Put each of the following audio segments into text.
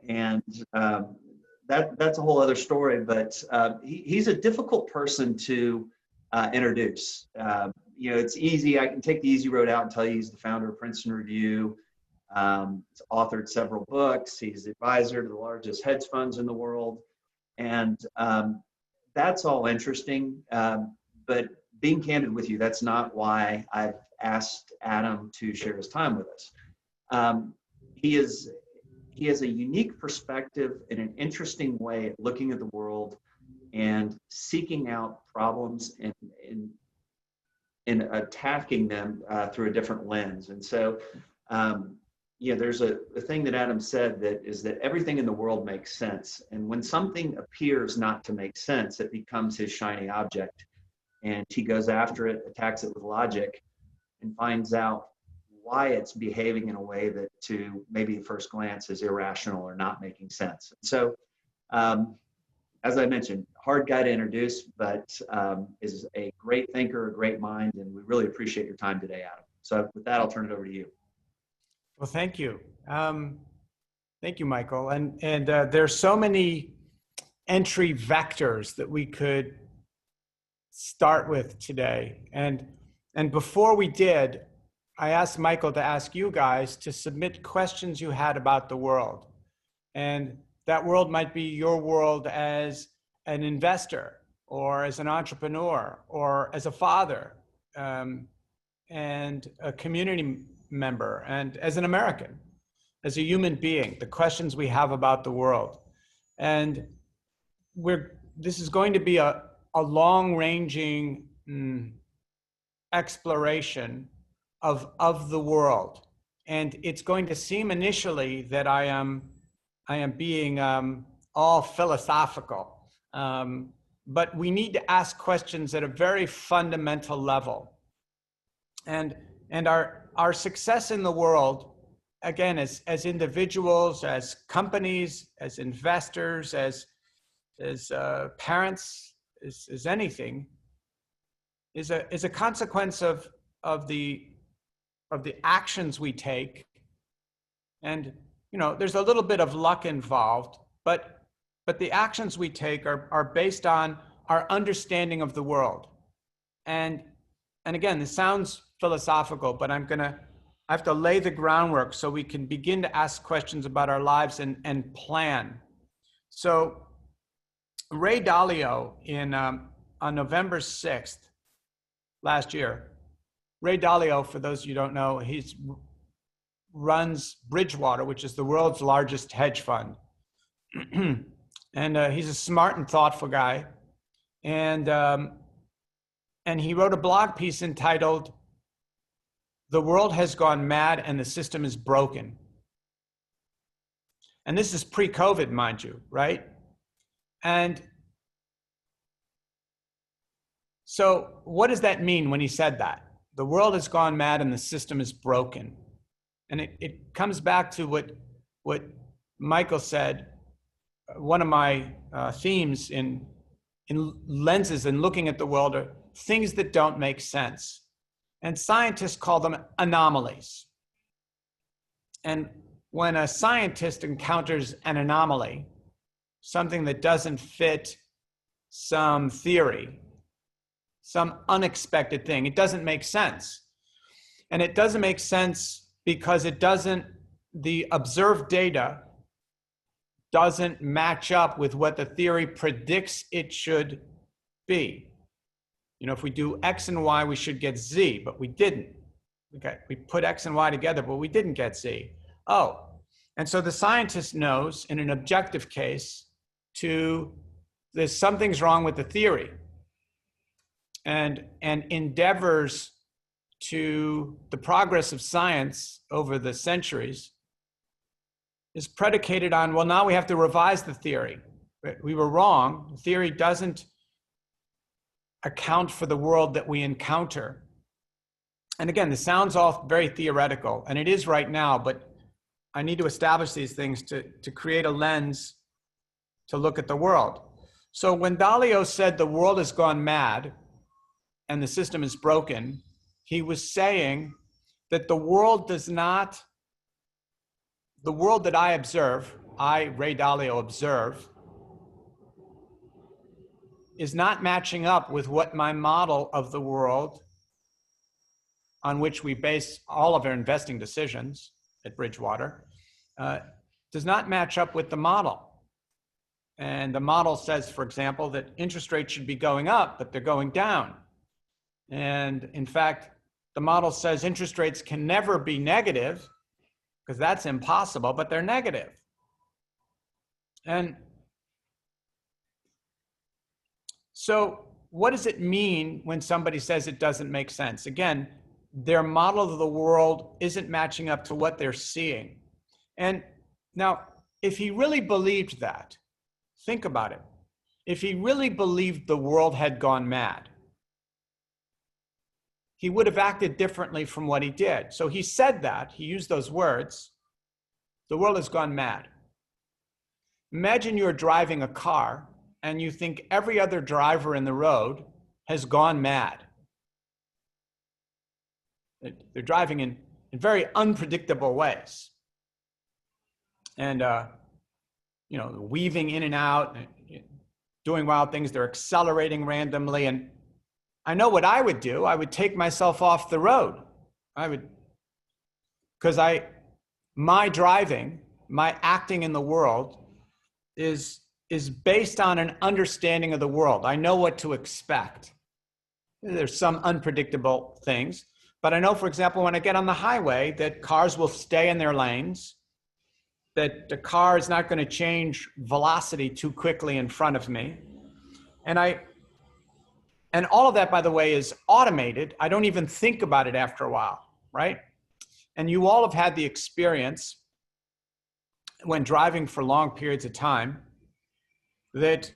and that's a whole other story. But he's a difficult person to introduce. It's easy. I can take the easy road out and tell you he's the founder of Princeton Review. He's authored several books. He's the advisor to the largest hedge funds in the world, and that's all interesting. But being candid with you, that's not why I've asked Adam to share his time with us. He has a unique perspective in an interesting way at looking at the world and seeking out problems and attacking them through a different lens. And so, there's a thing that Adam said that everything in the world makes sense. And when something appears not to make sense, it becomes his shiny object. And he goes after it, attacks it with logic, and finds out why it's behaving in a way that to maybe at first glance is irrational or not making sense. So, as I mentioned, hard guy to introduce, but is a great thinker, a great mind, and we really appreciate your time today, Adam. So with that, I'll turn it over to you. Well, thank you. Thank you, Michael. And there's so many entry vectors that we could start with today. And before we did, I asked Michael to ask you guys to submit questions you had about the world. And that world might be your world as an investor or as an entrepreneur or as a father and a community member and as an American, as a human being, the questions we have about the world. And this is going to be a long-ranging exploration of the world. And it's going to seem initially that I am being all philosophical, but we need to ask questions at a very fundamental level. And our success in the world, again, as individuals, as companies, as investors, as parents, as anything, is a consequence of the actions we take. And there's a little bit of luck involved, but the actions we take are based on our understanding of the world. And again, this sounds philosophical, but I have to lay the groundwork so we can begin to ask questions about our lives and plan. So Ray Dalio on November 6th last year, Ray Dalio, for those of you who don't know, runs Bridgewater, which is the world's largest hedge fund. And he's a smart and thoughtful guy. And he wrote a blog piece entitled, "The World Has Gone Mad and the System is Broken." And this is pre-COVID, mind you, right? And so what does that mean when he said that? The world has gone mad and the system is broken. And it comes back to what Michael said. One of my themes in lenses and looking at the world are things that don't make sense. And scientists call them anomalies. And when a scientist encounters an anomaly, something that doesn't fit some theory, some unexpected thing, it doesn't make sense. And it doesn't make sense because the observed data doesn't match up with what the theory predicts it should be. If we do X and Y, we should get Z, but we didn't. Okay, we put X and Y together, but we didn't get Z. Oh, and so the scientist knows in an objective case there's something's wrong with the theory and endeavors to the progress of science over the centuries is predicated on, well, now we have to revise the theory. We were wrong. The theory doesn't account for the world that we encounter. And again, this sounds all very theoretical, and it is right now, but I need to establish these things to create a lens to look at the world. So when Dalio said the world has gone mad and the system is broken, he was saying that the world does not the world that I observe, Ray Dalio, observe, is not matching up with what my model of the world on which we base all of our investing decisions at Bridgewater does not match up with the model. And the model says, for example, that interest rates should be going up, but they're going down. And in fact, the model says interest rates can never be negative because that's impossible, but they're negative. And so what does it mean when somebody says it doesn't make sense? Again, their model of the world isn't matching up to what they're seeing. And now, if he really believed that, think about it. If he really believed the world had gone mad, he would have acted differently from what he did. So he said that, he used those words, the world has gone mad. Imagine you're driving a car and you think every other driver in the road has gone mad. They're driving in very unpredictable ways. And, weaving in and out, doing wild things, they're accelerating randomly. And I know what I would do. I would take myself off the road. Because my driving, my acting in the world is based on an understanding of the world. I know what to expect. There's some unpredictable things, but I know, for example, when I get on the highway, that cars will stay in their lanes, that the car is not going to change velocity too quickly in front of me. And all of that, by the way, is automated. I don't even think about it after a while, right? And you all have had the experience when driving for long periods of time that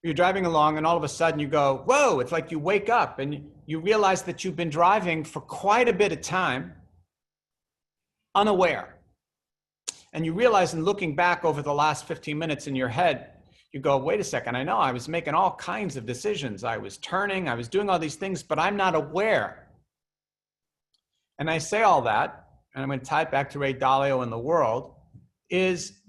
you're driving along and all of a sudden you go, whoa, it's like you wake up and you realize that you've been driving for quite a bit of time unaware. And you realize in looking back over the last 15 minutes in your head, you go, wait a second, I know I was making all kinds of decisions. I was turning, I was doing all these things, but I'm not aware. And I say all that, and I'm going to tie it back to Ray Dalio and the world, is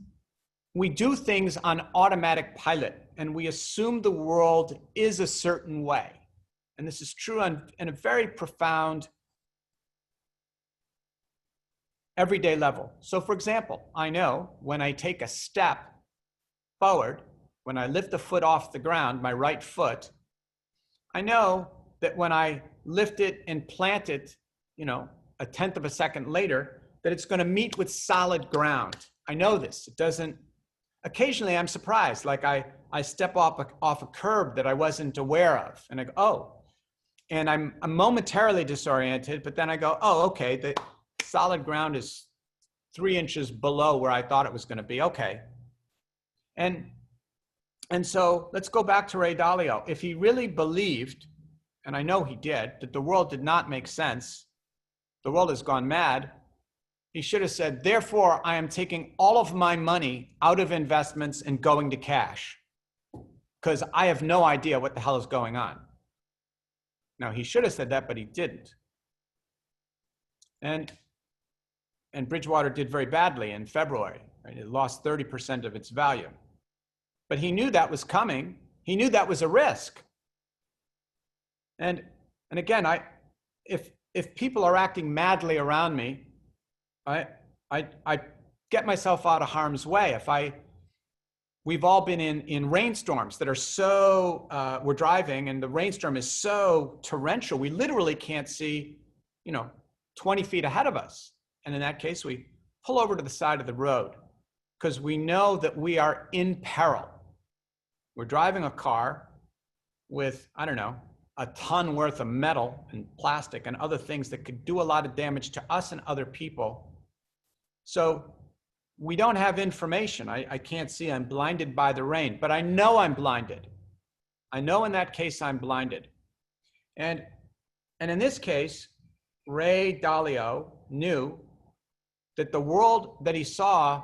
we do things on automatic pilot, and we assume the world is a certain way. And this is true in a very profound, everyday level. So for example, I know when I take a step forward, when I lift a foot off the ground, my right foot, I know that when I lift it and plant it, a tenth of a second later, that it's going to meet with solid ground. I know this. It doesn't, occasionally I'm surprised, like I step off a curb that I wasn't aware of, and I go, oh, and I'm momentarily disoriented, but then I go, oh, okay, the solid ground is 3 inches below where I thought it was going to be. Okay. And so let's go back to Ray Dalio. If he really believed, and I know he did, that the world did not make sense, the world has gone mad, he should have said, therefore, I am taking all of my money out of investments and going to cash because I have no idea what the hell is going on. Now, he should have said that, but he didn't. And Bridgewater did very badly in February. Right? It lost 30% of its value. But he knew that was coming. He knew that was a risk. And again, if people are acting madly around me, I get myself out of harm's way. We've all been in rainstorms that are so, we're driving and the rainstorm is so torrential, we literally can't see, 20 feet ahead of us. And in that case, we pull over to the side of the road because we know that we are in peril. We're driving a car with, a ton worth of metal and plastic and other things that could do a lot of damage to us and other people. So we don't have information. I can't see. I'm blinded by the rain, but I know I'm blinded. I know in that case I'm blinded. And in this case, Ray Dalio knew that the world that he saw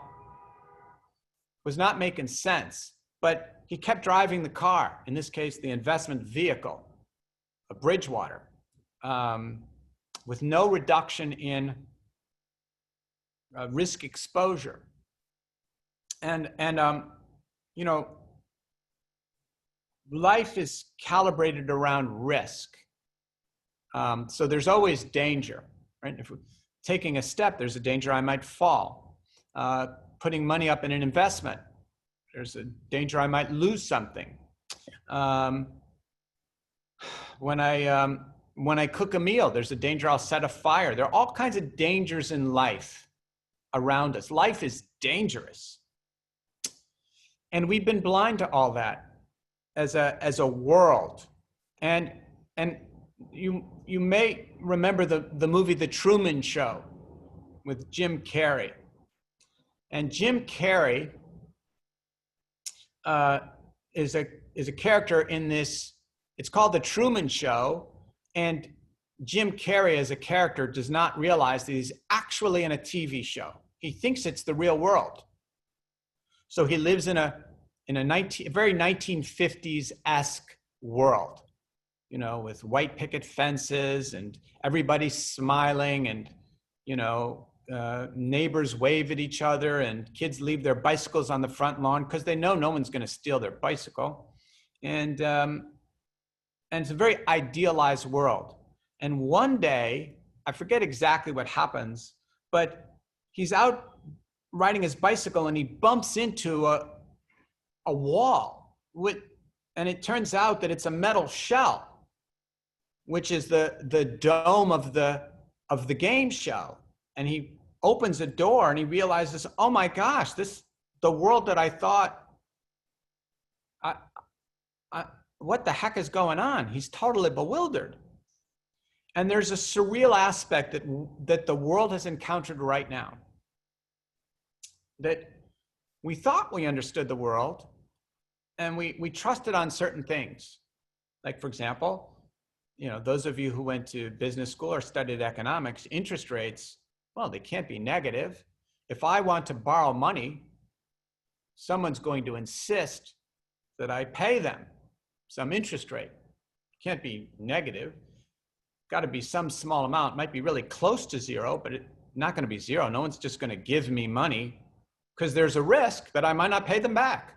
was not making sense, but he kept driving the car, in this case, the investment vehicle, a Bridgewater, with no reduction in risk exposure. And you know, life is calibrated around risk. So there's always danger, right? If we're taking a step, there's a danger I might fall. Putting money up in an investment, there's a danger I might lose something. When I cook a meal, there's a danger I'll set a fire. There are all kinds of dangers in life around us. Life is dangerous. And we've been blind to all that as a world. And you may remember the movie The Truman Show with Jim Carrey. And Jim Carrey is a character in this. It's called The Truman Show, and Jim Carrey as a character does not realize that he's actually in a TV show. He thinks it's the real world. So he lives in a very 1950s-esque world, you know, with white picket fences and everybody smiling, and, you know, neighbors wave at each other, and kids leave their bicycles on the front lawn because they know no one's going to steal their bicycle. And it's a very idealized world. And one day, I forget exactly what happens, but he's out riding his bicycle and he bumps into a wall and it turns out that it's a metal shell, which is the dome of the game show. And he opens a door and he realizes, oh my gosh, the world that I thought, what the heck is going on? He's totally bewildered. And there's a surreal aspect that the world has encountered right now. That we thought we understood the world, and we trusted on certain things. Like, for example, you know, those of you who went to business school or studied economics, interest rates, well, they can't be negative. If I want to borrow money, someone's going to insist that I pay them some interest rate. Can't be negative. Got to be some small amount. Might be really close to zero, but it's not going to be zero. No one's just going to give me money because there's a risk that I might not pay them back.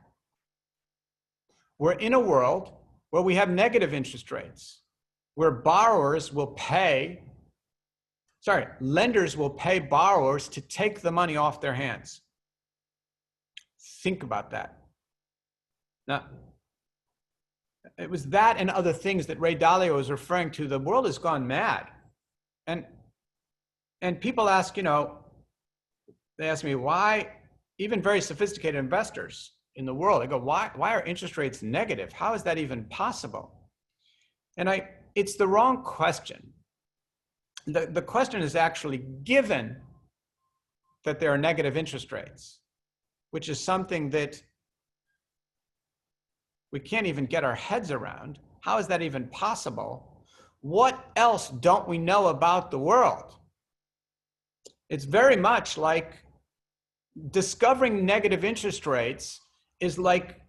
We're in a world where we have negative interest rates, where lenders will pay borrowers to take the money off their hands. Think about that. Now, it was that and other things that Ray Dalio was referring to. The world has gone mad. And people ask, you know, they ask me why, even very sophisticated investors in the world, they go, why are interest rates negative? How is that even possible? And it's the wrong question. The question is actually, given that there are negative interest rates, which is something that we can't even get our heads around. How is that even possible? What else don't we know about the world? It's very much like discovering negative interest rates is like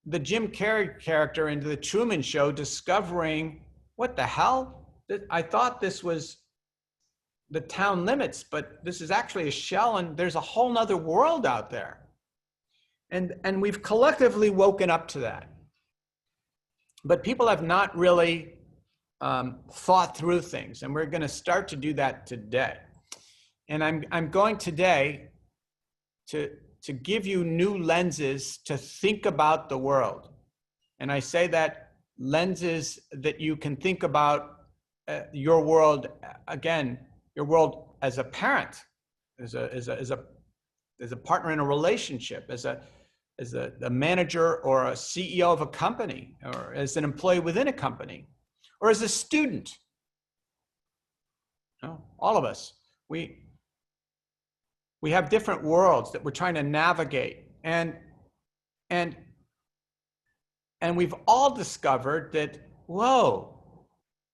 the Jim Carrey character in The Truman Show discovering, what the hell? I thought this was the town limits, but this is actually a shell, and there's a whole nother world out there. And we've collectively woken up to that. But people have not really thought through things, and we're going to start to do that today. And I'm going today to give you new lenses to think about the world. And I say that lenses that you can think about your world, again, your world as a parent, as a partner in a relationship, as a manager or a CEO of a company, or as an employee within a company, or as a student. You know, all of us, we have different worlds that we're trying to navigate, and we've all discovered that, whoa,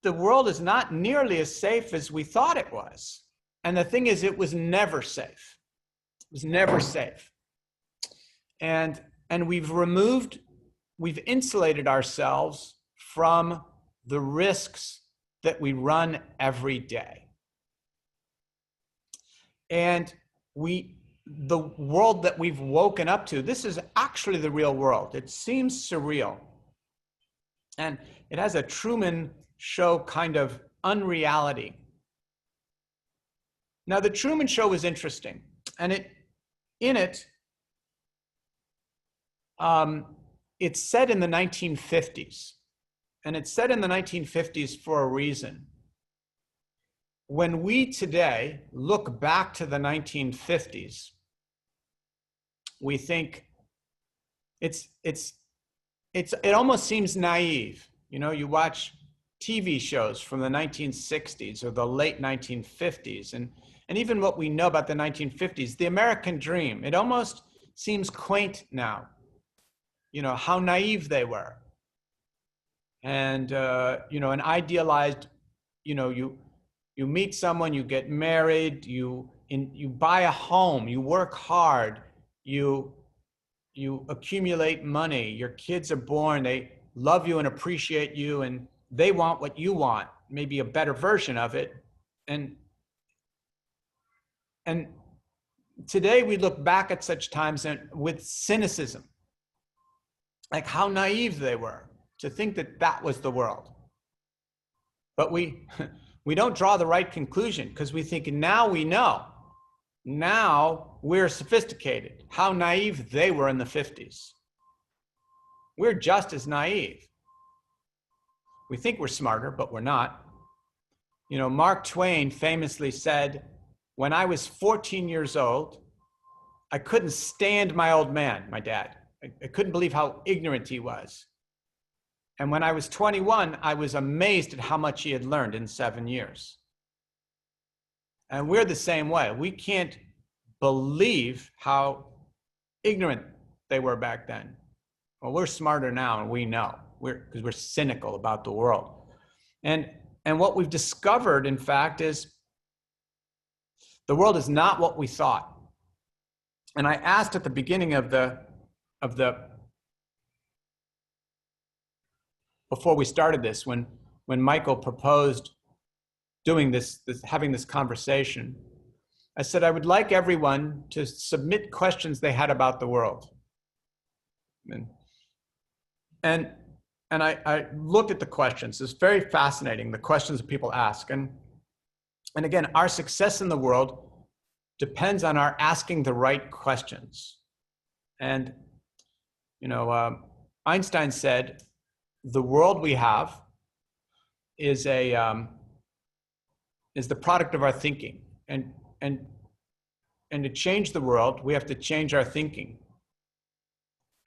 the world is not nearly as safe as we thought it was. And the thing is, it was never safe. It was never safe. And we've insulated ourselves from the risks that we run every day. And we the world that we've woken up to, this is actually the real world. It seems surreal. And it has a Truman Show kind of unreality. Now, the Truman Show was interesting, and it's set in the 1950s, and it's set in the 1950s for a reason. When we today look back to the 1950s, we think it almost seems naive. You know, you watch TV shows from the 1960s or the late 1950s, and even what we know about the 1950s, the American dream, it almost seems quaint now. You know, how naive they were. And, you know, an idealized, you know, you meet someone, you get married, you buy a home, you work hard, you accumulate money, your kids are born, they love you and appreciate you, and they want what you want, maybe a better version of it. And today we look back at such times with cynicism, like how naive they were to think that that was the world. But we don't draw the right conclusion, because we think now we know. Now we're sophisticated. How naive they were in the 50s. We're just as naive. We think we're smarter, but we're not. You know, Mark Twain famously said, when I was 14 years old, I couldn't stand my old man, my dad. I couldn't believe how ignorant he was. And when I was 21, I was amazed at how much he had learned in 7 years. And we're the same way. We can't believe how ignorant they were back then. Well, we're smarter now, and we know, because we're cynical about the world. And what we've discovered, in fact, is the world is not what we thought. And I asked at the beginning before we started this, when Michael proposed doing having this conversation, I said I would like everyone to submit questions they had about the world. And I looked at the questions. It's very fascinating, the questions that people ask. And again, our success in the world depends on our asking the right questions. And, you know, Einstein said, the world we have is the product of our thinking. And to change the world, we have to change our thinking.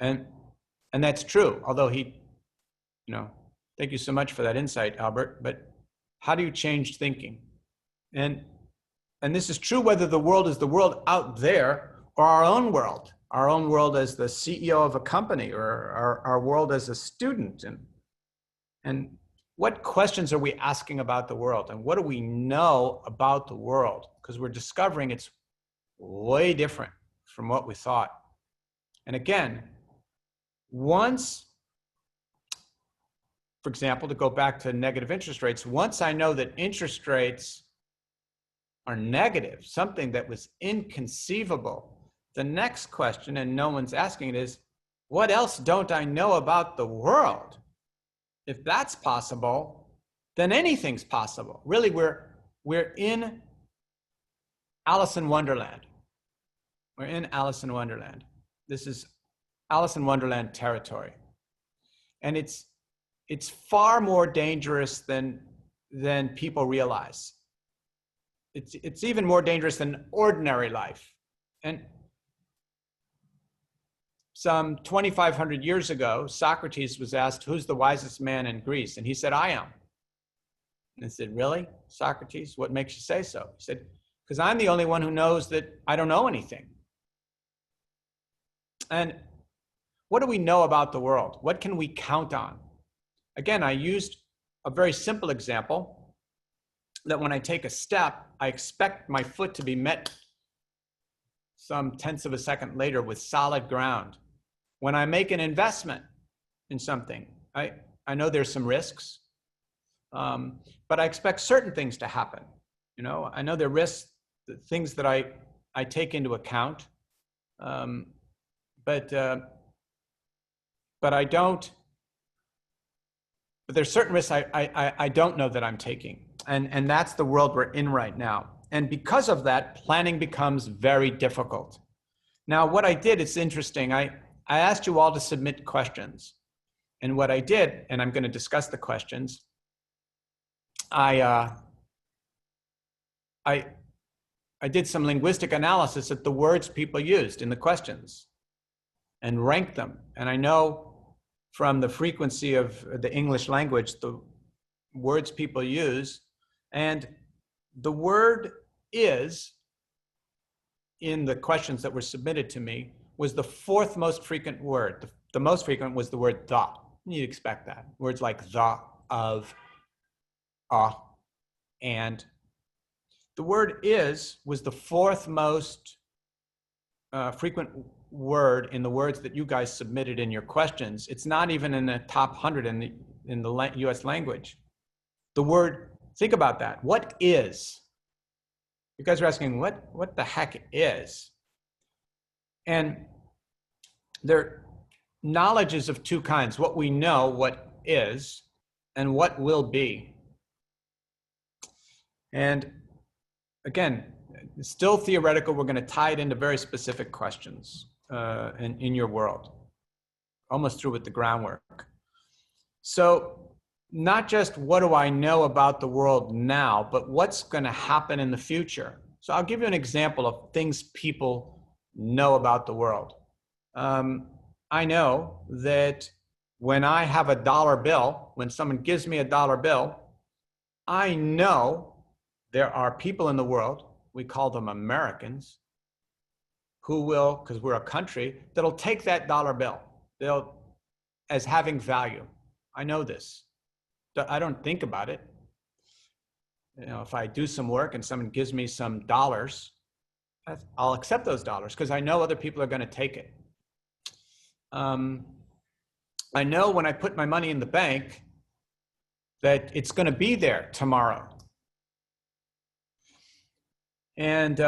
And that's true, although you know, thank you so much for that insight, Albert, but how do you change thinking? And this is true whether the world is the world out there or our own world as the CEO of a company, or our world as a student. And what questions are we asking about the world? And what do we know about the world? Because we're discovering it's way different from what we thought. And again, once, for example, to go back to negative interest rates, once I know that interest rates are negative, something that was inconceivable, the next question, and no one's asking it, is, what else don't I know about the world? If that's possible, then anything's possible. Really, we're in Alice in Wonderland. We're in Alice in Wonderland. This is Alice in Wonderland territory. And it's far more dangerous than people realize. It's even more dangerous than ordinary life. And some 2,500 years ago, Socrates was asked, who's the wisest man in Greece? And he said, I am. And I said, really, Socrates? What makes you say so? He said, because I'm the only one who knows that I don't know anything. And what do we know about the world? What can we count on? Again, I used a very simple example, that when I take a step, I expect my foot to be met some tenths of a second later with solid ground. When I make an investment in something, I know there's some risks, but I expect certain things to happen. You know, I know there are risks, the things that I take into account. But I don't. But there's certain risks I don't know that I'm taking, and that's the world we're in right now. And because of that, planning becomes very difficult. Now, what I did, it's interesting. I asked you all to submit questions, and what I did, and I'm going to discuss the questions. I did some linguistic analysis of the words people used in the questions and ranked them. And I know from the frequency of the English language, the words people use, and the word is in the questions that were submitted to me was the fourth most frequent word. The most frequent was the word the. You'd expect that. Words like the, of, and. The word is was the fourth most frequent word in the words that you guys submitted in your questions. It's not even in the top 100 in the US language. The word, think about that. What is? You guys are asking, what the heck is? And knowledge is of two kinds. What we know, what is, and what will be. And again, it's still theoretical. We're going to tie it into very specific questions in your world, almost through with the groundwork. So not just what do I know about the world now, but what's going to happen in the future. So I'll give you an example of things people know about the world. I know that when I have a dollar bill, when someone gives me a dollar bill, I know there are people in the world, we call them Americans, who will, because we're a country, that'll take that dollar bill as having value. I know this. I don't think about it. You know, if I do some work and someone gives me some dollars, I'll accept those dollars because I know other people are going to take it. I know when I put my money in the bank that it's going to be there tomorrow. And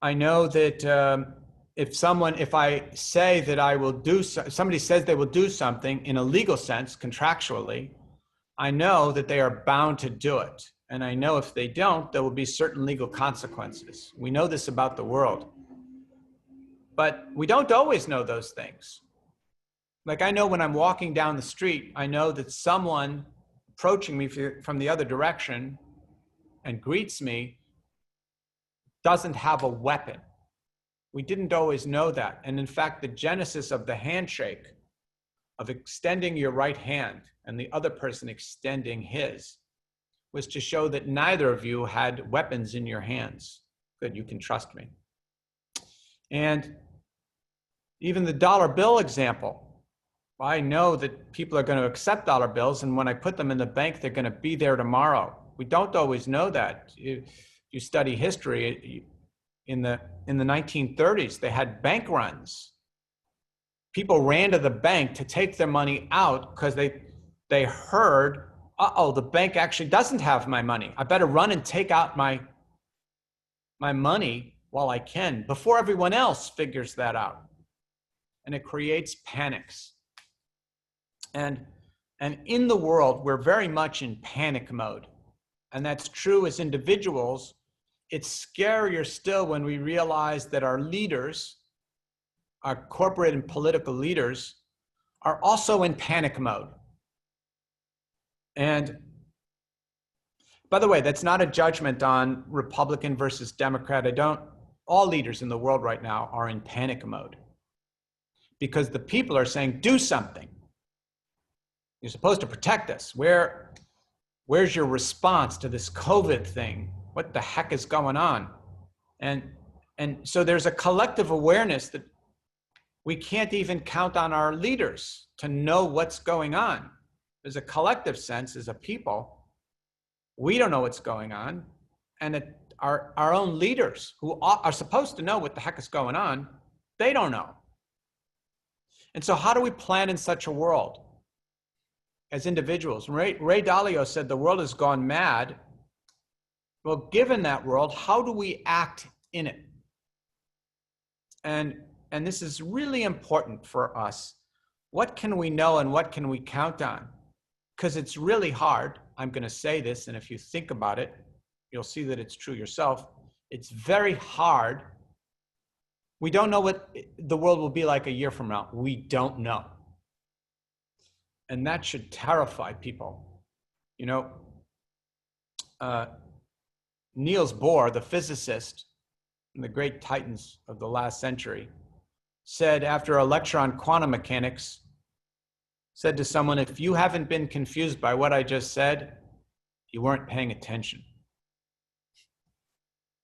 I know that if I say that I will do, if somebody says they will do something in a legal sense, contractually, I know that they are bound to do it. And I know if they don't, there will be certain legal consequences. We know this about the world. But we don't always know those things. Like I know when I'm walking down the street, I know that someone approaching me from the other direction and greets me doesn't have a weapon. We didn't always know that. And in fact, the genesis of the handshake, of extending your right hand and the other person extending his, was to show that neither of you had weapons in your hands. Good, you can trust me. And even the dollar bill example, I know that people are going to accept dollar bills, and when I put them in the bank, they're going to be there tomorrow. We don't always know that. You study history, in the 1930s, they had bank runs. People ran to the bank to take their money out because they heard, uh-oh, the bank actually doesn't have my money. I better run and take out my money while I can before everyone else figures that out. And it creates panics. And in the world, we're very much in panic mode. And that's true as individuals. It's scarier still when we realize that our leaders, our corporate and political leaders, are also in panic mode. And by the way, that's not a judgment on Republican versus Democrat. All leaders in the world right now are in panic mode because the people are saying, do something. You're supposed to protect us. Where's your response to this COVID thing? What the heck is going on? And so there's a collective awareness that we can't even count on our leaders to know what's going on. There's a collective sense as a people. We don't know what's going on. And our own leaders who are supposed to know what the heck is going on, they don't know. And so how do we plan in such a world as individuals? Ray Dalio said the world has gone mad. Well, given that world, how do we act in it? And and this is really important for us, what can we know and what can we count on? Because it's really hard. I'm going to say this, and if you think about it, you'll see that it's true yourself. It's very hard. We don't know what the world will be like a year from now. We don't know. And that should terrify people. You know, Niels Bohr, the physicist and the great titans of the last century, said after electron quantum mechanics, said to someone, if you haven't been confused by what I just said, you weren't paying attention.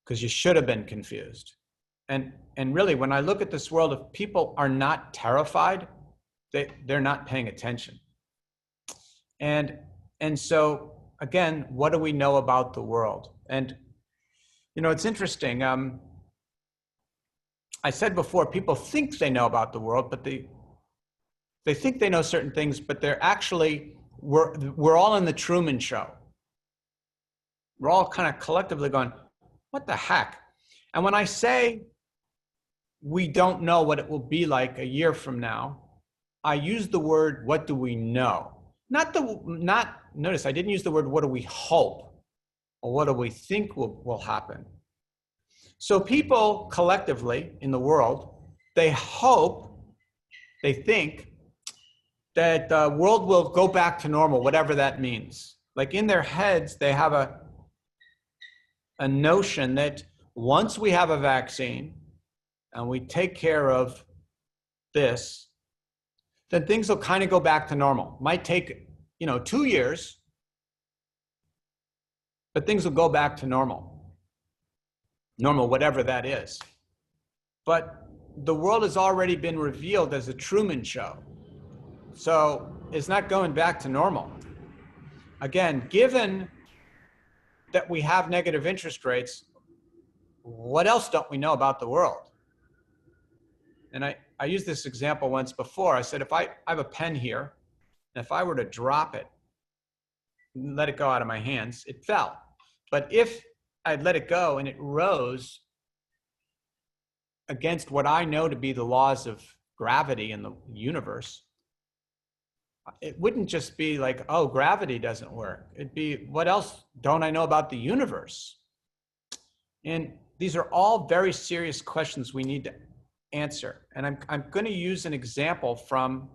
Because you should have been confused. And really, when I look at this world, if people are not terrified, they're not paying attention. And so, again, what do we know about the world? And, you know, it's interesting. I said before, people think they know about the world, but they think they know certain things, but they're actually, we're all in the Truman Show. We're all kind of collectively going, what the heck? And when I say we don't know what it will be like a year from now, I use the word, what do we know? Notice I didn't use the word, what do we hope? Or what do we think will happen? So people collectively in the world, they hope, they think that the world will go back to normal, whatever that means. Like in their heads, they have a notion that once we have a vaccine and we take care of this, then things will kind of go back to normal. Might take, 2 years, but things will go back to normal. Normal, whatever that is. But the world has already been revealed as a Truman Show. So it's not going back to normal. Again, given that we have negative interest rates, what else don't we know about the world? And I used this example once before. I said, if I have a pen here, and if I were to drop it, let it go out of my hands, it fell. But if I'd let it go and it rose against what I know to be the laws of gravity in the universe, it wouldn't just be like, oh, gravity doesn't work. It'd be, what else don't I know about the universe? And these are all very serious questions we need to answer. And I'm going to use an example from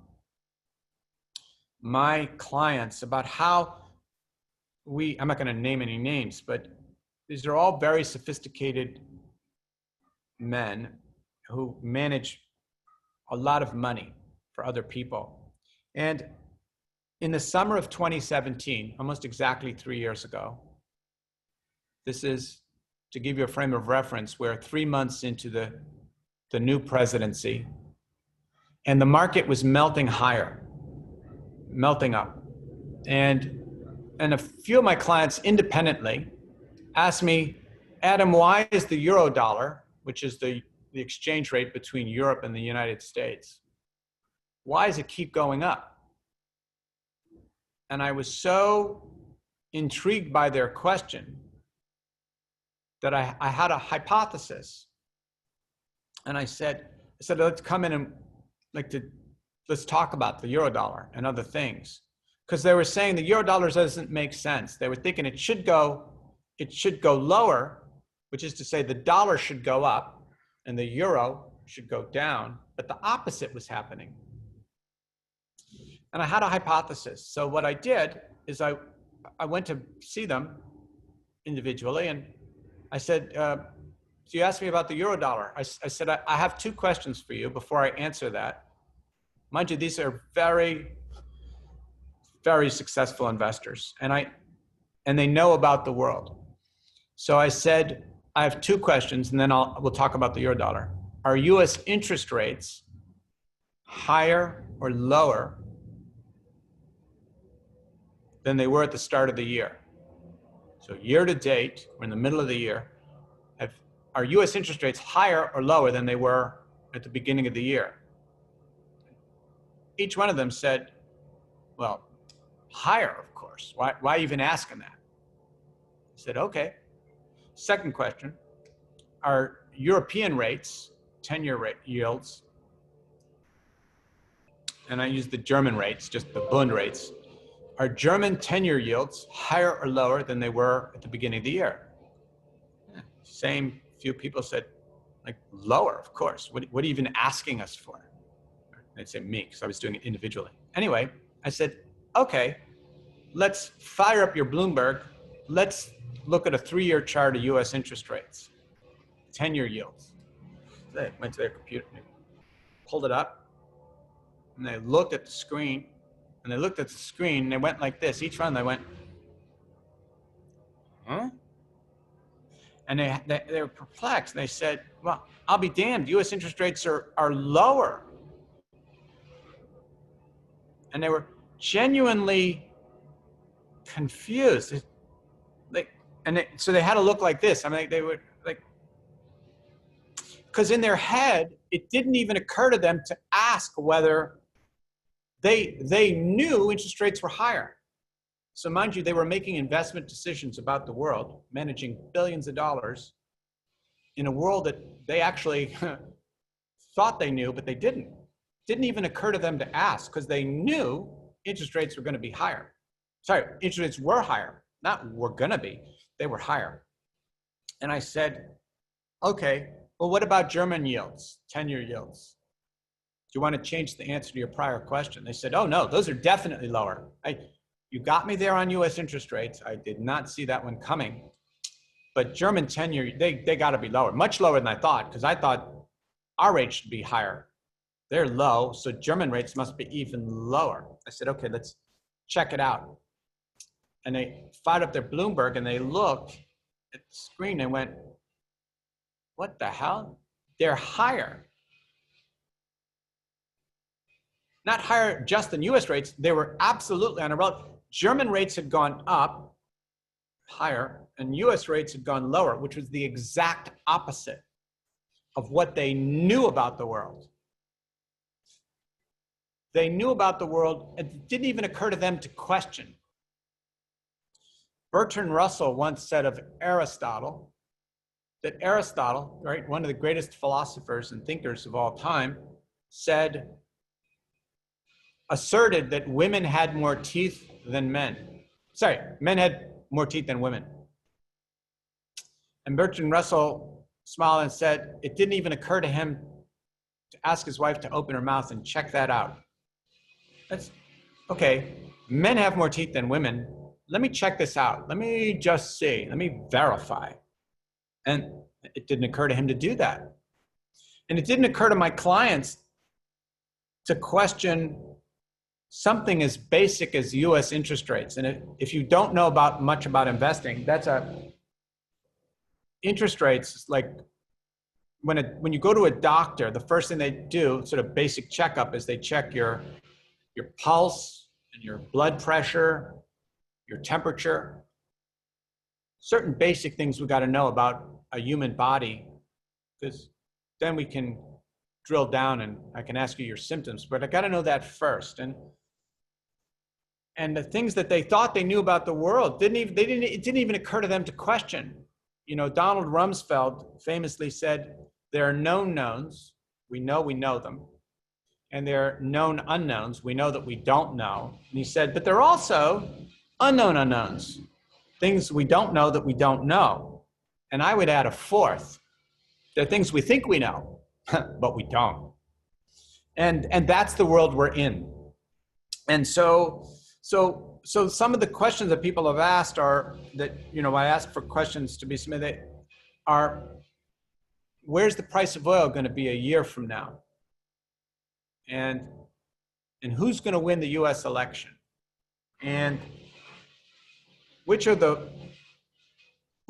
my clients about how I'm not going to name any names, but these are all very sophisticated men who manage a lot of money for other people. And in the summer of 2017, almost exactly 3 years ago, this is to give you a frame of reference, we're 3 months into the new presidency, and the market was melting higher, melting up. And a few of my clients independently asked me, Adam, why is the euro dollar, which is the exchange rate between Europe and the United States, why does it keep going up? And I was so intrigued by their question that I had a hypothesis. And I said, let's come in and let's talk about the euro dollar and other things. Because they were saying the euro dollar doesn't make sense. They were thinking it should go lower, which is to say the dollar should go up and the euro should go down, but the opposite was happening. And I had a hypothesis. So what I did is I went to see them individually, and I said, so you asked me about the euro dollar. I said, I have 2 questions for you before I answer that. Mind you, these are very, very successful investors, and they know about the world. So I said, I have 2 questions, and then we'll talk about the euro dollar. Are US interest rates higher or lower than they were at the start of the year? So year to date, we're in the middle of the year, are US interest rates higher or lower than they were at the beginning of the year? Each one of them said, well, higher, of course. Why even asking that? I said, okay. Second question, are European rates 10-year rate yields, and I use the German rates, just the Bund rates, are German 10-year yields higher or lower than they were at the beginning of the year? Same few people said, like, lower, of course. What are you even asking us for? They'd say me, because I was doing it individually. Anyway, I said, okay, let's fire up your Bloomberg. Let's look at a 3-year chart of US interest rates, 10-year yields. They went to their computer, and they pulled it up, and they looked at the screen, and they went like this. Each one, they went, huh? And they were perplexed. They said, well, I'll be damned, US interest rates are lower. And they were genuinely confused. So they had to look like this. I mean, they were like, because in their head, it didn't even occur to them to ask whether they knew interest rates were higher. So mind you, they were making investment decisions about the world, managing billions of dollars in a world that they actually thought they knew, but they didn't. Didn't even occur to them to ask, because they knew interest rates were going to be higher. Sorry, interest rates were higher, not were going to be, they were higher. And I said, okay, well, what about German yields, 10-year yields? Do you want to change the answer to your prior question? They said, oh no, those are definitely lower. You got me there on US interest rates. I did not see that one coming. But German 10-year, they got to be lower, much lower than I thought, because I thought our rates should be higher. They're low, so German rates must be even lower. I said, okay, let's check it out. And they fired up their Bloomberg, and they looked at the screen and went, what the hell? They're higher. Not higher just than US rates, they were absolutely on a relative. German rates had gone up higher, and US rates had gone lower, which was the exact opposite of what they knew about the world. They knew about the world, it didn't even occur to them to question. Bertrand Russell once said of Aristotle, that Aristotle, right, one of the greatest philosophers and thinkers of all time, asserted that women had more teeth than men. Sorry, men had more teeth than women. And Bertrand Russell smiled and said, it didn't even occur to him to ask his wife to open her mouth and check that out. That's, okay, men have more teeth than women. Let me check this out. Let me just see. Let me verify. And it didn't occur to him to do that. And it didn't occur to my clients to question something as basic as US interest rates. And if you don't know much about investing, interest rates, like when you go to a doctor, the first thing they do, sort of basic checkup, is they check your pulse and your blood pressure, your temperature, certain basic things we got to know about a human body, because then we can drill down and I can ask you your symptoms, but I got to know that first. And the things that they thought they knew about the world, it didn't even occur to them to question. You know, Donald Rumsfeld famously said, there are known knowns, we know them, and there are known unknowns, we know that we don't know. And he said, but there are also unknown unknowns, things we don't know that we don't know. And I would add a fourth. There are things we think we know, but we don't. And that's the world we're in. And so some of the questions that people have asked are that, you know, I ask for questions to be submitted are, where's the price of oil going to be a year from now? And who's going to win the US election? And who are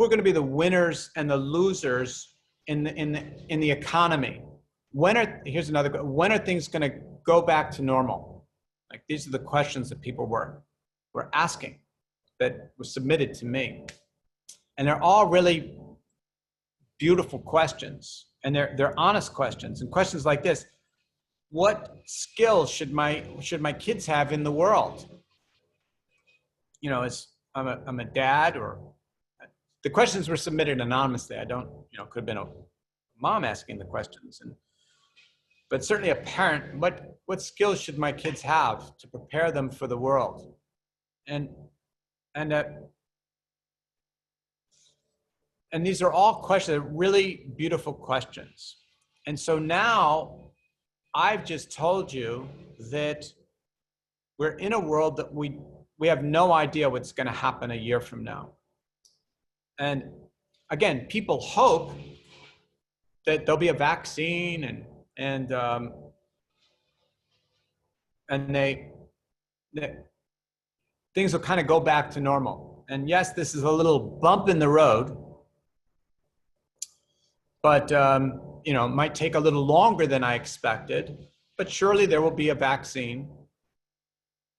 going to be the winners and the losers in the economy? When are things going to go back to normal? Like, these are the questions that people were asking, that was submitted to me. And they're all really beautiful questions, and they're honest questions, and questions like this: what skills should my kids have in the world? You know, I'm a dad, or the questions were submitted anonymously. I don't, you know, could have been a mom asking the questions. But certainly a parent, what skills should my kids have to prepare them for the world? And these are all questions, really beautiful questions. And so now I've just told you that we're in a world that we have no idea what's going to happen a year from now. And again, people hope that there'll be a vaccine and things will kind of go back to normal. And yes, this is a little bump in the road, but you know, it might take a little longer than I expected, but surely there will be a vaccine.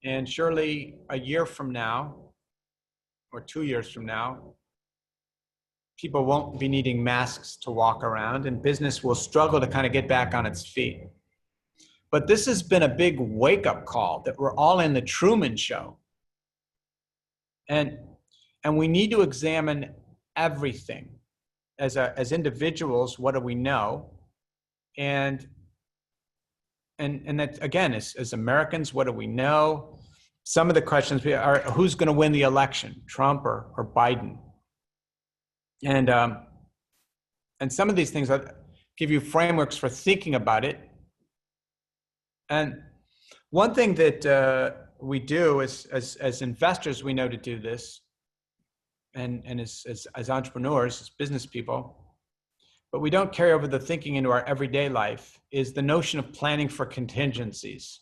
And surely a year from now, or 2 years from now, people won't be needing masks to walk around, and business will struggle to kind of get back on its feet. But this has been a big wake-up call that we're all in the Truman Show. And we need to examine everything. As individuals, what do we know? And that, again, as Americans, what do we know? Some of the questions are, who's going to win the election, Trump or Biden? And some of these things I'll give you frameworks for thinking about it. And one thing that we do as investors, we know to do this, and as entrepreneurs, as business people, but we don't carry over the thinking into our everyday life, is the notion of planning for contingencies,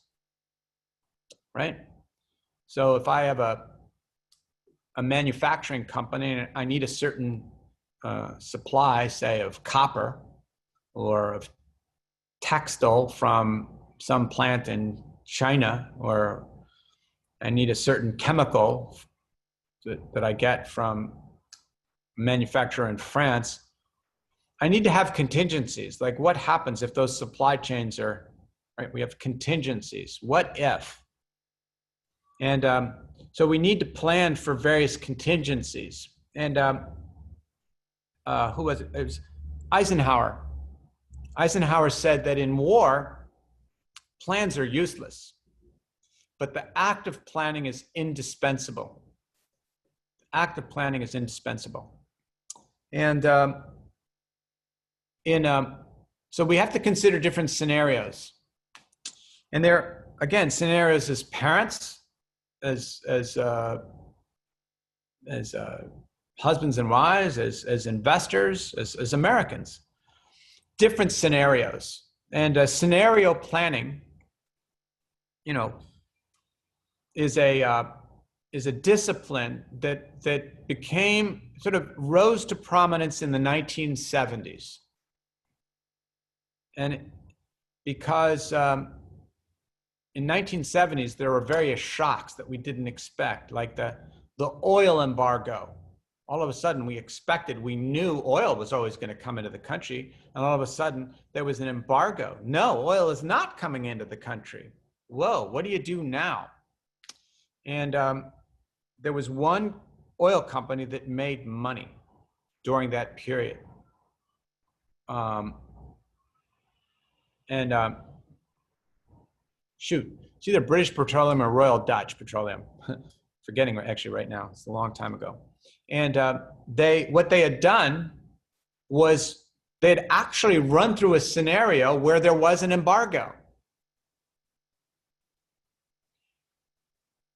right? So if I have a manufacturing company and I need a certain supply, say of copper or of textile from some plant in China, or I need a certain chemical that I get from a manufacturer in France, I need to have contingencies. Like, what happens if those supply chains are, right? We have contingencies. What if? And so we need to plan for various contingencies. And who was it? It was Eisenhower. Eisenhower said that in war, plans are useless, but the act of planning is indispensable. The act of planning is indispensable. And so we have to consider different scenarios. And there, again, scenarios as parents, as husbands and wives, as investors, as Americans, different scenarios. And scenario planning, you know, is a discipline that became, sort of rose to prominence in the 1970s. And because in 1970s, there were various shocks that we didn't expect, like the oil embargo. All of a sudden, we knew oil was always going to come into the country, and all of a sudden, there was an embargo. No, oil is not coming into the country. Whoa, what do you do now? And there was one oil company that made money during that period. It's either British Petroleum or Royal Dutch Petroleum. Forgetting actually right now, it's a long time ago. And what they had done was they had actually run through a scenario where there was an embargo.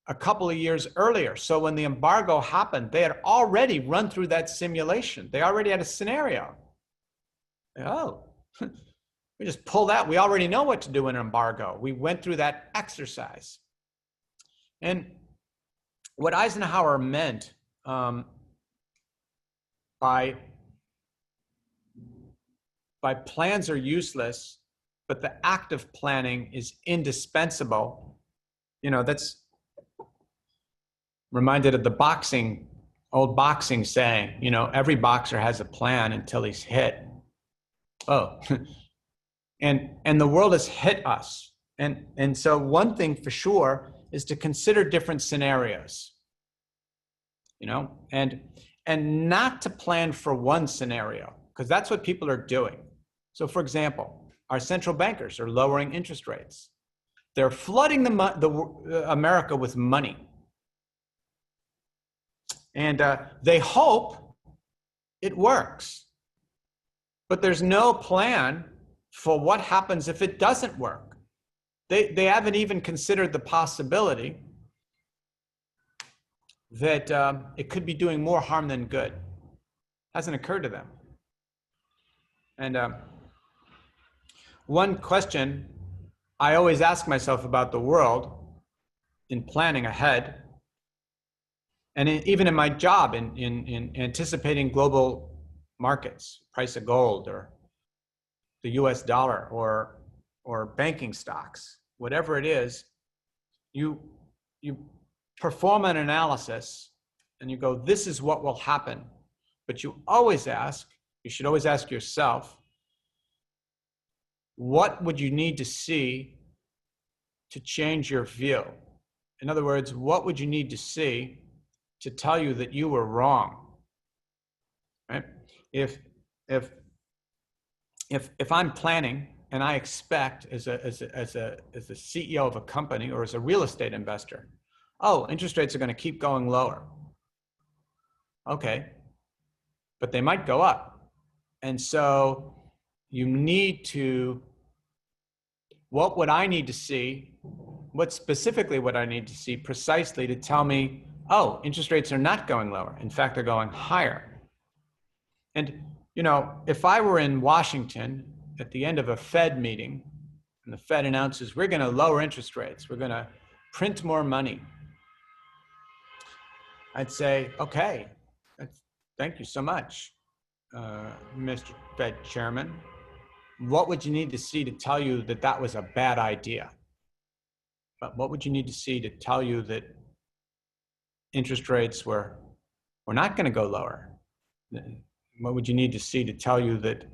A couple of years earlier. So when the embargo happened, they had already run through that simulation. They already had a scenario. Oh, we just pull that. We already know what to do in an embargo. We went through that exercise. And what Eisenhower meant by plans are useless, but the act of planning is indispensable. You know, that's reminded of the old boxing saying, you know, every boxer has a plan until he's hit. Oh, and the world has hit us. And so one thing for sure is to consider different scenarios, you know, and not to plan for one scenario, because that's what people are doing. So for example, our central bankers are lowering interest rates. They're flooding America with money. And they hope it works. But there's no plan for what happens if it doesn't work. They haven't even considered the possibility that it could be doing more harm than good. Hasn't occurred to them. And one question I always ask myself about the world in planning ahead, and even in my job in anticipating global markets, price of gold or the US dollar or banking stocks, whatever it is, you perform an analysis and you go, this is what will happen. But you should always ask yourself, what would you need to see to change your view? In other words, what would you need to see to tell you that you were wrong? Right? If I'm planning and I expect as a CEO of a company or as a real estate investor, oh, interest rates are going to keep going lower. Okay, but they might go up. And so you need to, what would I need to see? What specifically would I need to see precisely to tell me, oh, interest rates are not going lower. In fact, they're going higher. And, you know, if I were in Washington at the end of a Fed meeting and the Fed announces, we're going to lower interest rates, we're going to print more money, I'd say, okay, thank you so much, Mr. Fed Chairman. What would you need to see to tell you that that was a bad idea? What would you need to see to tell you that interest rates were not going to go lower? What would you need to see to tell you that,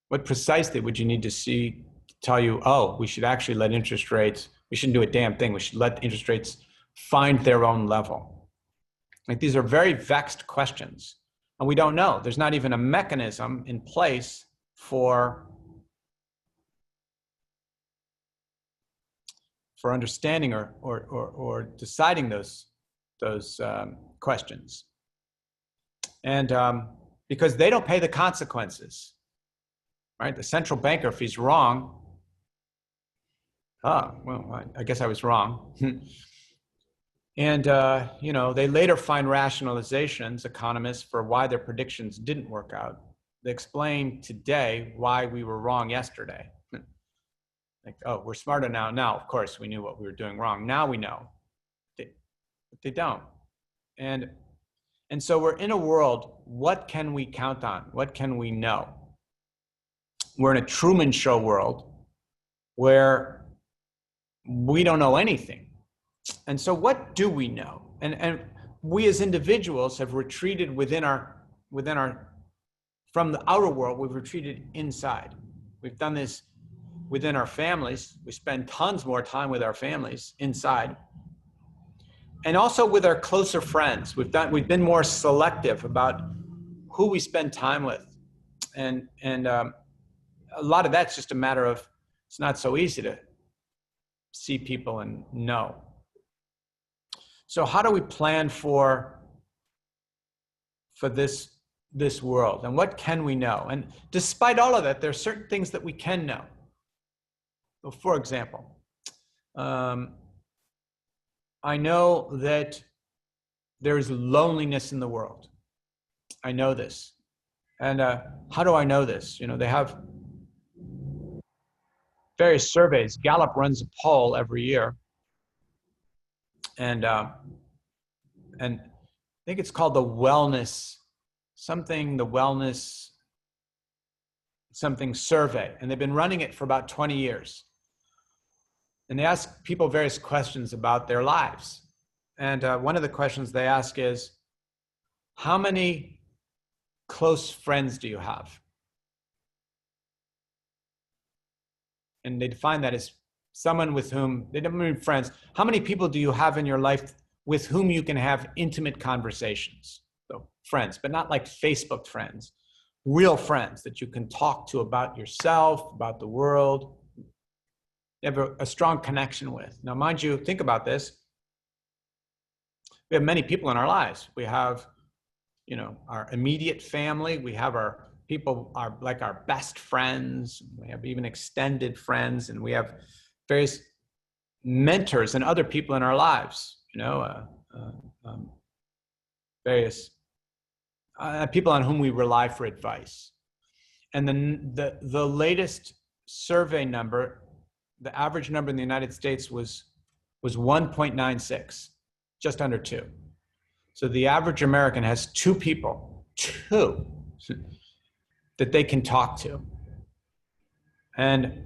what precisely would you need to see to tell you, oh, we should actually let interest rates, we shouldn't do a damn thing, we should let interest rates find their own level? Like, these are very vexed questions, and we don't know. There's not even a mechanism in place for understanding or deciding those questions. And because they don't pay the consequences, right? The central banker, if he's wrong, well, I guess I was wrong. And, you know, they later find rationalizations, economists, for why their predictions didn't work out. They explain today why we were wrong yesterday. Like, oh, we're smarter now. Now, of course, we knew what we were doing wrong. Now we know. But they don't. And so we're in a world, what can we count on? What can we know? We're in a Truman Show world where we don't know anything. And so what do we know? And we as individuals have retreated from the outer world, we've retreated inside. We've done this within our families. We spend tons more time with our families inside. And also with our closer friends. We've been more selective about who we spend time with. And a lot of that's just a matter of, it's not so easy to see people and know. So how do we plan for this world, and what can we know? And despite all of that, there are certain things that we can know. So for example, I know that there is loneliness in the world. I know this. And how do I know this? You know, they have various surveys. Gallup runs a poll every year. And I think it's called the wellness something survey. And they've been running it for about 20 years. And they ask people various questions about their lives. And one of the questions they ask is, how many close friends do you have? And they define that as someone with whom, they don't mean friends. How many people do you have in your life with whom you can have intimate conversations? So friends, but not like Facebook friends, real friends that you can talk to about yourself, about the world, you have a strong connection with. Now, mind you, think about this. We have many people in our lives. We have, our immediate family. We have our people, our best friends. We have even extended friends, and we have various mentors and other people in our lives, various people on whom we rely for advice. And then the latest survey number, the average number in the United States was 1.96, just under 2. So the average American has 2 people, that they can talk to. And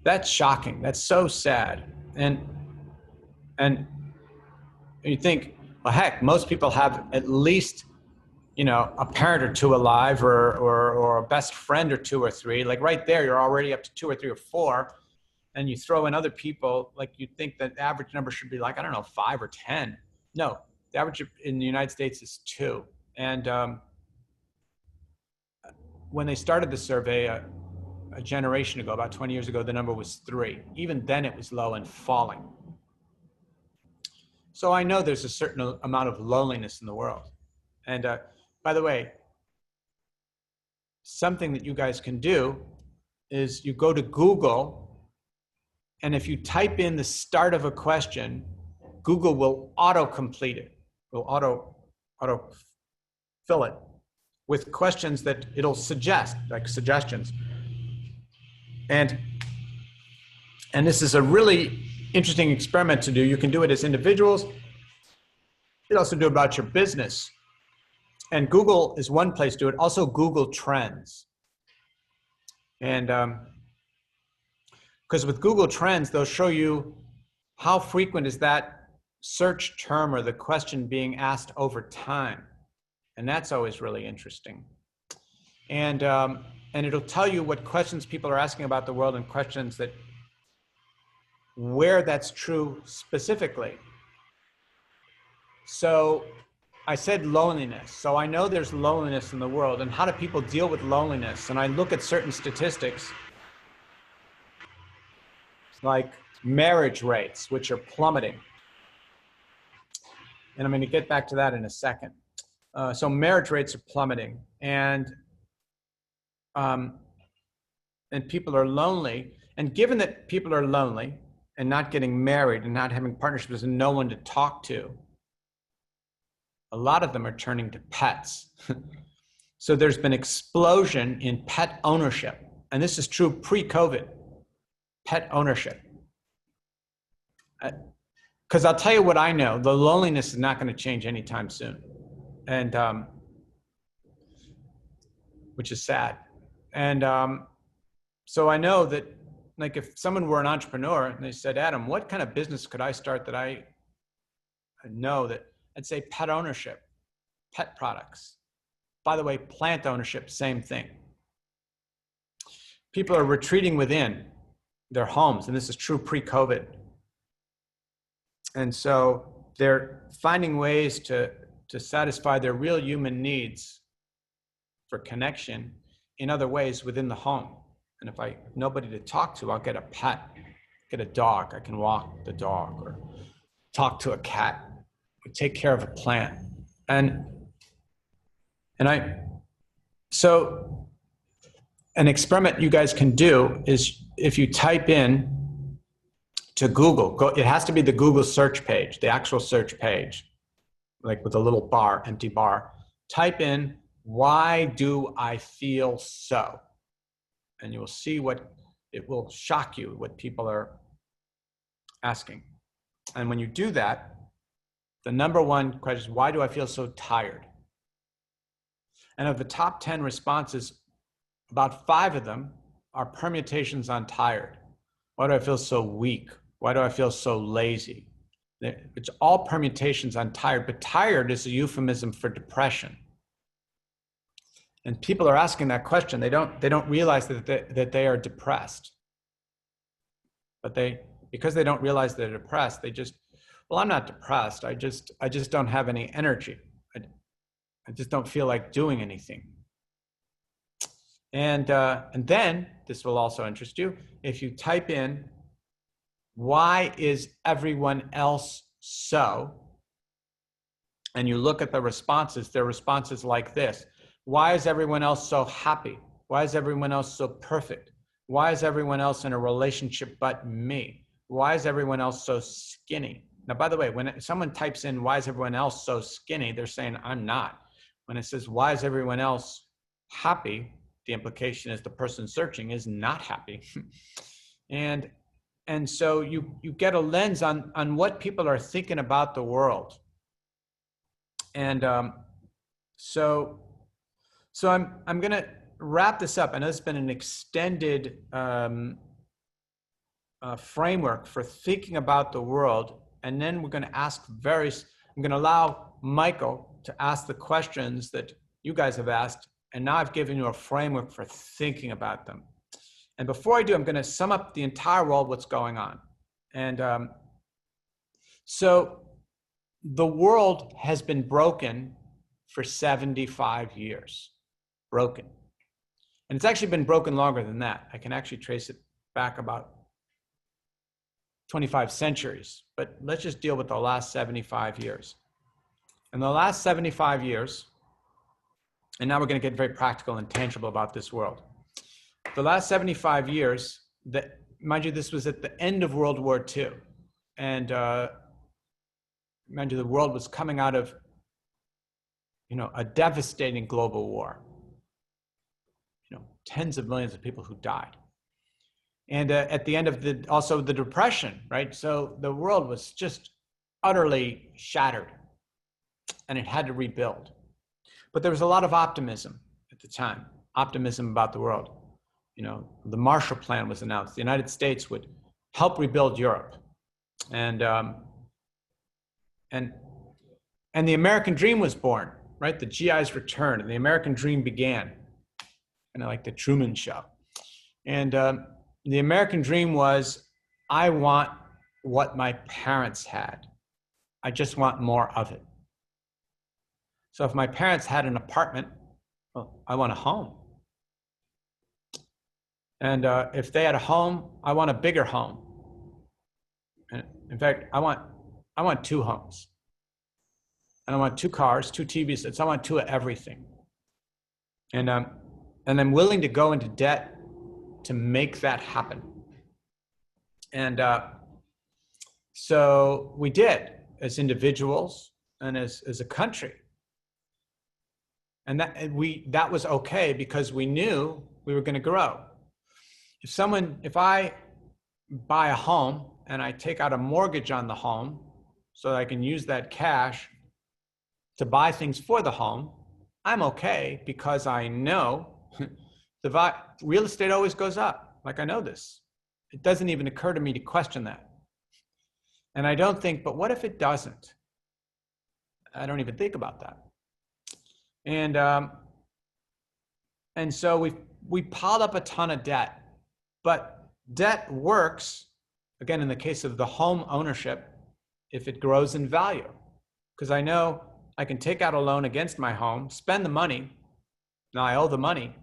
that's shocking. That's so sad. And you think, well, heck, most people have at least, a parent or 2 alive, or a best friend or 2 or 3. Like right there, you're already up to 2 or 3 or 4. And you throw in other people, like you'd think that the average number should be 5 or 10. No, the average in the United States is 2. And when they started the survey a generation ago, about 20 years ago, the number was 3. Even then it was low and falling. So I know there's a certain amount of loneliness in the world. And by the way, something that you guys can do is you go to Google, and if you type in the start of a question, Google will auto-complete it, will auto fill it with questions that it'll suggest, like suggestions. And this is a really interesting experiment to do. You can do it as individuals. You can also do it about your business. And Google is one place to do it. Also Google Trends. And because with Google Trends, they'll show you how frequent is that search term or the question being asked over time. And that's always really interesting. And it'll tell you what questions people are asking about the world, and questions that where that's true specifically. So I said loneliness. So I know there's loneliness in the world, and how do people deal with loneliness? And I look at certain statistics like marriage rates, which are plummeting. And I'm going to get back to that in a second. So marriage rates are plummeting, and people are lonely. And given that people are lonely and not getting married and not having partnerships and no one to talk to, a lot of them are turning to pets. So there's been explosion in pet ownership. And this is true pre-COVID, pet ownership. Because I'll tell you what I know, the loneliness is not going to change anytime soon. And which is sad. And so I know that, like, if someone were an entrepreneur and they said, Adam, what kind of business could I start that I know that, I'd say pet ownership, pet products. By the way, plant ownership, same thing. People are retreating within their homes, and this is true pre-COVID. And so they're finding ways to satisfy their real human needs for connection in other ways within the home. And if I have nobody to talk to, I'll get a pet, get a dog. I can walk the dog or talk to a cat, or take care of a plant. So an experiment you guys can do is, if you type in to Google, it has to be the Google search page, the actual search page, like with a little bar, empty bar. Type in, why do I feel so? And you will see it will shock you what people are asking. And when you do that, the number one question is, why do I feel so tired? And of the top 10 responses, about 5 of them are permutations on tired. Why do I feel so weak? Why do I feel so lazy? It's all permutations on tired, but tired is a euphemism for depression. And people are asking that question. They don't realize that they are depressed. But because they don't realize they're depressed, they just, well, I'm not depressed. I just don't have any energy. I just don't feel like doing anything. And then, this will also interest you, if you type in, why is everyone else so? And you look at the responses, there are responses like this. Why is everyone else so happy? Why is everyone else so perfect? Why is everyone else in a relationship but me? Why is everyone else so skinny? Now, by the way, when someone types in, why is everyone else so skinny? They're saying, I'm not. When it says, why is everyone else happy? The implication is the person searching is not happy. and so you get a lens on what people are thinking about the world. And so I'm going to wrap this up. I know it's been an extended framework for thinking about the world. And then we're going to I'm going to allow Michael to ask the questions that you guys have asked. And now I've given you a framework for thinking about them. And before I do, I'm going to sum up the entire world, what's going on. And so the world has been broken for 75 years. Broken. And it's actually been broken longer than that. I can actually trace it back about 25 centuries. But let's just deal with the last 75 years. In the last 75 years, and now we're going to get very practical and tangible about this world. The last 75 years, mind you, this was at the end of World War II. And mind you, the world was coming out of, a devastating global war. Tens of millions of people who died. And at the end of also the Depression, right? So the world was just utterly shattered and it had to rebuild. But there was a lot of optimism at the time, optimism about the world. The Marshall Plan was announced. The United States would help rebuild Europe. And the American dream was born, right? The GIs returned and the American dream began, kind of like the Truman Show. And the American dream was, I want what my parents had. I just want more of it. So if my parents had an apartment, well, I want a home. And if they had a home, I want a bigger home. And in fact, I want two homes. And I want two cars, two TV sets. I want two of everything. And I'm willing to go into debt to make that happen. And so we did, as individuals and as a country. And that was okay because we knew we were going to grow. If I buy a home and I take out a mortgage on the home so that I can use that cash to buy things for the home, I'm okay because I know the real estate always goes up. Like, I know this. It doesn't even occur to me to question that. And I don't think, but what if it doesn't? I don't even think about that. And so we piled up a ton of debt, but debt works, again, in the case of the home ownership, if it grows in value. Because I know I can take out a loan against my home, spend the money. Now I owe the money,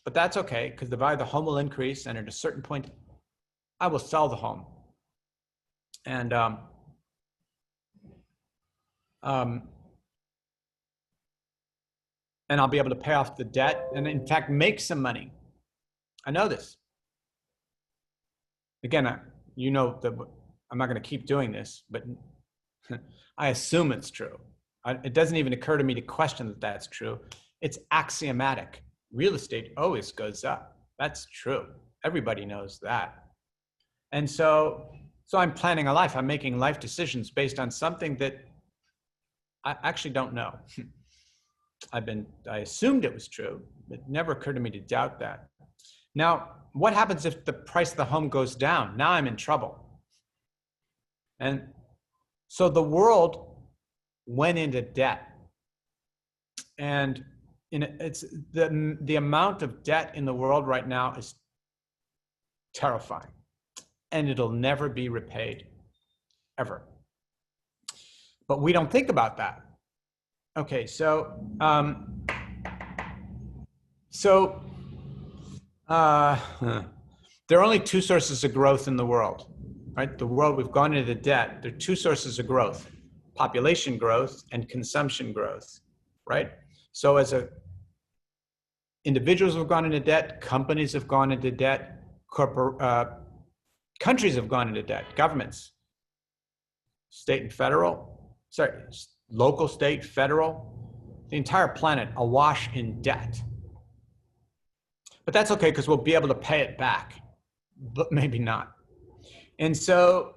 but that's okay because the value of the home will increase, and at a certain point, I will sell the home. And I'll be able to pay off the debt and, in fact, make some money. I know this. Again, that I'm not going to keep doing this, but I assume it's true. It doesn't even occur to me to question that that's true. It's axiomatic. Real estate always goes up. That's true. Everybody knows that. And so I'm planning a life. I'm making life decisions based on something that I actually don't know. I assumed it was true. It never occurred to me to doubt that. Now, what happens if the price of the home goes down? Now I'm in trouble. And so the world went into debt. And it's the amount of debt in the world right now is terrifying. And it'll never be repaid, ever. But we don't think about that. Okay, so uh, there are only two sources of growth in the world, right? The world we've gone into debt. There are two sources of growth: population growth and consumption growth, right? So individuals have gone into debt, companies have gone into debt, countries have gone into debt, governments, state and federal, local, state, federal, the entire planet awash in debt. But that's okay because we'll be able to pay it back, but maybe not. And so,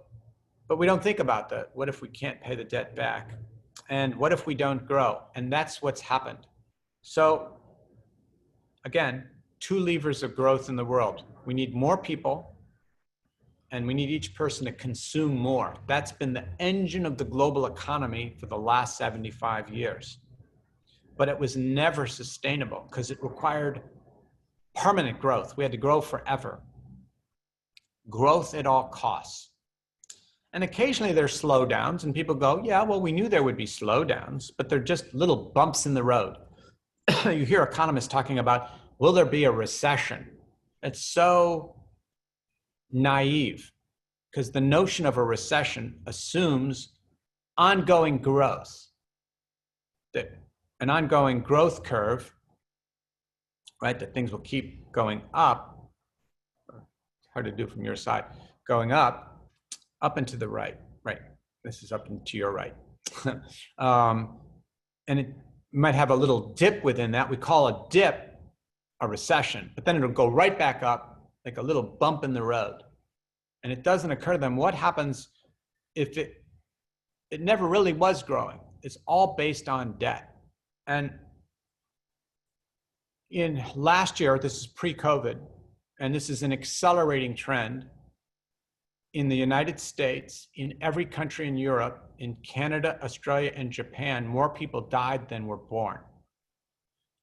but we don't think about that. What if we can't pay the debt back? And what if we don't grow? And that's what's happened. So again, two levers of growth in the world. We need more people, and we need each person to consume more. That's been the engine of the global economy for the last 75 years. But it was never sustainable because it required permanent growth. We had to grow forever. Growth at all costs. And occasionally there's slowdowns, and people go, yeah, well, we knew there would be slowdowns, but they're just little bumps in the road. You hear economists talking about, will there be a recession? It's so naive, because the notion of a recession assumes ongoing growth, that an ongoing growth curve, right, that things will keep going up, hard to do from your side, going up and to the right, this is up and to your right. And it might have a little dip within that. We call a dip a recession, but then it'll go right back up like a little bump in the road. And it doesn't occur to them what happens if it never really was growing. It's all based on debt. And in last year, this is pre-COVID, and this is an accelerating trend in the United States, in every country in Europe, in Canada, Australia, and Japan, more people died than were born.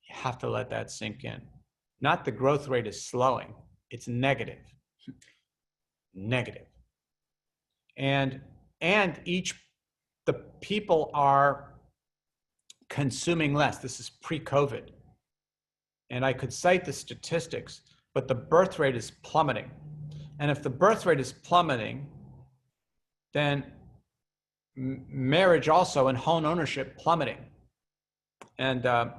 You have to let that sink in. Not the growth rate is slowing, it's negative. Negative. And the people are consuming less. This is pre-COVID. And I could cite the statistics, but the birth rate is plummeting. And if the birth rate is plummeting, then marriage also and home ownership plummeting. And a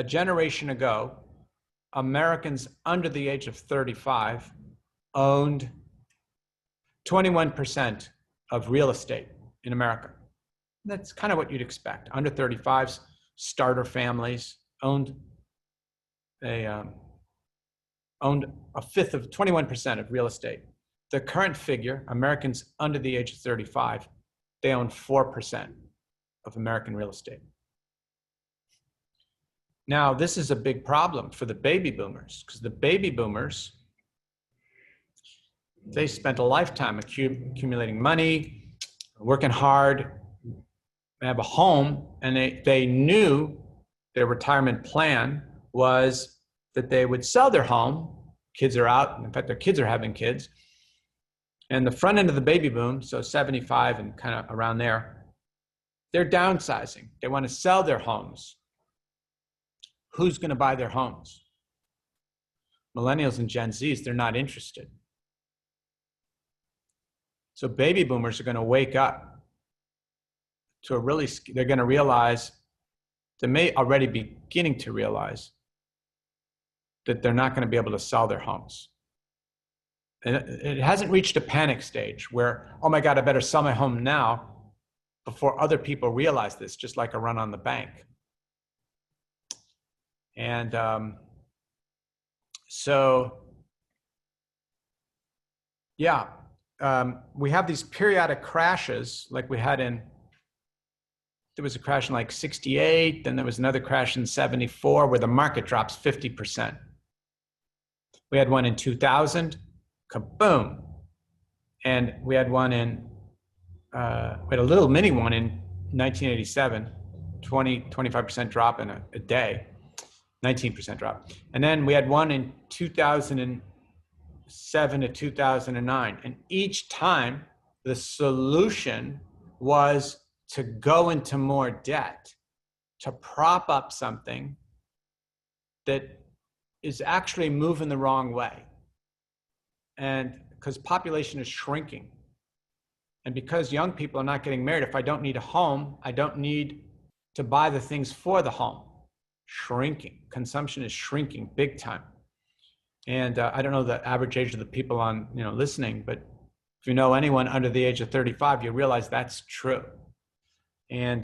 generation ago, Americans under the age of 35 owned 21% of real estate in America. That's kind of what you'd expect. Under 35s, starter families owned a fifth of 21% of real estate. The current figure, Americans under the age of 35, they own 4% of American real estate. Now, this is a big problem for the baby boomers, because the baby boomers, they spent a lifetime accumulating money, working hard, they have a home, and they knew their retirement plan was that they would sell their home. Kids are out, in fact, their kids are having kids. And the front end of the baby boom, so 75 and kind of around there, they're downsizing. They want to sell their homes. Who's going to buy their homes? Millennials and Gen Zs, they're not interested. So baby boomers are going to wake up to they're going to realize, they may already be beginning to realize that they're not going to be able to sell their homes. And it hasn't reached a panic stage where, oh my God, I better sell my home now before other people realize this, just like a run on the bank. And we have these periodic crashes, like we had there was a crash in like 68, then there was another crash in 74 where the market drops 50%. We had one in 2000, kaboom. And we had one we had a little mini one in 1987, 25% drop in a day, 19% drop. And then we had one in 2007 to 2009. And each time the solution was to go into more debt to prop up something that is actually moving the wrong way. And because population is shrinking. And because young people are not getting married, if I don't need a home, I don't need to buy the things for the home. Shrinking. Consumption is shrinking big time. And I don't know the average age of the people on, listening, but if you know anyone under the age of 35, you realize that's true. And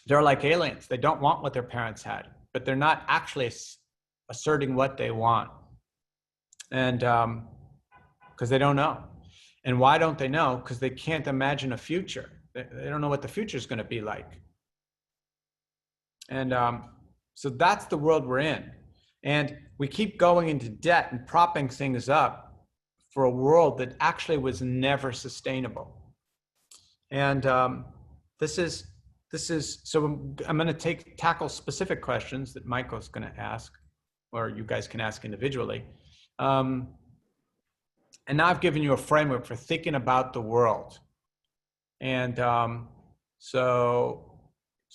they're like aliens. They don't want what their parents had, but they're not actually asserting what they want. And because they don't know. And why don't they know? Because they can't imagine a future. They don't know what the future is going to be like. And so that's the world we're in. And we keep going into debt and propping things up for a world that actually was never sustainable. And this is so I'm going to tackle specific questions that Michael's going to ask, or you guys can ask individually. And now I've given you a framework for thinking about the world. And so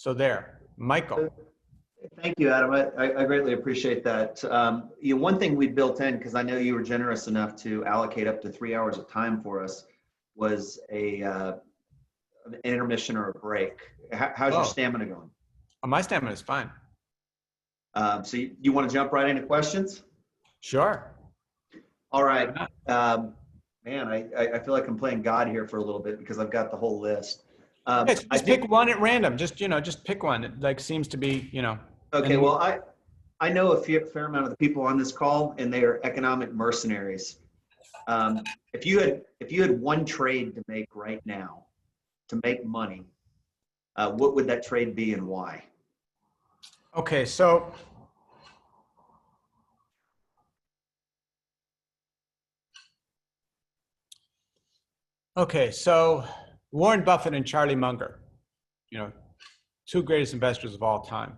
there, Michael. Thank you, Adam. I greatly appreciate that. One thing we built in, because I know you were generous enough to allocate up to 3 hours of time for us, was an intermission or a break. How's your stamina going? Oh, my stamina is fine. So you want to jump right into questions? Sure. All right. Man, I feel like I'm playing God here for a little bit because I've got the whole list. Just pick one at random. Just pick one. It seems to be, Okay. Well, I know a fair amount of the people on this call, and they are economic mercenaries. If you had one trade to make right now to make money, what would that trade be and why? Okay. So Warren Buffett and Charlie Munger, two greatest investors of all time.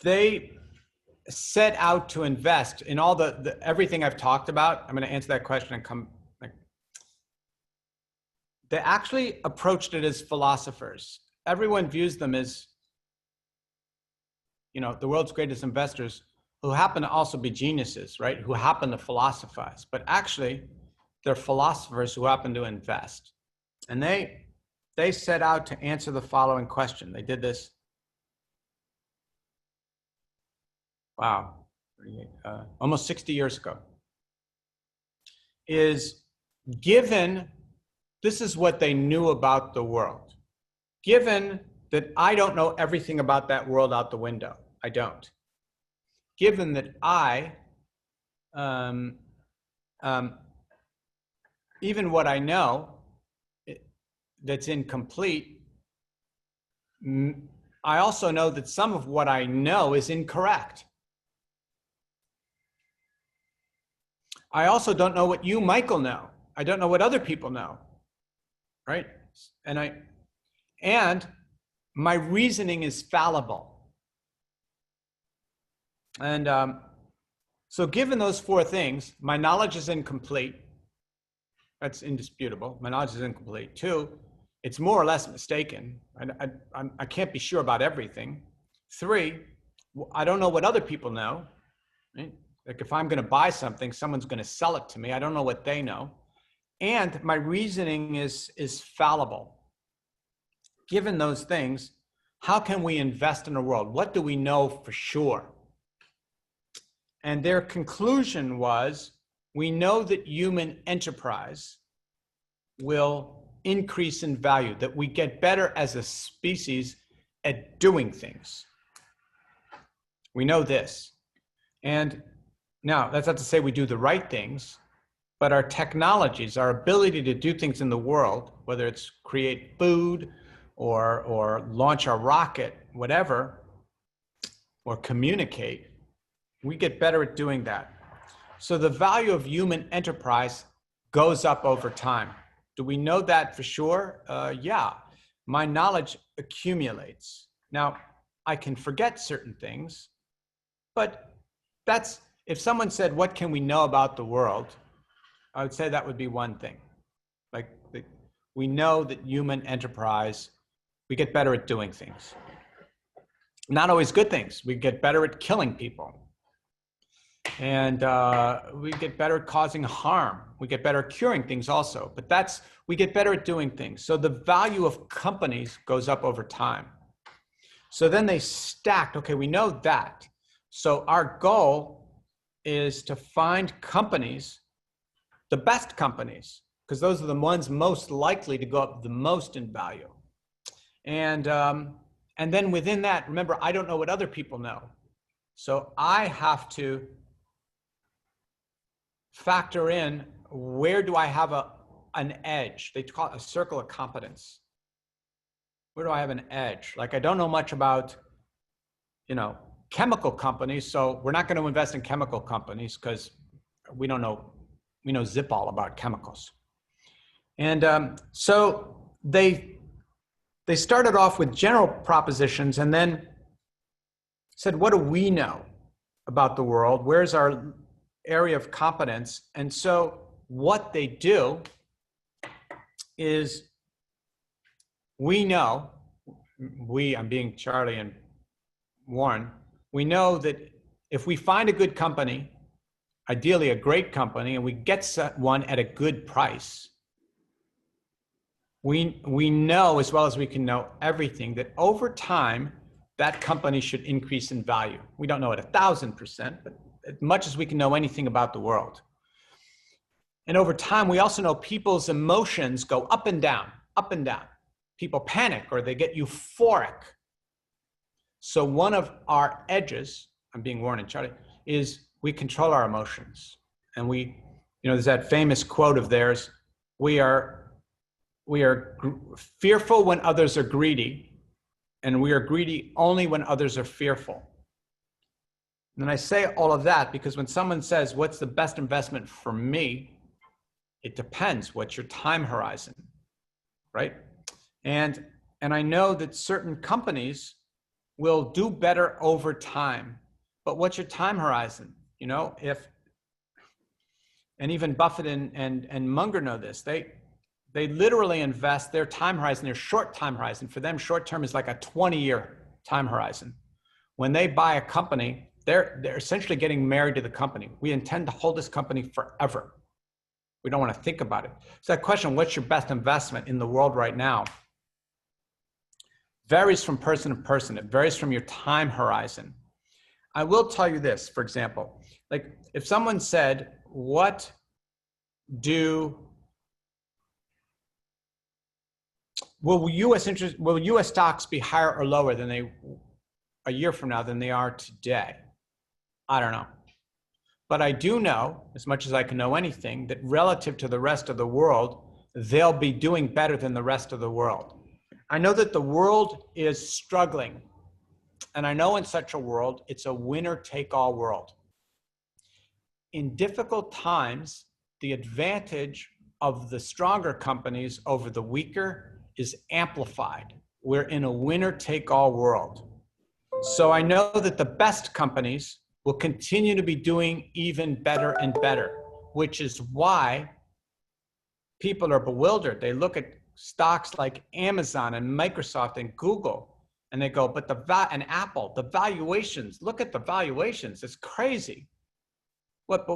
They set out to invest in all the everything I've talked about. I'm going to answer that question and come. They actually approached it as philosophers. Everyone views them as, the world's greatest investors who happen to also be geniuses, right? Who happen to philosophize, but actually they're philosophers who happen to invest. And they set out to answer the following question. They did this, almost 60 years ago. This is what they knew about the world. Given that I don't know everything about that world out the window, I don't. Given that even what I know that's incomplete, I also know that some of what I know is incorrect. I also don't know what you, Michael, know. I don't know what other people know, right? And my reasoning is fallible. And so given those four things, my knowledge is incomplete. That's indisputable. My knowledge is incomplete. 2, it's more or less mistaken. I can't be sure about everything. 3, I don't know what other people know. Right? Like if I'm going to buy something, someone's going to sell it to me. I don't know what they know. And my reasoning is fallible. Given those things, how can we invest in the world? What do we know for sure? And their conclusion was, we know that human enterprise will increase in value, that we get better as a species at doing things. We know this. And now, that's not to say we do the right things, but our technologies, our ability to do things in the world, whether it's create food or launch a rocket, whatever, or communicate, we get better at doing that. So the value of human enterprise goes up over time. Do we know that for sure? Yeah, my knowledge accumulates. Now, I can forget certain things, but if someone said, what can we know about the world? I would say that would be one thing. Like, we know that human enterprise, we get better at doing things. Not always good things. We get better at killing people. And we get better at causing harm. We get better at curing things also. But we get better at doing things. So the value of companies goes up over time. So then they stacked, okay, we know that. So our goal is to find companies, the best companies, because those are the ones most likely to go up the most in value. And then within that, remember, I don't know what other people know. So I have to factor in, where do I have an edge? They call it a circle of competence. Where do I have an edge? Like, I don't know much about, chemical companies, so we're not going to invest in chemical companies because we know zip all about chemicals. And so they started off with general propositions and then said, what do we know about the world? Where's our area of competence? And so what they do is, I'm being Charlie and Warren, we know that if we find a good company, ideally a great company, and we get one at a good price, we know, as well as we can know everything, that over time, that company should increase in value. We don't know it 1,000%, but as much as we can know anything about the world. And over time, we also know people's emotions go up and down, up and down. People panic or they get euphoric. So one of our edges, I'm being Warren and Charlie, is we control our emotions. And there's that famous quote of theirs, we are fearful when others are greedy, and we are greedy only when others are fearful. And I say all of that because when someone says, what's the best investment for me? It depends. What's your time horizon, right? And I know that certain companies will do better over time, but what's your time horizon? And even Buffett and Munger know this. They literally invest their time horizon, their short time horizon. For them, short term is like a 20-year time horizon. When they buy a company, they're essentially getting married to the company. We intend to hold this company forever. We don't want to think about it. So that question, what's your best investment in the world right now, varies from person to person. It varies from your time horizon. I will tell you this, for example, like if someone said, will U.S. stocks be higher or lower than a year from now than they are today? I don't know. But I do know, as much as I can know anything, that relative to the rest of the world, they'll be doing better than the rest of the world. I know that the world is struggling. And I know in such a world, it's a winner-take-all world. In difficult times, the advantage of the stronger companies over the weaker is amplified. We're in a winner-take-all world. So I know that the best companies will continue to be doing even better and better, which is why people are bewildered. They look at stocks like Amazon and Microsoft and Google, and they go, and Apple, the valuations, look at the valuations, it's crazy. But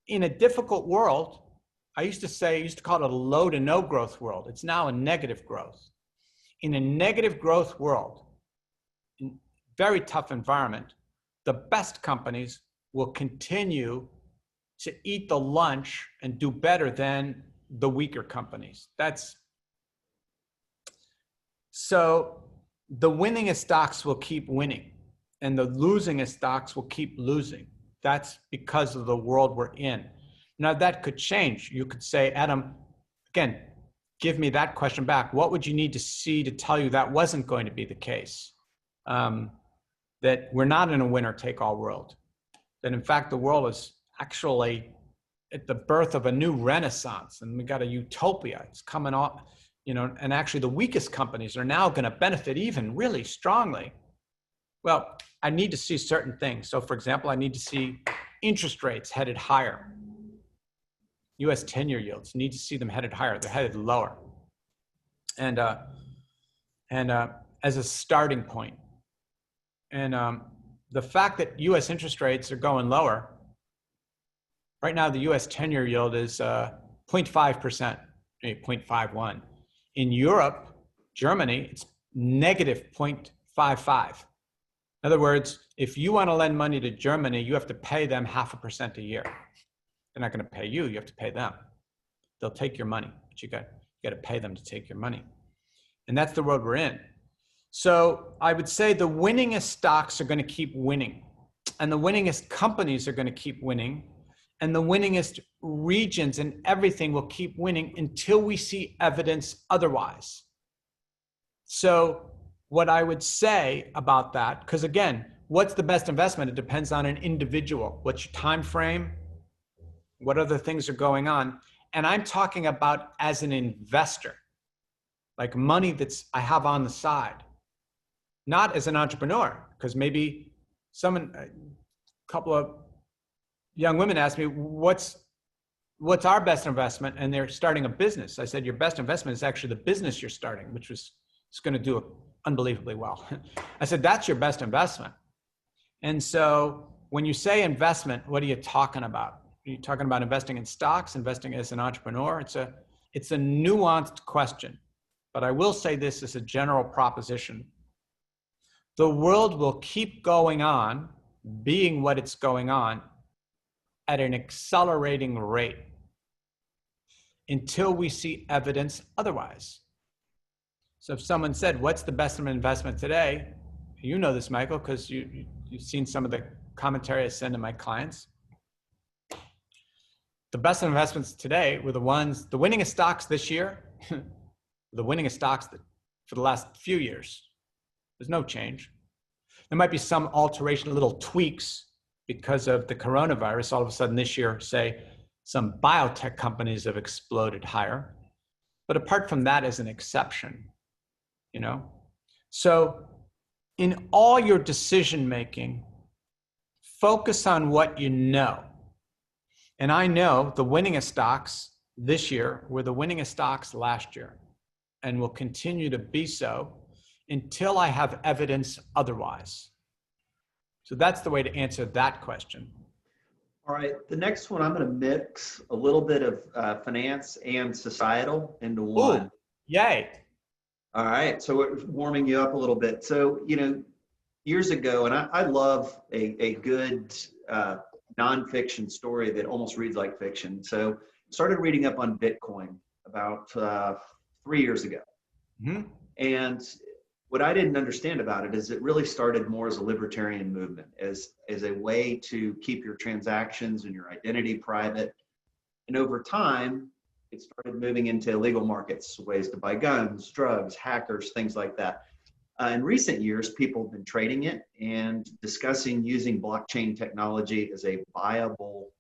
in a difficult world, I used to call it a low to no growth world. It's now a negative growth. In a negative growth world, in very tough environment, the best companies will continue to eat the lunch and do better than the weaker companies. So the winningest stocks will keep winning and the losingest stocks will keep losing. That's because of the world we're in. Now that could change. You could say, Adam, again, give me that question back. What would you need to see to tell you that wasn't going to be the case? That we're not in a winner-take-all world. That in fact, the world is actually at the birth of a new renaissance, and we got a utopia. It's coming off, and actually the weakest companies are now going to benefit even really strongly. Well, I need to see certain things. So for example, I need to see interest rates headed higher. US 10-year yields, need to see them headed higher. They're headed lower. and as a starting point. And the fact that U.S. interest rates are going lower, right now the U.S. 10-year yield is 0.5%, maybe 0.51. In Europe, Germany, it's negative 0.55. In other words, if you want to lend money to Germany, you have to pay them 0.5% a year. They're not going to pay you, you have to pay them. They'll take your money, but you got to pay them to take your money. And that's the world we're in. So I would say the winningest stocks are going to keep winning, and the winningest companies are going to keep winning, and the winningest regions and everything will keep winning until we see evidence otherwise. So what I would say about that, because again, what's the best investment? It depends on an individual. What's your time frame? What other things are going on? And I'm talking about as an investor, like money that's I have on the side, not as an entrepreneur, because maybe a couple of young women asked me, what's our best investment? And they're starting a business. I said, your best investment is actually the business you're starting, which is going to do unbelievably well. I said, that's your best investment. And so when you say investment, what are you talking about? Are you talking about investing in stocks, investing as an entrepreneur? It's a nuanced question, but I will say this as a general proposition. The world will keep going on, being what it's going on, at an accelerating rate until we see evidence otherwise. So if someone said, what's the best investment today? You know this, Michael, because you've seen some of the commentary I send to my clients. The best investments today were the winningest stocks this year, the winningest stocks for the last few years. There's no change. There might be some alteration, little tweaks because of the coronavirus. All of a sudden this year, say, some biotech companies have exploded higher. But apart from that, as an exception, you know? So in all your decision making, focus on what you know. And I know the winningest stocks this year were the winningest stocks last year and will continue to be so until I have evidence otherwise. So that's the way to answer that question. All right, the next one, I'm going to mix a little bit of finance and societal into one. Ooh, yay. All right, so we're warming you up a little bit. So, years ago, and I love a good nonfiction story that almost reads like fiction. So started reading up on Bitcoin about 3 years ago. Mm-hmm. And what I didn't understand about it is it really started more as a libertarian movement, as a way to keep your transactions and your identity private. And over time, it started moving into illegal markets, ways to buy guns, drugs, hackers, things like that. In recent years, people have been trading it and discussing using blockchain technology as a viable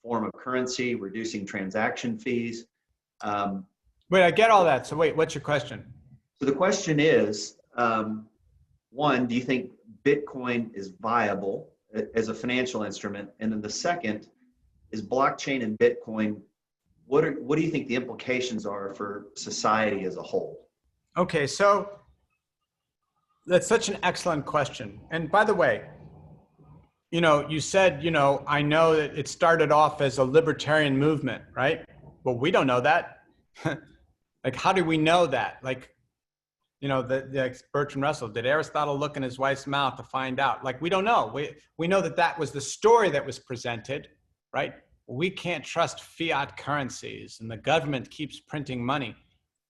form of currency, reducing transaction fees. Wait, I get all that. So wait, what's your question? So the question is, one, do you think Bitcoin is viable as a financial instrument? And then the second is blockchain and Bitcoin. What do you think the implications are for society as a whole? Okay, so that's such an excellent question. And by the way, you said, I know that it started off as a libertarian movement, right? Well, we don't know that. Like, how do we know that? Like, the Bertrand Russell, did Aristotle look in his wife's mouth to find out? Like, we don't know. We know that was the story that was presented, right? We can't trust fiat currencies and the government keeps printing money.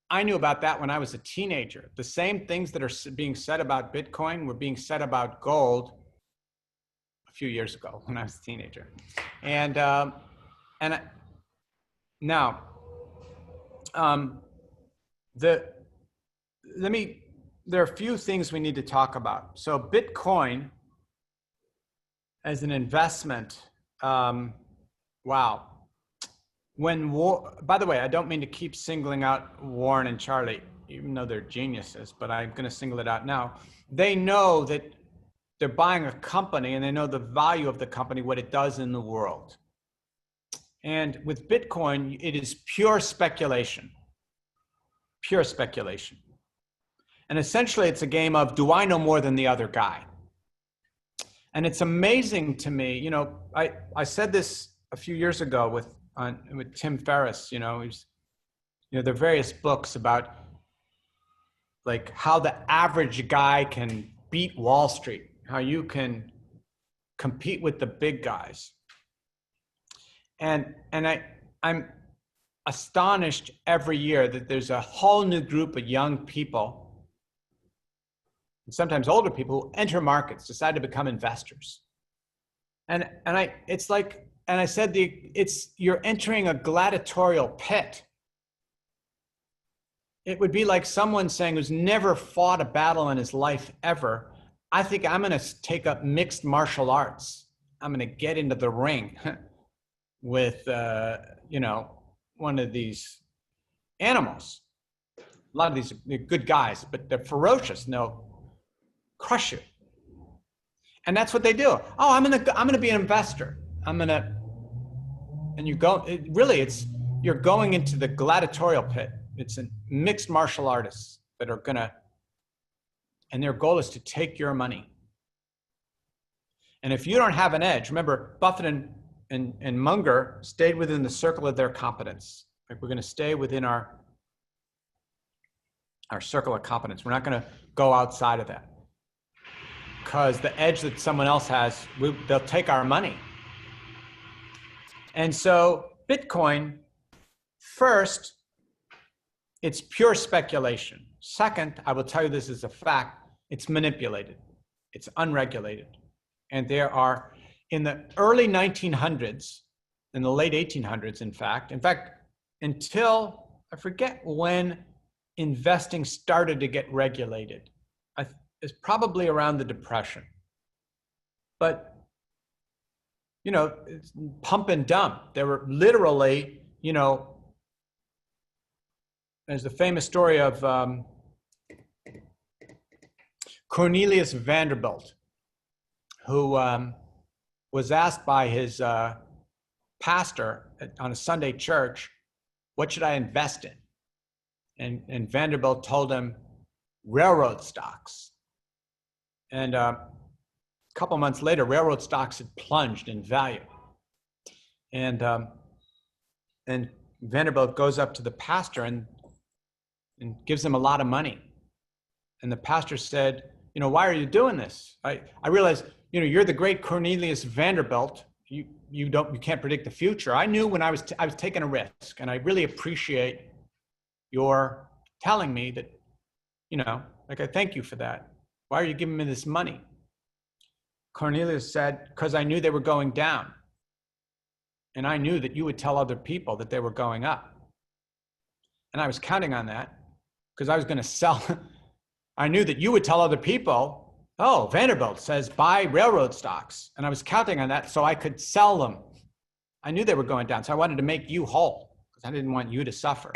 I knew about that when I was a teenager. The same things that are being said about Bitcoin were being said about gold a few years ago when I was a teenager. There are a few things we need to talk about. So Bitcoin as an investment, wow. By the way, I don't mean to keep singling out Warren and Charlie, even though they're geniuses, but I'm going to single it out now. They know that they're buying a company and they know the value of the company, what it does in the world. And with Bitcoin, it is pure speculation. pure speculation. And essentially it's a game of, do I know more than the other guy? And it's amazing to me, you know, I said this a few years ago with Tim Ferriss, you know, there are various books about like how the average guy can beat Wall Street, how you can compete with the big guys. And I'm astonished every year that there's a whole new group of young people, and sometimes older people, who enter markets, decide to become investors. And I said, you're entering a gladiatorial pit. It would be like someone saying who's never fought a battle in his life ever, I think I'm going to take up mixed martial arts. I'm going to get into the ring with, you know, one of these animals. A lot of these are good guys, but they're ferocious and they'll crush you. And that's what they do. Oh, I'm gonna be an investor. And you go, you're going into the gladiatorial pit. It's a mixed martial artists that are and their goal is to take your money. And if you don't have an edge, remember Buffett and Munger stayed within the circle of their competence. Like, we're gonna stay within our circle of competence. We're not gonna go outside of that. Because the edge that someone else has, they'll take our money. And so Bitcoin, first, it's pure speculation. Second, I will tell you this is a fact, it's manipulated. It's unregulated. And there are, in the early 1900s, in the late 1800s, in fact, until, I forget when investing started to get regulated. It's probably around the Depression. But, you know, it's pump and dump. There were literally, you know, there's the famous story of Cornelius Vanderbilt, who was asked by his pastor on a Sunday church, what should I invest in? And Vanderbilt told him, railroad stocks. And a couple months later, railroad stocks had plunged in value. And Vanderbilt goes up to the pastor and gives him a lot of money. And the pastor said, you know, why are you doing this? I realize, you know, you're the great Cornelius Vanderbilt. You can't predict the future. I knew when I was taking a risk, and I really appreciate your telling me that, you know, like, I thank you for that. Why are you giving me this money? Cornelius said, because I knew they were going down. And I knew that you would tell other people that they were going up. And I was counting on that because I was going to sell. I knew that you would tell other people, oh, Vanderbilt says buy railroad stocks. And I was counting on that so I could sell them. I knew they were going down. So I wanted to make you whole because I didn't want you to suffer.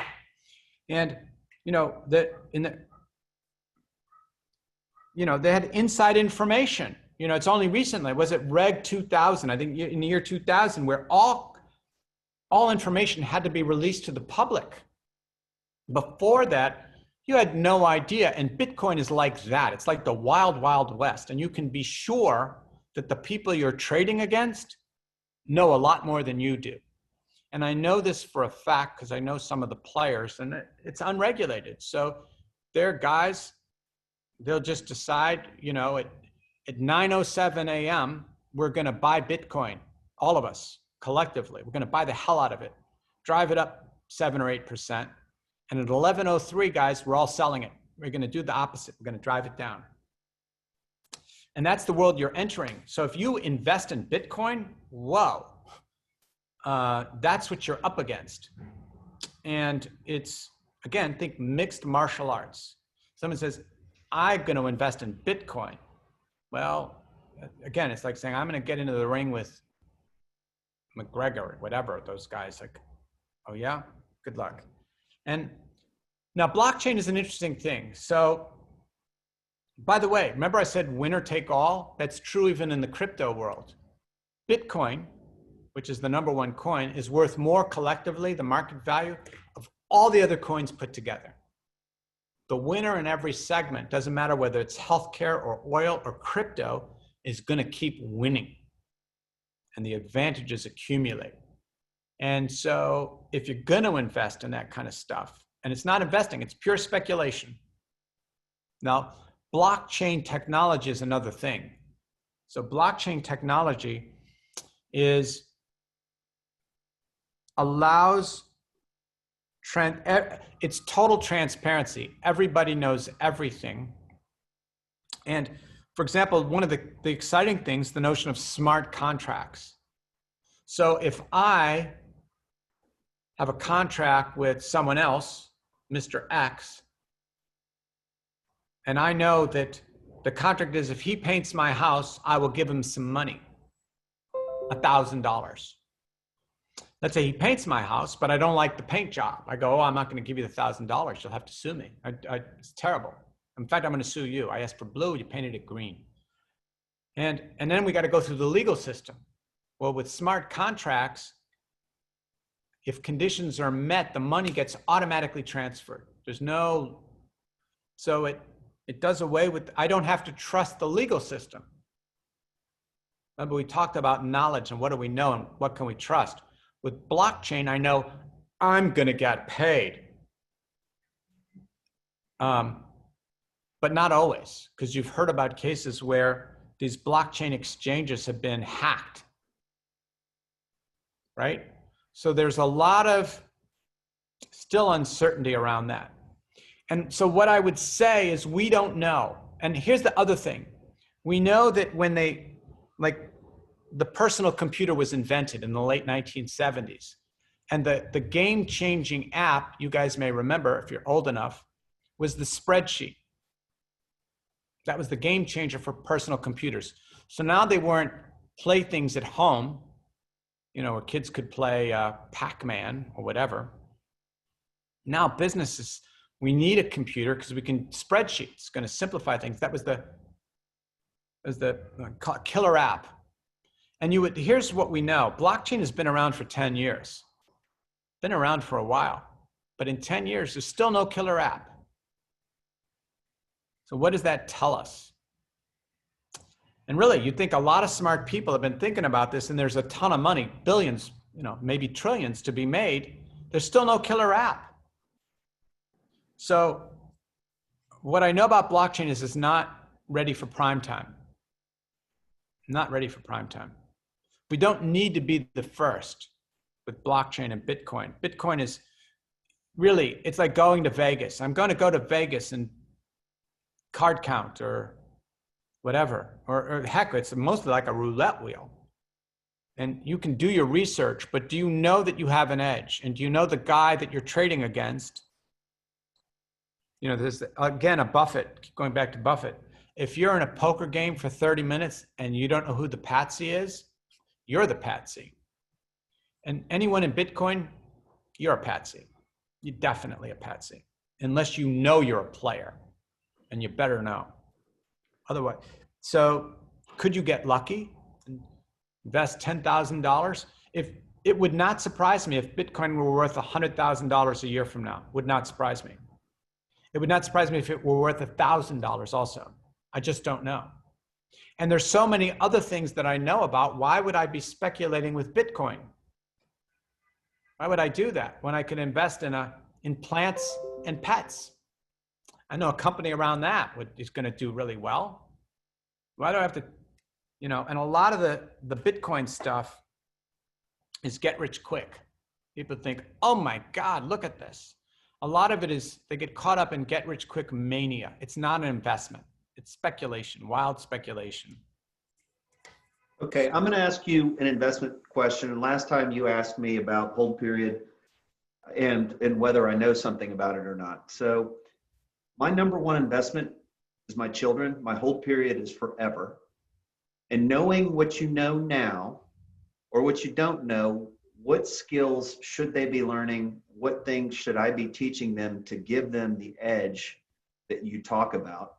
And, you know, they had inside information. You know, it's only recently, was it Reg 2000? I think in the year 2000, where all information had to be released to the public. Before that, you had no idea. And Bitcoin is like that. It's like the wild, wild west. And you can be sure that the people you're trading against know a lot more than you do. And I know this for a fact because I know some of the players, and it's unregulated. So they're guys, they'll just decide, you know, at 9:07 a.m., we're going to buy Bitcoin, all of us collectively. We're going to buy the hell out of it, drive it up 7 or 8%. And at 11:03, guys, we're all selling it. We're going to do the opposite. We're going to drive it down. And that's the world you're entering. So if you invest in Bitcoin, whoa, that's what you're up against. And it's, again, think mixed martial arts. Someone says, I'm going to invest in Bitcoin. Well, again, it's like saying, I'm going to get into the ring with McGregor or whatever, those guys. Like, oh yeah, good luck. And now blockchain is an interesting thing. So, by the way, remember I said winner take all? That's true even in the crypto world. Bitcoin, which is the #1 coin, is worth more collectively, the market value, of all the other coins put together. the winner in every segment, doesn't matter whether it's healthcare or oil or crypto, is going to keep winning. And the advantages accumulate. And so if you're going to invest in that kind of stuff, and it's not investing, it's pure speculation. Now, blockchain technology is another thing. So blockchain technology allows it's total transparency. Everybody knows everything. And for example, one of the exciting things, the notion of smart contracts. So if I have a contract with someone else, Mr. X, and I know that the contract is if he paints my house, I will give him some money, $1,000. Let's say he paints my house, but I don't like the paint job. I go, oh, I'm not going to give you the $1,000. You'll have to sue me. It's terrible. In fact, I'm going to sue you. I asked for blue, you painted it green. And then we got to go through the legal system. Well, with smart contracts, if conditions are met, the money gets automatically transferred. So it does away with, I don't have to trust the legal system. Remember, we talked about knowledge and what do we know and what can we trust. With blockchain, I know I'm going to get paid. But not always, because you've heard about cases where these blockchain exchanges have been hacked, right? So there's a lot of still uncertainty around that. And so what I would say is we don't know. And here's the other thing. We know that when the personal computer was invented in the late 1970s, and the game-changing app, you guys may remember if you're old enough, was the spreadsheet. That was the game changer for personal computers. So now they weren't playthings at home, where kids could play Pac-Man or whatever. Now businesses, we need a computer because we can spreadsheets. It's going to simplify things. That was the killer app. And here's what we know. Blockchain has been around for 10 years. Been around for a while. But in 10 years, there's still no killer app. So what does that tell us? And really, you'd think a lot of smart people have been thinking about this, and there's a ton of money, billions, maybe trillions to be made. There's still no killer app. So what I know about blockchain is it's not ready for prime time. Not ready for prime time. We don't need to be the first with blockchain and Bitcoin. Bitcoin is really, it's like going to Vegas. I'm going to go to Vegas and card count or whatever, or heck, it's mostly like a roulette wheel. And you can do your research, but do you know that you have an edge? And do you know the guy that you're trading against? There's, again, a Buffett, going back to Buffett. If you're in a poker game for 30 minutes and you don't know who the patsy is, you're the patsy. And anyone in Bitcoin, you're a patsy. You're definitely a patsy, unless you know you're a player, and you better know. Otherwise, so could you get lucky and invest $10,000? If it would not surprise me if Bitcoin were worth $100,000 a year from now. Would not surprise me. It would not surprise me if it were worth $1,000 also. I just don't know. And there's so many other things that I know about. Why would I be speculating with Bitcoin? Why would I do that when I could invest in plants and pets? I know a company around that is going to do really well. Why do I have to, and a lot of the Bitcoin stuff is get rich quick. People think, oh my God, look at this. A lot of it is they get caught up in get rich quick mania. It's not an investment. It's speculation, wild speculation. Okay, I'm going to ask you an investment question. And last time you asked me about hold period and whether I know something about it or not. So my number one investment is my children. My hold period is forever. And knowing what you know now or what you don't know, what skills should they be learning? What things should I be teaching them to give them the edge that you talk about?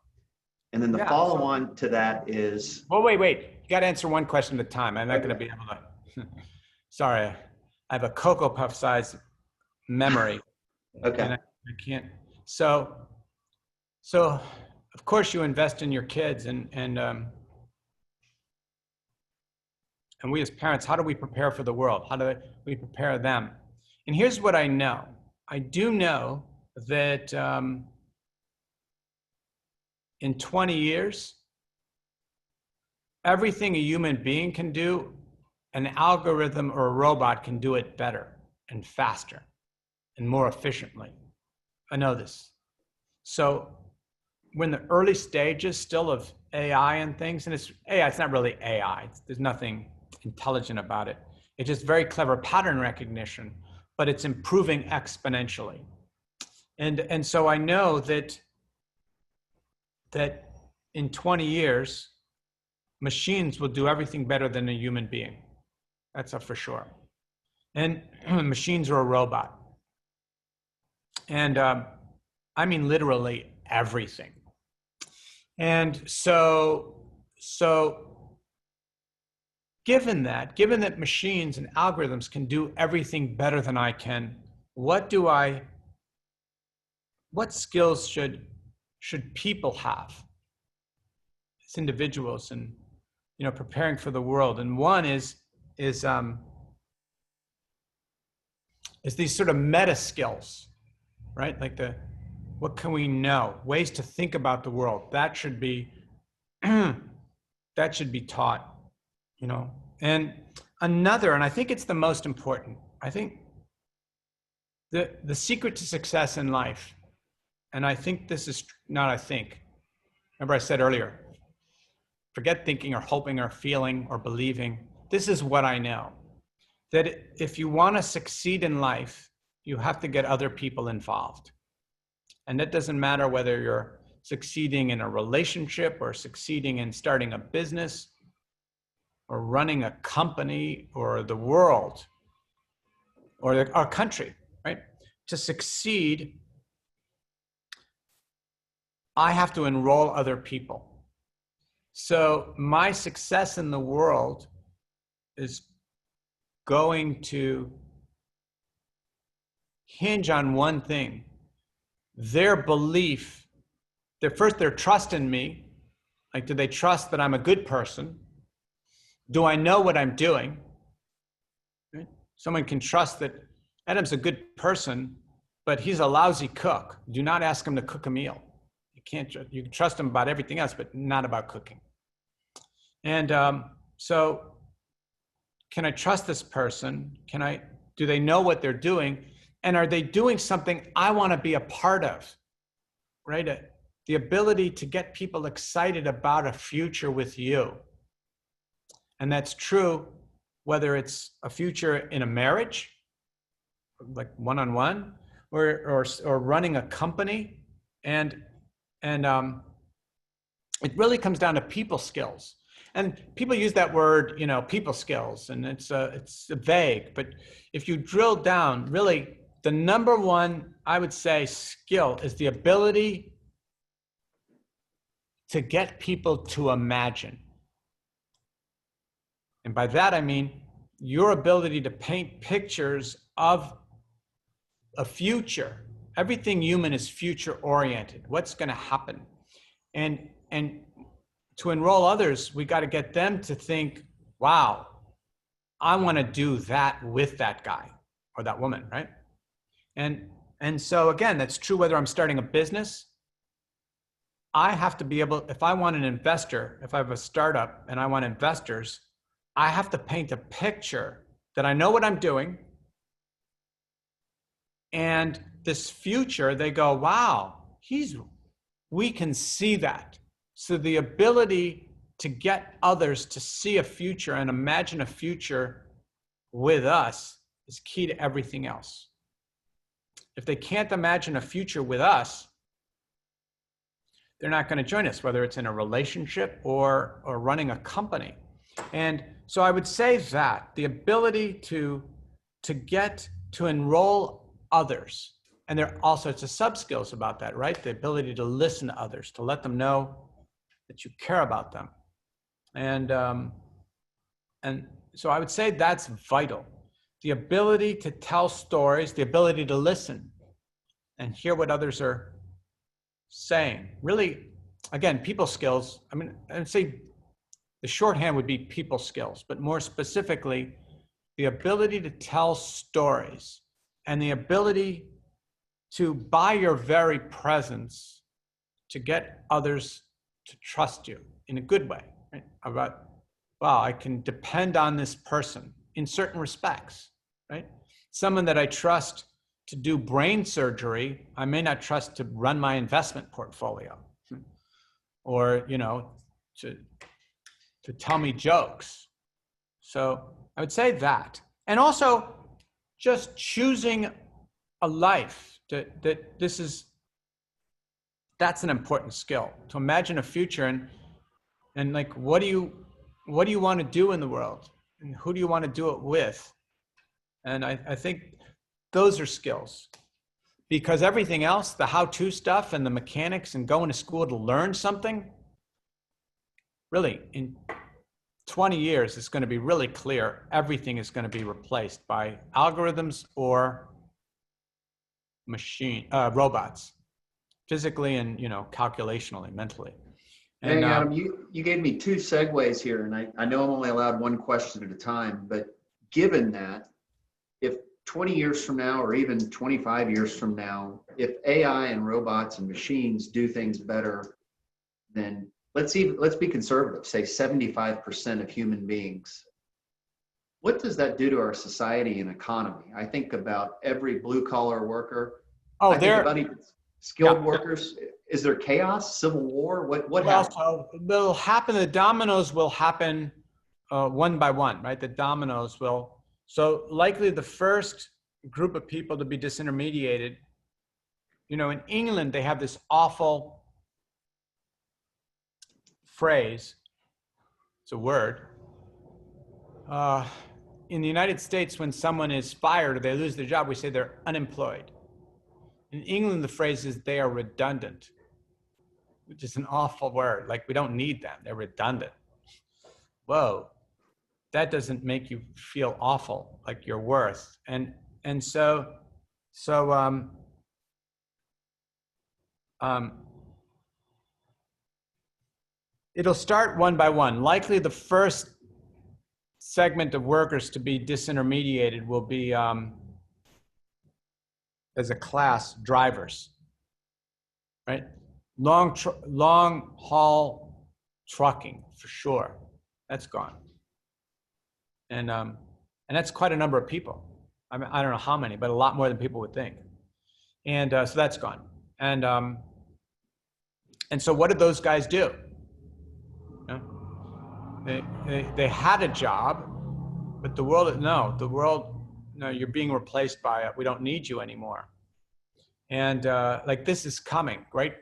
And then the follow on to that is... Well, wait. You got to answer one question at a time. I'm not going to be able to... Sorry. I have a Cocoa Puff size memory. Okay. And I can't... So So, of course, you invest in your kids, and we as parents, how do we prepare for the world? How do we prepare them? And here's what I know. I do know that in 20 years, everything a human being can do, an algorithm or a robot can do it better and faster and more efficiently. I know this. So we're in the early stages still of AI and things, and it's not really AI. There's nothing intelligent about it. It's just very clever pattern recognition, but it's improving exponentially. And so I know that in 20 years, machines will do everything better than a human being. That's for sure. And machines are a robot. And I mean literally everything. And so given that machines and algorithms can do everything better than I can, what skills should people have as individuals and, preparing for the world? And one is these sort of meta skills, right? Like what can we know? Ways to think about the world. That should be taught. And another, and I think it's the most important, I think the secret to success in life, and I think this is remember I said earlier, forget thinking or hoping or feeling or believing. This is what I know, that if you want to succeed in life, you have to get other people involved. And that doesn't matter whether you're succeeding in a relationship or succeeding in starting a business or running a company or the world or our country, right? To succeed, I have to enroll other people. So my success in the world is going to hinge on one thing: their belief, their trust in me. Like, do they trust that I'm a good person? Do I know what I'm doing? Right? Someone can trust that Adam's a good person, but he's a lousy cook. Do not ask him to cook a meal. You can trust him about everything else, but not about cooking. And so can I trust this person? Do they know what they're doing? And are they doing something I want to be a part of, right? The ability to get people excited about a future with you. And that's true whether it's a future in a marriage, like one-on-one, or running a company. And it really comes down to people skills. And people use that word, people skills, and it's vague. But if you drill down, really, the number one, I would say, skill is the ability to get people to imagine. And by that, I mean your ability to paint pictures of a future. Everything human is future oriented. What's going to happen? And to enroll others, we got to get them to think, wow, I want to do that with that guy or that woman, right? And so again, that's true whether I'm starting a business. I have to be able, if I want an investor, if I have a startup and I want investors, I have to paint a picture that I know what I'm doing. And this future, they go, wow, we can see that. So the ability to get others to see a future and imagine a future with us is key to everything else. If they can't imagine a future with us, they're not going to join us, whether it's in a relationship or running a company. And so I would say that the ability to enroll others, and there are all sorts of sub-skills about that, right? The ability to listen to others, to let them know that you care about them. And so I would say that's vital. The ability to tell stories, the ability to listen and hear what others are saying. Really, again, people skills. I mean, I'd say the shorthand would be people skills, but more specifically, the ability to tell stories and the ability to, by your very presence, to get others to trust you in a good way, right? About, wow, I can depend on this person in certain respects, right? Someone that I trust to do brain surgery, I may not trust to run my investment portfolio, or, you know, to tell me jokes. So I would say that. And also just choosing a life that's an important skill, to imagine a future and like, what do you want to do in the world, and who do you want to do it with? And I think those are skills, because everything else, the how-to stuff and the mechanics and going to school to learn something, really in 20 years, it's going to be really clear. Everything is going to be replaced by algorithms or robots, physically and, you know, calculationally, mentally. And Hey, Adam, you gave me two segues here, and I know I'm only allowed one question at a time, but given that, if 20 years from now, or even 25 years from now, if AI and robots and machines do things better than, let's be conservative, say 75% of human beings, what does that do to our society and economy? I think about every blue collar worker. oh, I think there, about even skilled yeah. workers. Is there chaos, civil war? What Well, happens? so will happen. The dominoes will happen one by one, right? The dominoes will. So likely the first group of people to be disintermediated. You know, in England they have this awful phrase. It's a word. In the United States, when someone is fired or they lose their job, we say they're unemployed. In England, the phrase is they are redundant, which is an awful word. Like, we don't need them. They're redundant. Whoa, that doesn't make you feel awful, like you're worth. And so it'll start one by one. Likely the first segment of workers to be disintermediated will be, as a class, drivers, right? Long haul trucking, for sure. That's gone. And that's quite a number of people. I mean, I don't know how many, but a lot more than people would think. And so that's gone. And so what did those guys do? You know, they had a job, but the world, no, you're being replaced by it. We don't need you anymore. And like, this is coming, right?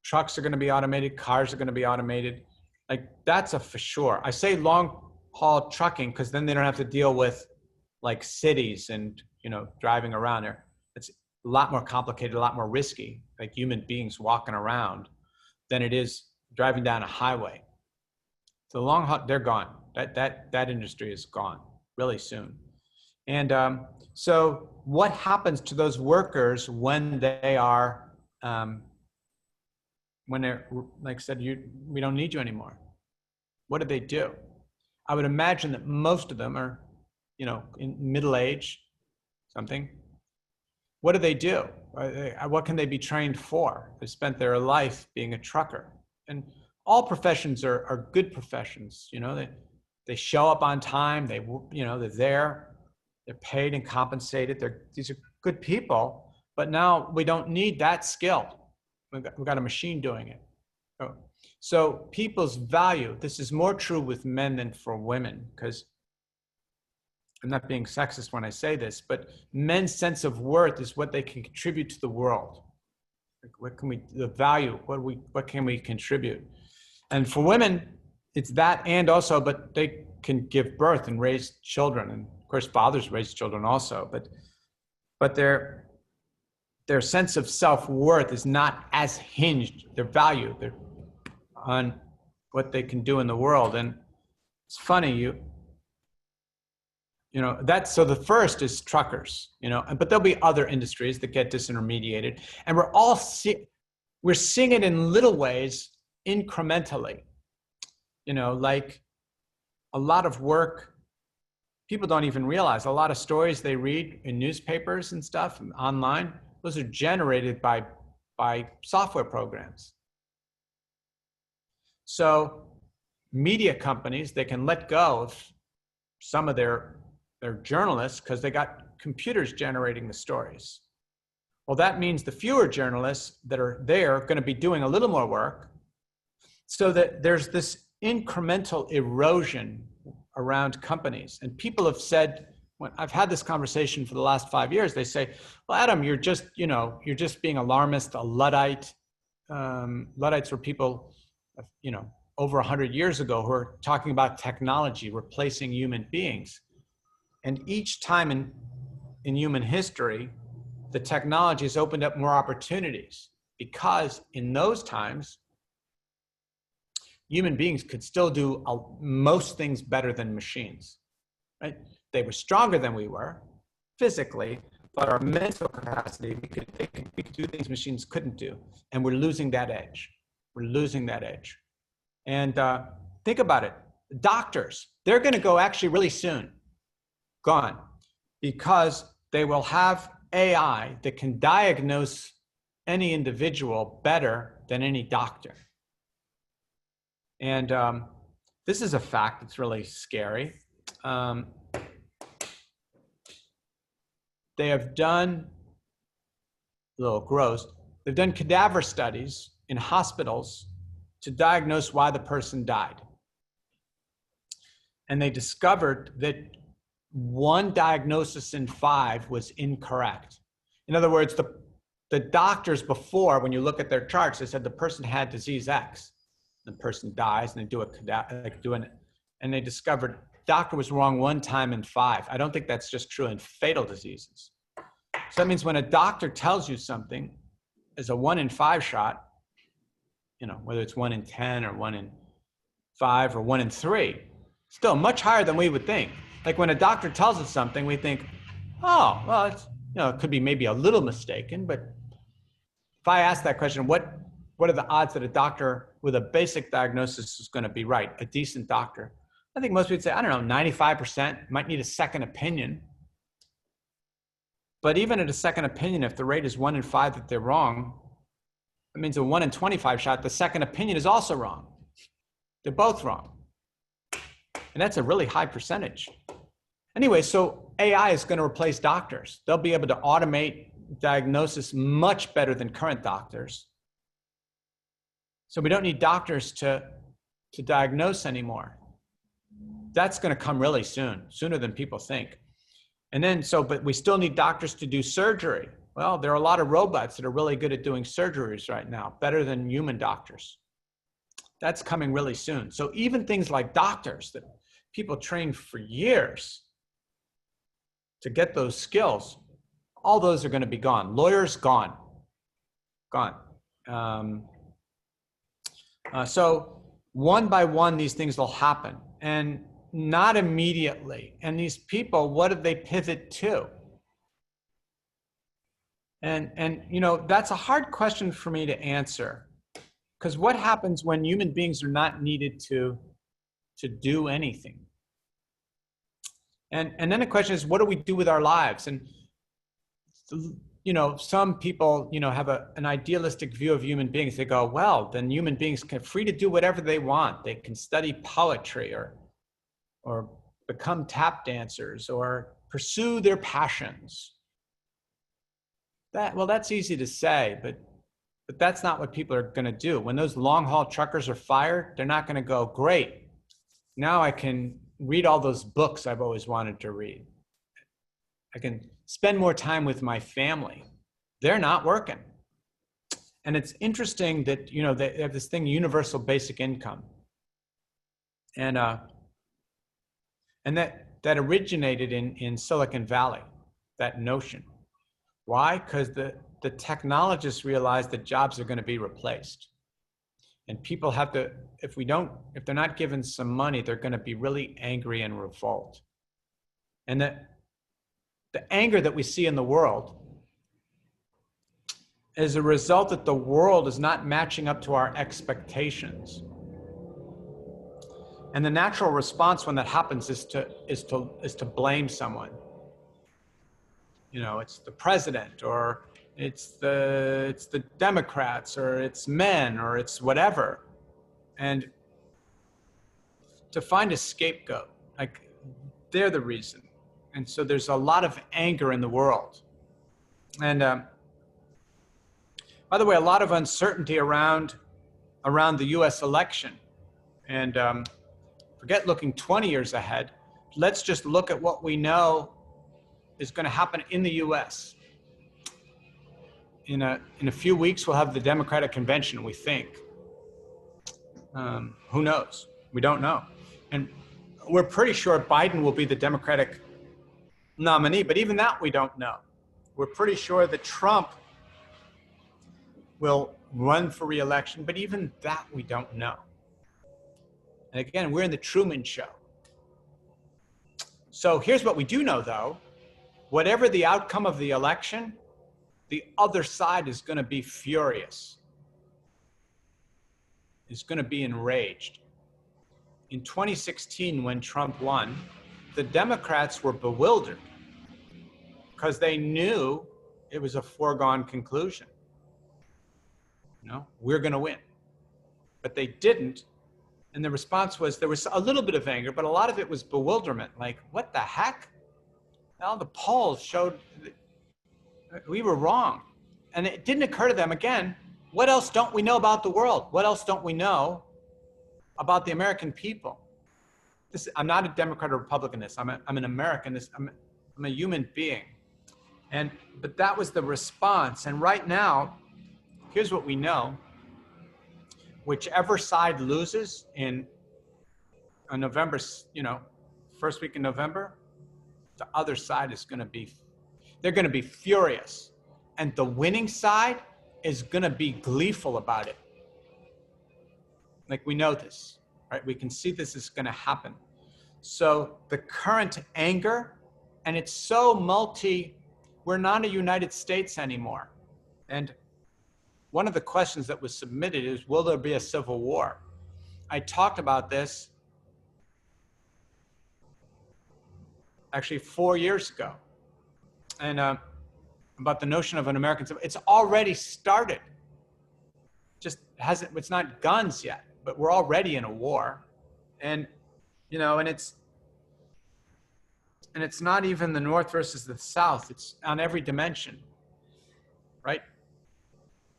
Trucks are going to be automated. Cars are going to be automated. Like, that's a for sure. I say long haul trucking because then they don't have to deal with like cities and, you know, driving around there. It's a lot more complicated, a lot more risky, like human beings walking around, than it is driving down a highway. So long haul, they're gone. That industry is gone really soon. And so what happens to those workers when they are, when they're, like I said, we don't need you anymore? What do they do? I would imagine that most of them are, you know, in middle age, something. What do they do? What can they be trained for? They spent their life being a trucker. And all professions are good professions. You know, they show up on time. You know, they're there. They're paid and compensated. These are good people. But now we don't need that skill. We've got a machine doing it. So people's value, this is more true with men than for women, because I'm not being sexist when I say this, but men's sense of worth is what they can contribute to the world. Like, what can we contribute? And for women, it's that, and also, but they can give birth and raise children. And of course, fathers raise children also, but their sense of self-worth is not as hinged, their value, on what they can do in the world. And it's funny, you know, so the first is truckers, you know, but there'll be other industries that get disintermediated. And we're all we're seeing it in little ways, incrementally. You know, like a lot of work, people don't even realize a lot of stories they read in newspapers and stuff and online, those are generated by software programs. So media companies, they can let go of some of their journalists because they got computers generating the stories. Well, that means the fewer journalists that are there are going to be doing a little more work, so that there's this incremental erosion around companies. And people have said, when I've had this conversation for the last 5 years, they say, well, Adam, you're just being alarmist, a Luddite. Luddites were people, over 100 years ago who are talking about technology replacing human beings. And each time in human history, the technology has opened up more opportunities, because in those times, human beings could still do most things better than machines, right? They were stronger than we were physically, but our mental capacity, we could do things machines couldn't do. And we're losing that edge. We're losing that edge. And think about it. Doctors, they're going to go actually really soon, gone, because they will have AI that can diagnose any individual better than any doctor. And this is a fact that's really scary. They have done, a little gross, they've done cadaver studies in hospitals to diagnose why the person died. And they discovered that 1 diagnosis in 5 was incorrect. In other words, the doctors before, when you look at their charts, they said the person had disease X. The person dies, and they do and they discovered doctor was wrong 1 time in 5. I don't think that's just true in fatal diseases. So that means when a doctor tells you something is a 1 in 5 shot, whether it's 1 in 10 or 1 in 5 or 1 in 3, still much higher than we would think. Like when a doctor tells us something, we think, oh, well, it's, it could be maybe a little mistaken, but if I ask that question, what are the odds that a doctor with a basic diagnosis is going to be right, a decent doctor? I think most people would say, I don't know, 95%, might need a second opinion. But even at a second opinion, if the rate is 1 in 5 that they're wrong, that means a 1 in 25 shot, the second opinion is also wrong. They're both wrong. And that's a really high percentage. Anyway, so AI is going to replace doctors. They'll be able to automate diagnosis much better than current doctors. So we don't need doctors to diagnose anymore. That's going to come really soon, sooner than people think. And then, but we still need doctors to do surgery. Well, there are a lot of robots that are really good at doing surgeries right now, better than human doctors. That's coming really soon. So even things like doctors that people train for years to get those skills, all those are going to be gone. Lawyers, gone. So one by one, these things will happen, and not immediately. And these people, what do they pivot to? And that's a hard question for me to answer, because what happens when human beings are not needed to do anything? And then the question is, what do we do with our lives? And some people, have an idealistic view of human beings. They go, well, then human beings are free to do whatever they want. They can study poetry or become tap dancers or pursue their passions. That's easy to say, but that's not what people are going to do. When those long haul truckers are fired, they're not going to go, great, now I can read all those books I've always wanted to read. I can spend more time with my family. They're not working. And it's interesting that, they have this thing, universal basic income. And that originated in Silicon Valley, that notion. Why? Because the technologists realize that jobs are going to be replaced. And people have to, if they're not given some money, they're going to be really angry and revolt. And the anger that we see in the world is a result that the world is not matching up to our expectations. And the natural response when that happens is to blame someone. You know, it's the president, or it's the Democrats, or it's men, or it's whatever. And to find a scapegoat, like they're the reason. And so there's a lot of anger in the world. And by the way, a lot of uncertainty around the US election. And forget looking 20 years ahead. Let's just look at what we know is going to happen in the US. In a few weeks, we'll have the Democratic convention, we think. Who knows? We don't know. And we're pretty sure Biden will be the Democratic nominee, but even that we don't know. We're pretty sure that Trump will run for re-election, but even that we don't know. And again, we're in the Truman Show. So here's what we do know, though. Whatever the outcome of the election, the other side is going to be furious, is going to be enraged. In 2016, when Trump won, the Democrats were bewildered because they knew it was a foregone conclusion. You know, we're going to win. But they didn't. And the response was, there was a little bit of anger, but a lot of it was bewilderment. Like, what the heck? Well, the polls showed that we were wrong. And it didn't occur to them, again, what else don't we know about the world? What else don't we know about the American people? I'm not a Democrat or Republican. I'm an American. I'm a human being. But that was the response. And right now, here's what we know. Whichever side loses in November, first week in November, the other side is they're going to be furious. And the winning side is going to be gleeful about it. Like, we know this, right? We can see this is going to happen. So the current anger, and it's so we're not a United States anymore. And one of the questions that was submitted is, will there be a civil war? I talked about this actually 4 years ago. And about the notion of an American civil war. It's already started. It's not guns yet, but we're already in a war. And, and it's not even the North versus the South. It's on every dimension, right?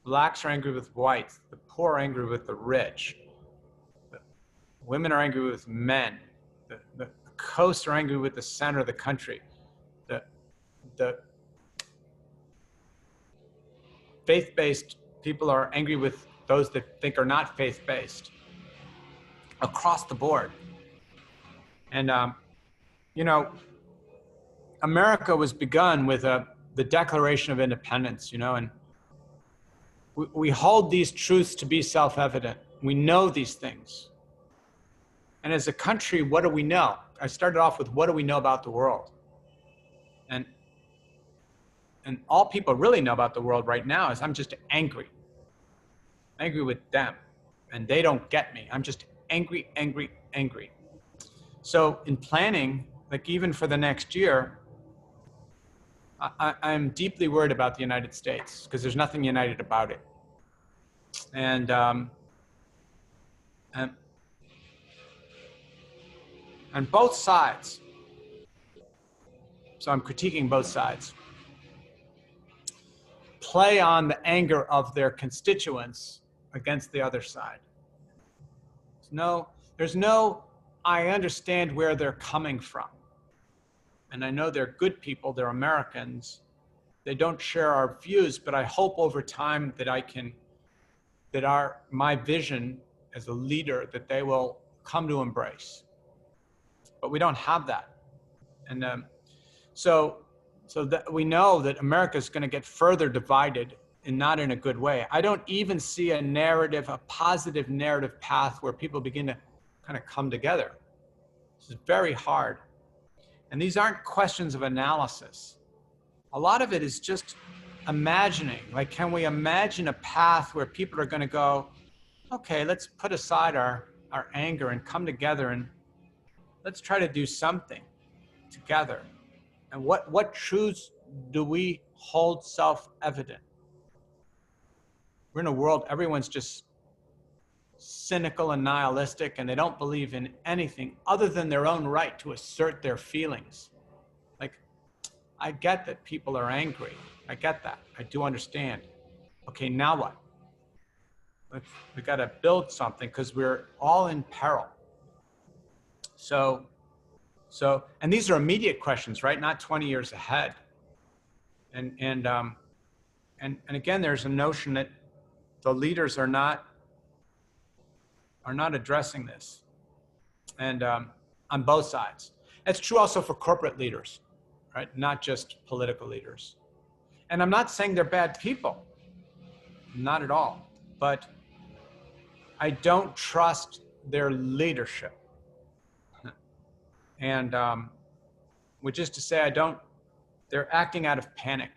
Blacks are angry with whites. The poor are angry with the rich. The women are angry with men. The coasts are angry with the center of the country. The faith-based people are angry with those that think are not faith-based across the board. And, America was begun with the Declaration of Independence, and we hold these truths to be self-evident. We know these things. And as a country, what do we know? I started off with, what do we know about the world? And all people really know about the world right now is, I'm just angry. Angry with them. And they don't get me. I'm just angry, angry, angry. So in planning, like even for the next year, I'm deeply worried about the United States because there's nothing united about it. And both sides, so I'm critiquing both sides, play on the anger of their constituents against the other side. There's no, I understand where they're coming from. And I know they're good people, they're Americans. They don't share our views, but I hope over time that my vision as a leader, that they will come to embrace. But we don't have that. And so that we know that America is going to get further divided, and not in a good way. I don't even see a positive narrative path where people begin to kind of come together. This is very hard. And these aren't questions of analysis. A lot of it is just imagining, like, can we imagine a path where people are going to go, okay, let's put aside our anger and come together and let's try to do something together. And what truths do we hold self-evident? We're in a world, everyone's just cynical and nihilistic, and they don't believe in anything other than their own right to assert their feelings. Like, I get that people are angry. I get that. I do understand. Okay, now what? We got to build something because we're all in peril. So, and these are immediate questions, right? Not 20 years ahead. And again, there's a notion that the leaders are not addressing this, and on both sides. It's true also for corporate leaders, right? Not just political leaders. And I'm not saying they're bad people, not at all, but I don't trust their leadership. And which is to say, they're acting out of panic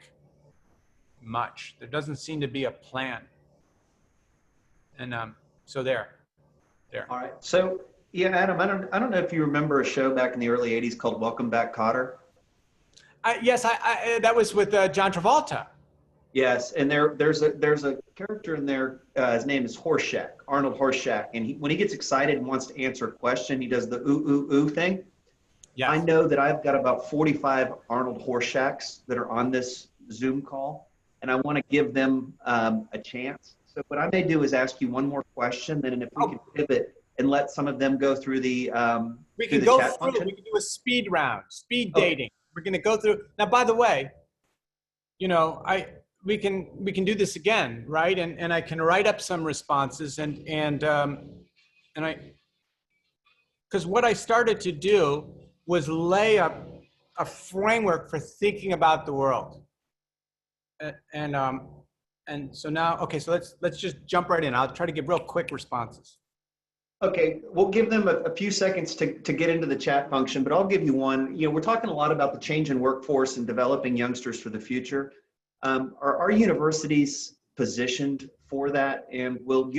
much. There doesn't seem to be a plan. And so there. All right. So yeah, Adam, I don't know if you remember a show back in the early 80s called Welcome Back, Kotter. Yes, that was with John Travolta. Yes, and there's a character in there. His name is Horshack, Arnold Horshack, and when he gets excited and wants to answer a question, he does the ooh ooh ooh thing. Yes. I know that I've got about 45 Arnold Horshacks that are on this Zoom call, and I want to give them a chance. So what I may do is ask you one more question, then if we can pivot and let some of them go through the we can go through. We can do a speed round, speed dating. We're going to go through. Now, by the way, you know, we can do this again, right? And I can write up some responses and I, because what I started to do was lay up a framework for thinking about the world. And so now, okay, so let's just jump right in. I'll try to give real quick responses. Okay, we'll give them a few seconds to get into the chat function, but I'll give you one. You know, we're talking a lot about the change in workforce and developing youngsters for the future. Are our universities positioned for that? And will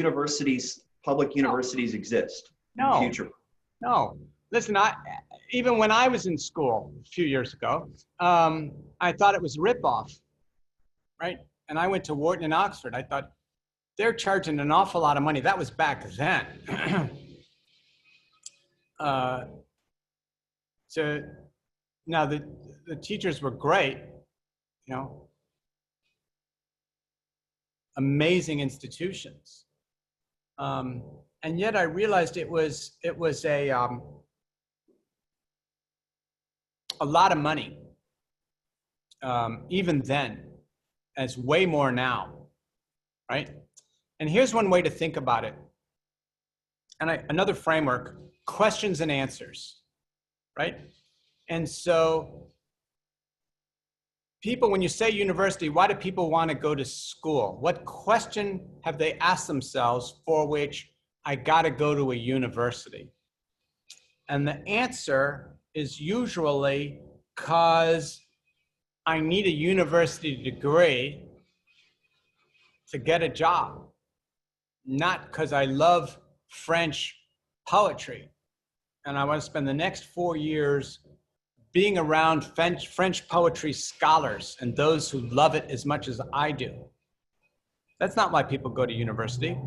public universities exist in the future? No. Listen, even when I was in school a few years ago, I thought it was a ripoff, right? And I went to Wharton and Oxford. I thought, they're charging an awful lot of money. That was back then. So now the teachers were great, you know, amazing institutions. And yet I realized it was a lot of money, even then, as way more now, right? And here's one way to think about it. And another framework, questions and answers, right? And so people, when you say university, why do people want to go to school? What question have they asked themselves for which I got to go to a university? And the answer is usually because I need a university degree to get a job. Not because I love French poetry and I want to spend the next 4 years being around French poetry scholars and those who love it as much as I do. That's not why people go to university,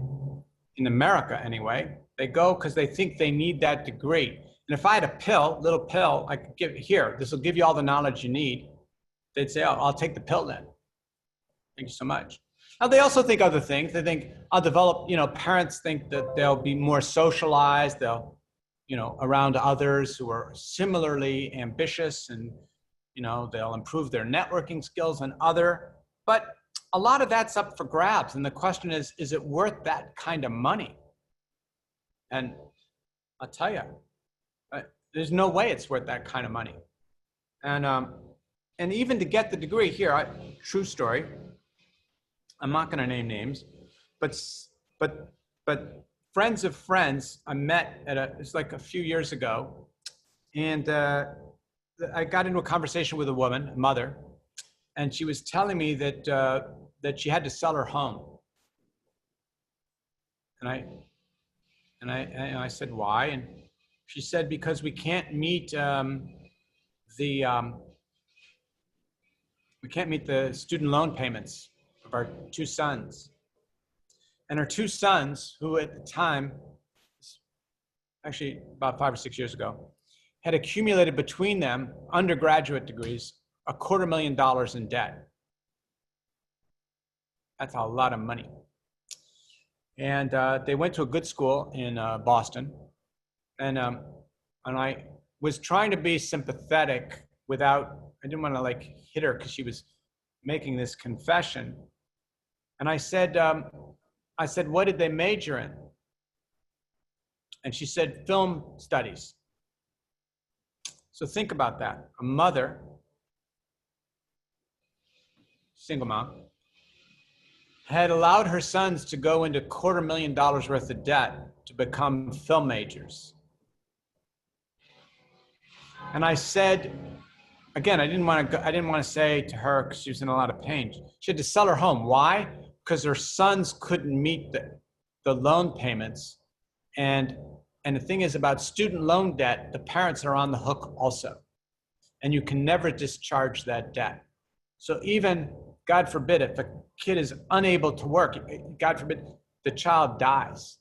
in America anyway. They go because they think they need that degree. And if I had a little pill, I could give here, this will give you all the knowledge you need. They'd say, oh, I'll take the pill then. Thank you so much. Now, they also think other things. They think I'll develop, you know, parents think that they'll be more socialized. They'll, you know, around others who are similarly ambitious and, you know, they'll improve their networking skills and but a lot of that's up for grabs. And the question is it worth that kind of money? And I'll tell you, there's no way it's worth that kind of money. And even to get the degree here, true story, I'm not going to name names, but friends of friends I met it's like a few years ago, and I got into a conversation with a woman, a mother, and she was telling me that that she had to sell her home. And I said, why? And she said, because we can't meet the student loan payments of our two sons. And her two sons, who at the time, actually about 5 or 6 years ago, had accumulated between them undergraduate degrees, $250,000 in debt. That's a lot of money. And they went to a good school in Boston. And I was trying to be sympathetic without, I didn't want to like hit her because she was making this confession. And I said, what did they major in? And she said, film studies. So think about that. A mother, single mom, had allowed her sons to go into $250,000 worth of debt to become film majors. And I said, again, I didn't want to say to her, because she was in a lot of pain, she had to sell her home. Why? Because her sons couldn't meet the loan payments. And the thing is, about student loan debt, the parents are on the hook also. And you can never discharge that debt. So even, God forbid, if a kid is unable to work, God forbid, the child dies,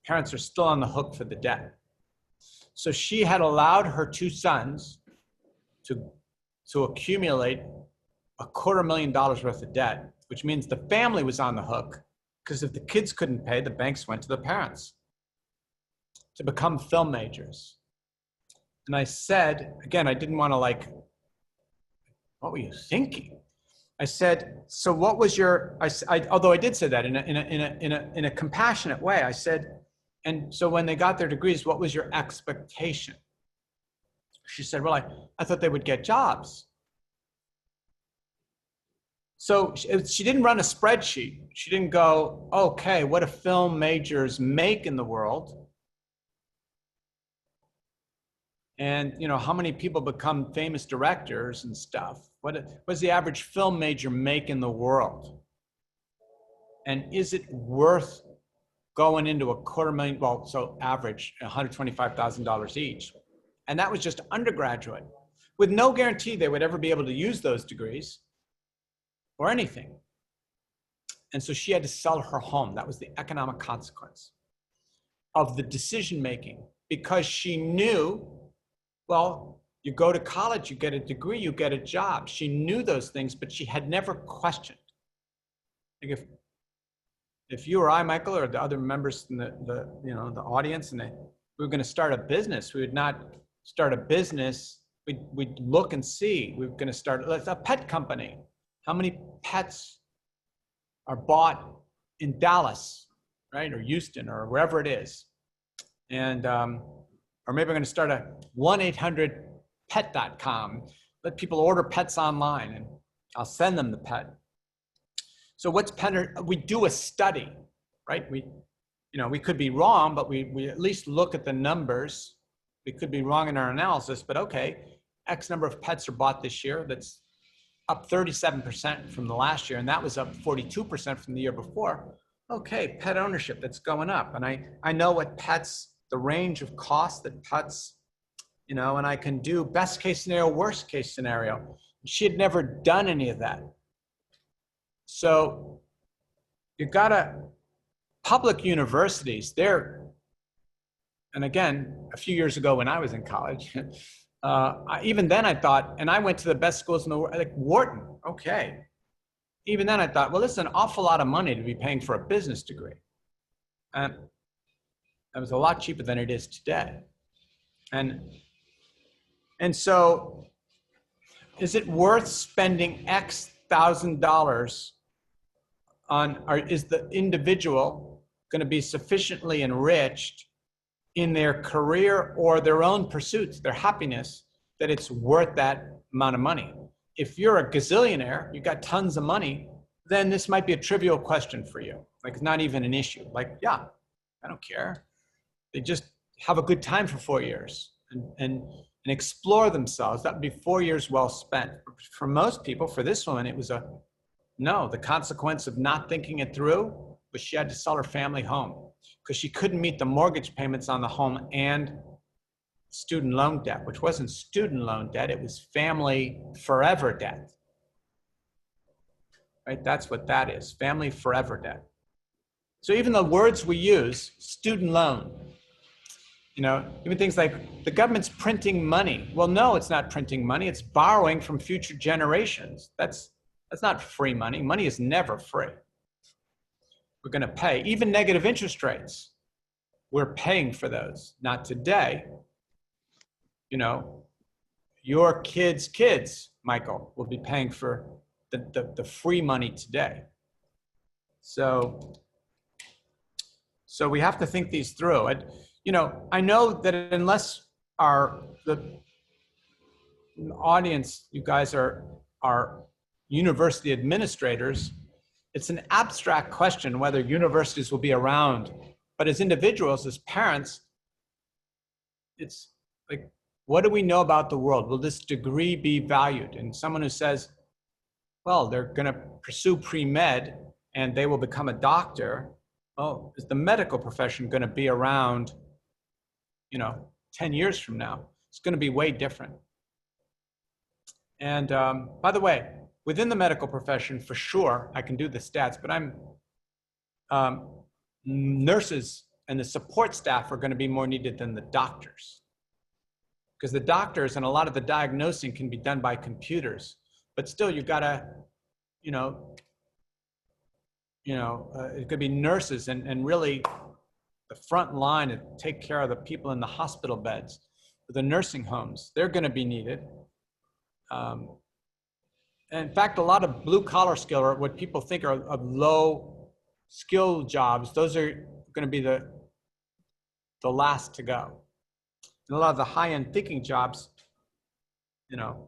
parents are still on the hook for the debt. So she had allowed her two sons to accumulate $250,000 worth of debt, which means the family was on the hook, because if the kids couldn't pay, the banks went to the parents to become film majors. And I said, again, I didn't want to like, what were you thinking? I said, so what was your, although I did say that in a compassionate way, I said, and so when they got their degrees, what was your expectation? She said, well, I thought they would get jobs. So she didn't run a spreadsheet. She didn't go, okay, what do film majors make in the world? And how many people become famous directors and stuff? What does the average film major make in the world? And is it worth going into $250,000, well, so average, $125,000 each? And that was just undergraduate, with no guarantee they would ever be able to use those degrees or anything. And so she had to sell her home. That was the economic consequence of the decision-making, because she knew, well, you go to college, you get a degree, you get a job. She knew those things, but she had never questioned. Like if you or I, Michael, or the other members in the audience, and we were going to start a business, we would not start a business. We'd look and see. We're going to start a pet company. How many pets are bought in Dallas, right, or Houston, or wherever it is, and or maybe we're going to start a 1-800-PET.com. Let people order pets online, and I'll send them the pet. So what's pet? We do a study, right? We could be wrong, but we at least look at the numbers. We could be wrong in our analysis, but okay, X number of pets are bought this year. That's up 37% from the last year, and that was up 42% from the year before. Okay, pet ownership, that's going up. And I know what pets, the range of costs that pets, and I can do best case scenario, worst case scenario. She had never done any of that. So you gotta, public universities, and again, a few years ago when I was in college, even then I thought, and I went to the best schools in the world, like Wharton, okay. Even then I thought, well, this is an awful lot of money to be paying for a business degree. And that was a lot cheaper than it is today. And so is it worth spending X $1,000 on, or is the individual going to be sufficiently enriched in their career or their own pursuits, their happiness, that it's worth that amount of money? If you're a gazillionaire, you got tons of money, then this might be a trivial question for you. Like, it's not even an issue. Like, yeah, I don't care. They just have a good time for 4 years. And and explore themselves, that would be 4 years well spent. For most people, for this woman, it was no. The consequence of not thinking it through was she had to sell her family home because she couldn't meet the mortgage payments on the home and student loan debt, which wasn't student loan debt, it was family forever debt. Right? That's what that is, family forever debt. So even the words we use, student loan, even things like the government's printing money. Well, no, it's not printing money. It's borrowing from future generations. That's not free money. Money is never free. We're going to pay. Even negative interest rates, we're paying for those. Not today. Your kids, Michael, will be paying for the free money today. So we have to think these through. I know that unless the audience, you guys are university administrators, it's an abstract question whether universities will be around. But as individuals, as parents, it's like, what do we know about the world? Will this degree be valued? And someone who says, well, they're going to pursue pre-med and they will become a doctor. Oh, is the medical profession going to be around, 10 years from now? It's going to be way different. And by the way, within the medical profession, for sure, I can do the stats, but nurses and the support staff are going to be more needed than the doctors. Because the doctors and a lot of the diagnosing can be done by computers, but still you've got to, it could be nurses and really the front line to take care of the people in the hospital beds, the nursing homes. They're going to be needed. And in fact, a lot of blue collar skill, or what people think are of low skill jobs, those are going to be the last to go. And a lot of the high end thinking jobs,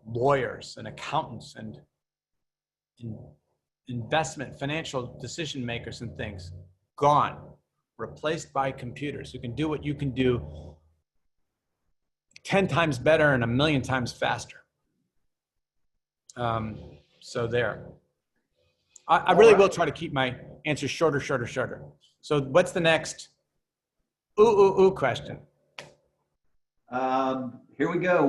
lawyers and accountants and investment, financial decision makers and things, gone, replaced by computers who can do what you can do 10 times better and 1,000,000 times faster. So there. I really will try to keep my answers shorter. So what's the next question? Here we go.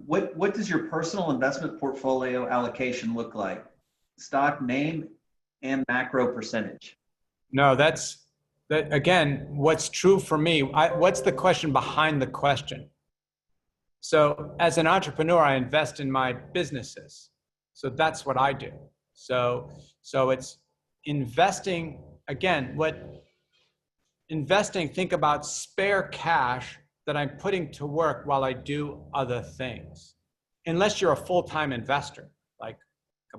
What does your personal investment portfolio allocation look like? Stock name and macro percentage. No, that again, what's true for me, what's the question behind the question? So as an entrepreneur, I invest in my businesses. So that's what I do. So it's investing, again, think about spare cash that I'm putting to work while I do other things. Unless you're a full-time investor, like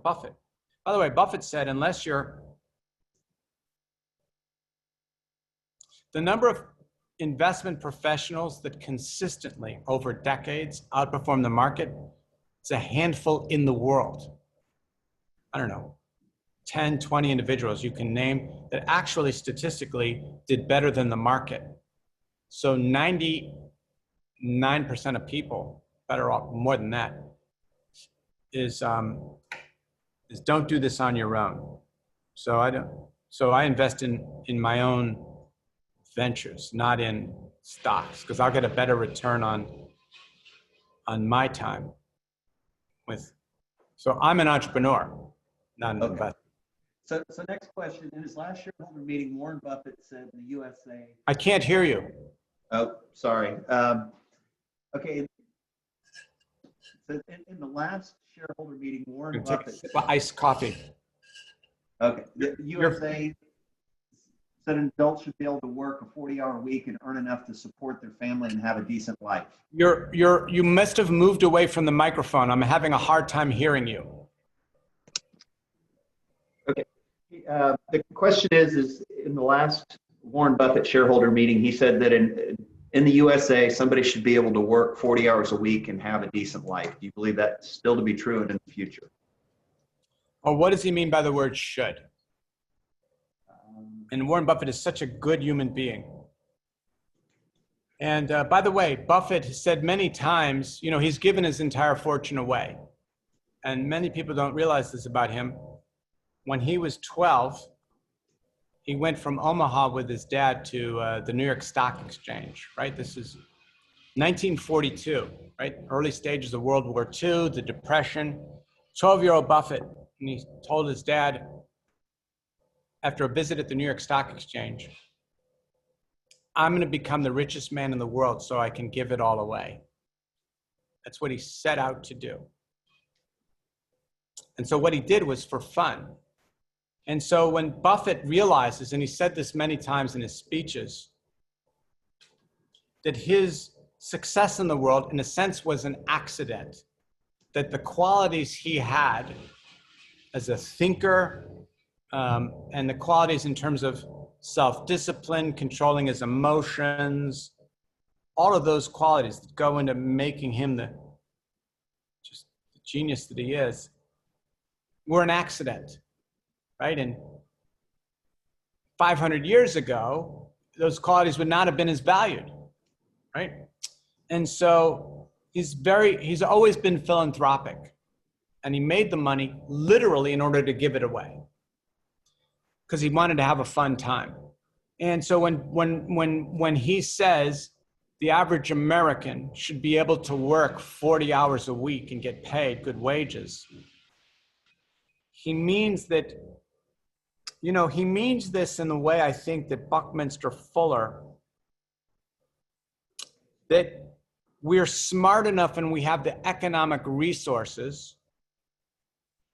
Buffett. By the way, Buffett said, the number of investment professionals that consistently over decades outperform the market, it's a handful in the world. I don't know, 10, 20 individuals you can name that actually statistically did better than the market. So 99% of people, better off, more than that, is don't do this on your own. So I invest in my own ventures, not in stocks, because I'll get a better return on my time so I'm an entrepreneur, not an investor. So next question. In his last shareholder meeting, Warren Buffett said in the USA. I can't hear you. Oh, sorry. Okay. So in the last shareholder meeting, Warren Buffett said, iced coffee. Okay. The USA said an adult should be able to work a 40-hour week and earn enough to support their family and have a decent life. You must have moved away from the microphone. I'm having a hard time hearing you. Okay. The question is in the last Warren Buffett shareholder meeting, he said that in the USA, somebody should be able to work 40 hours a week and have a decent life. Do you believe that still to be true and in the future? Or what does he mean by the word should? And Warren Buffett is such a good human being. And by the way, Buffett has said many times, you know, he's given his entire fortune away. And many people don't realize this about him. When he was 12, he went from Omaha with his dad to the New York Stock Exchange, right? This is 1942, right? Early stages of World War II, the Depression. 12-year-old Buffett, and he told his dad after a visit at the New York Stock Exchange, I'm going to become the richest man in the world so I can give it all away. That's what he set out to do. And so what he did was for fun. And so when Buffett realizes, and he said this many times in his speeches, that his success in the world, in a sense, was an accident, that the qualities he had as a thinker and the qualities in terms of self-discipline, controlling his emotions, all of those qualities that go into making him the genius that he is, were an accident, right? And 500 years ago, those qualities would not have been as valued, right? And so he's always been philanthropic, and he made the money literally in order to give it away, because he wanted to have a fun time. And so when he says the average American should be able to work 40 hours a week and get paid good wages, he means that, you know, he means this in the way I think that Buckminster Fuller, that we're smart enough and we have the economic resources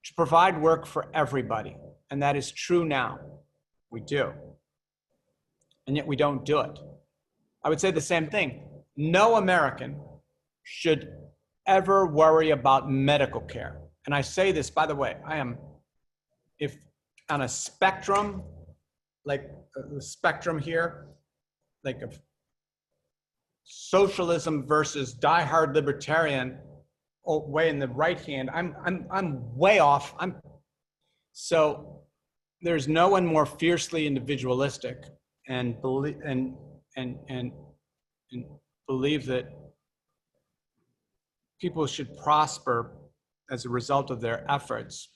to provide work for everybody. And that is true now. We do. And yet we don't do it. I would say the same thing. No American should ever worry about medical care. And I say this, by the way, if on a spectrum, like the spectrum here, like of socialism versus diehard libertarian, way in the right hand, I'm way off. So there's no one more fiercely individualistic and believe that people should prosper as a result of their efforts.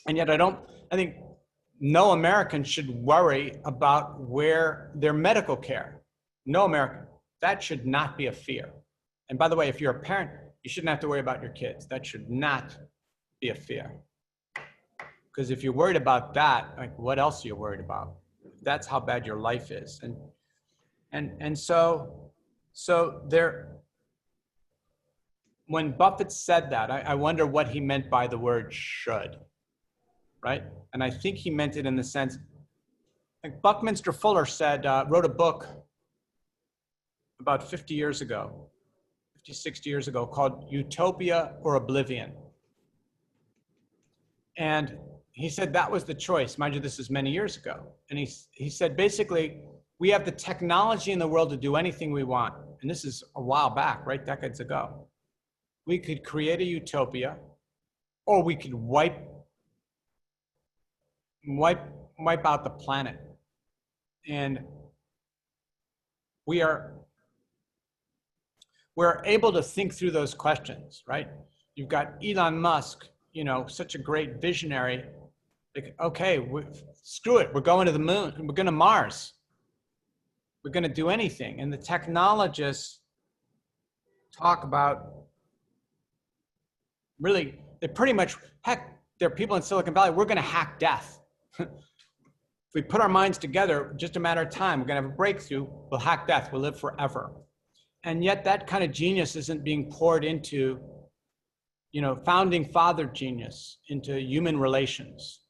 And yet I think no American should worry about where their medical care. No American. That should not be a fear. And by the way, if you're a parent, you shouldn't have to worry about your kids. That should not be a fear. Because if you're worried about that, like, what else are you worried about? That's how bad your life is. And so there, when Buffett said that, I wonder what he meant by the word should, right? And I think he meant it in the sense, like Buckminster Fuller said, wrote a book about 50 years ago, 50, 60 years ago, called Utopia or Oblivion. And he said that was the choice. Mind you, this is many years ago. And he said, basically, we have the technology in the world to do anything we want. And this is a while back, right? Decades ago. We could create a utopia, or we could wipe out the planet. And we're able to think through those questions, right? You've got Elon Musk, you know, such a great visionary. Like, okay, screw it. We're going to the moon. We're going to Mars. We're going to do anything. And the technologists talk about, really, they pretty much, heck, there are people in Silicon Valley, we're going to hack death. If we put our minds together, just a matter of time, we're going to have a breakthrough, we'll hack death, we'll live forever. And yet that kind of genius isn't being poured into, you know, founding father genius, into human relations.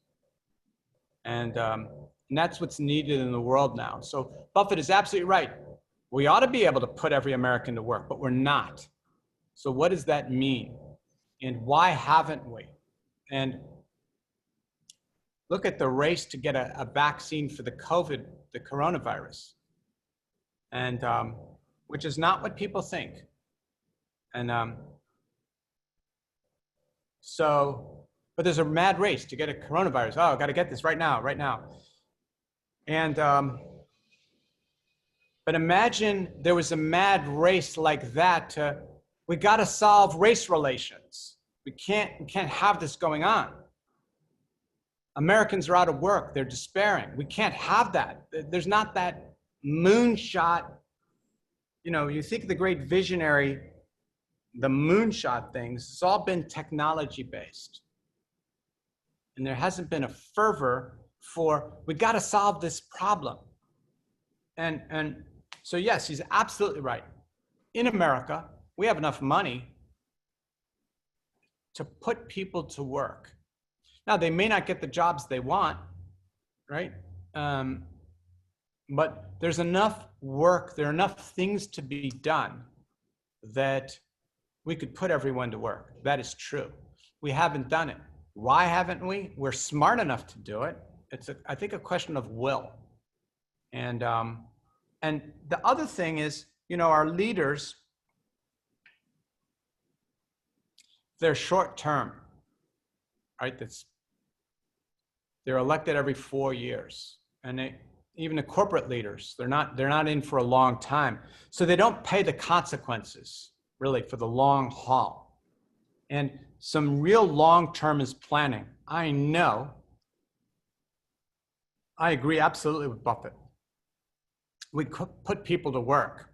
And that's what's needed in the world now. So Buffett is absolutely right. We ought to be able to put every American to work, but we're not. So what does that mean? And why haven't we? And look at the race to get a vaccine for the coronavirus. And which is not what people think. And but there's a mad race to get a coronavirus. Oh, I got to get this right now. And But imagine there was a mad race like that to, we got to solve race relations. We can't have this going on. Americans are out of work. They're despairing. We can't have that. There's not that moonshot. You know, you think of the great visionary, the moonshot things, it's all been technology based. And there hasn't been a fervor for, we got to solve this problem. And so yes, he's absolutely right. In America, we have enough money to put people to work. Now, they may not get the jobs they want, right? But there's enough work, there are enough things to be done that we could put everyone to work. That is true. We haven't done it. Why haven't we? We're smart enough to do it. It's, I think, a question of will. And the other thing is, you know, our leaders, they're short term, right? They're elected every 4 years, and even the corporate leaders, they're not in for a long time, so they don't pay the consequences really for the long haul. And some real long-term is planning. I know. I agree absolutely with Buffett. We could put people to work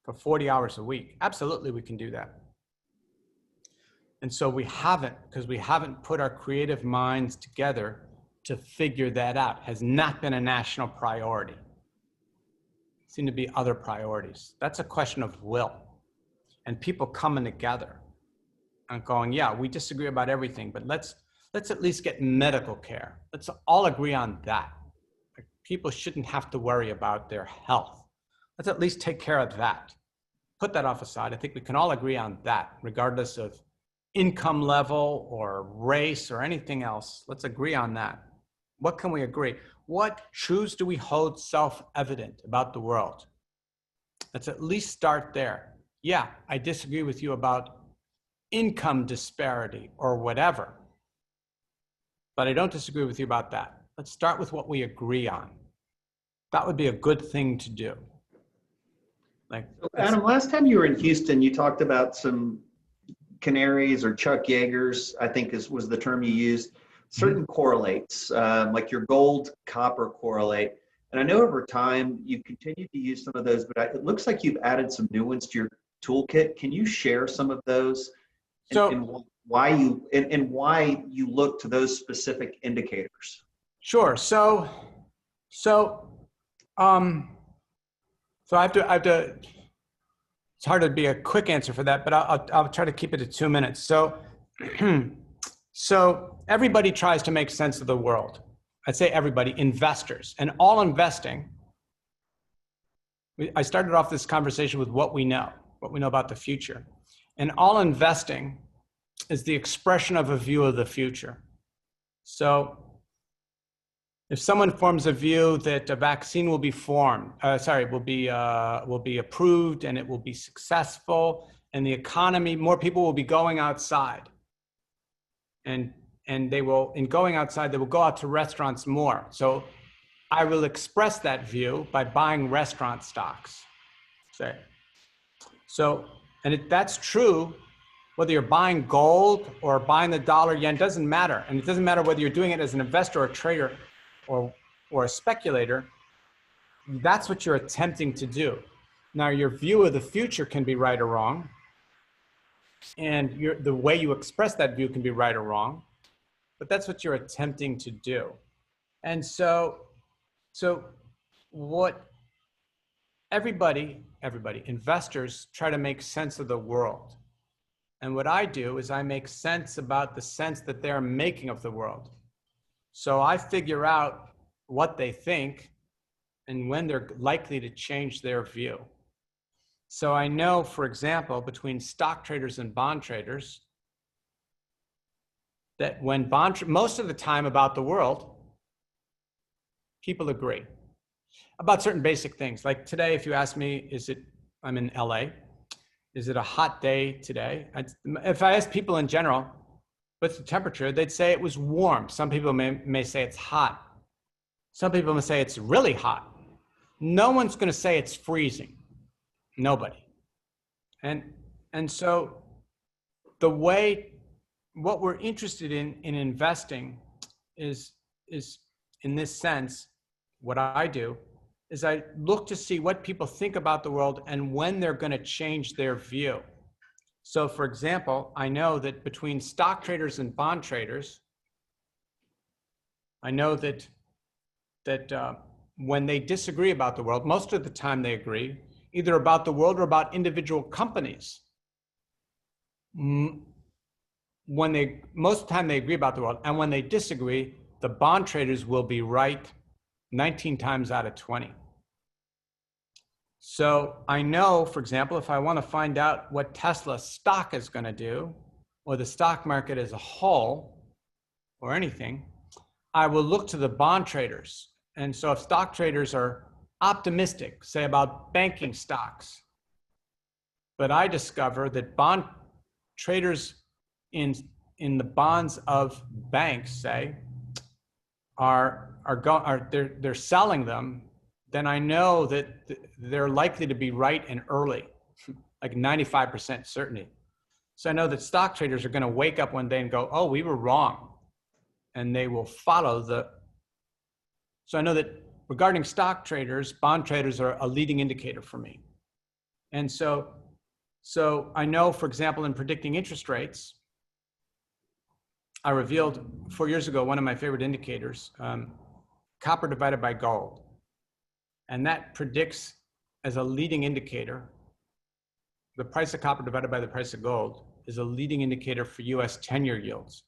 for 40 hours a week. Absolutely, we can do that. And so we haven't, because we haven't put our creative minds together to figure that out. Has not been a national priority. Seem to be other priorities. That's a question of will. And people coming together and going, yeah, we disagree about everything, but let's at least get medical care. Let's all agree on that. Like, people shouldn't have to worry about their health. Let's at least take care of that. Put that off aside. I think we can all agree on that, regardless of income level or race or anything else. Let's agree on that. What can we agree? What truths do we hold self-evident about the world? Let's at least start there. Yeah, I disagree with you about income disparity or whatever, but I don't disagree with you about that. Let's start with what we agree on. That would be a good thing to do. Like, so Adam, last time you were in Houston, you talked about some canaries or Chuck Yeagers, I think was the term you used. Certain correlates, like your gold copper correlate. And I know over time you've continued to use some of those, but it looks like you've added some new ones to your toolkit. Can you share some of those and why you look to those specific indicators? Sure. So I have to, it's hard to be a quick answer for that, but I'll try to keep it to 2 minutes. So everybody tries to make sense of the world. I'd say everybody, investors, and all investing. I started off this conversation with what we know about the future. And all investing is the expression of a view of the future. So if someone forms a view that a vaccine will be will be approved and it will be successful, and the economy, more people will be going outside. And they will, in going outside, they will go out to restaurants more. So I will express that view by buying restaurant stocks, say. So, and that's true, whether you're buying gold or buying the dollar yen, doesn't matter. And it doesn't matter whether you're doing it as an investor or a trader or a speculator. That's what you're attempting to do. Now, your view of the future can be right or wrong. And the way you express that view can be right or wrong, but that's what you're attempting to do. And so what everybody, investors try to make sense of the world. And what I do is I make sense about the sense that they're making of the world. So I figure out what they think and when they're likely to change their view. So I know, for example, between stock traders and bond traders, that when most of the time about the world, people agree about certain basic things. Like today, if you ask me, I'm in LA, is it a hot day today? If I ask people in general, what's the temperature? They'd say it was warm. Some people may say it's hot. Some people may say it's really hot. no one's going to say it's freezing. Nobody. And so what we're interested in investing is in this sense, what I do is I look to see what people think about the world and when they're going to change their view. So for example, I know that between stock traders and bond traders, I know that when they disagree about the world, most of the time they agree either about the world or about individual companies. Most of the time they agree about the world, and when they disagree, the bond traders will be right 19 times out of 20. So I know, for example, if I want to find out what Tesla stock is going to do, or the stock market as a whole, or anything, I will look to the bond traders. And so if stock traders are optimistic, say about banking stocks, but I discover that bond traders in the bonds of banks, say, they're selling them, then I know that they're likely to be right and early, like 95% certainty. So I know that stock traders are going to wake up one day and go, oh, we were wrong. And they will follow so I know that regarding stock traders, bond traders are a leading indicator for me. And so I know, for example, in predicting interest rates, I revealed 4 years ago one of my favorite indicators, copper divided by gold. And that predicts as a leading indicator, the price of copper divided by the price of gold is a leading indicator for US 10-year yields.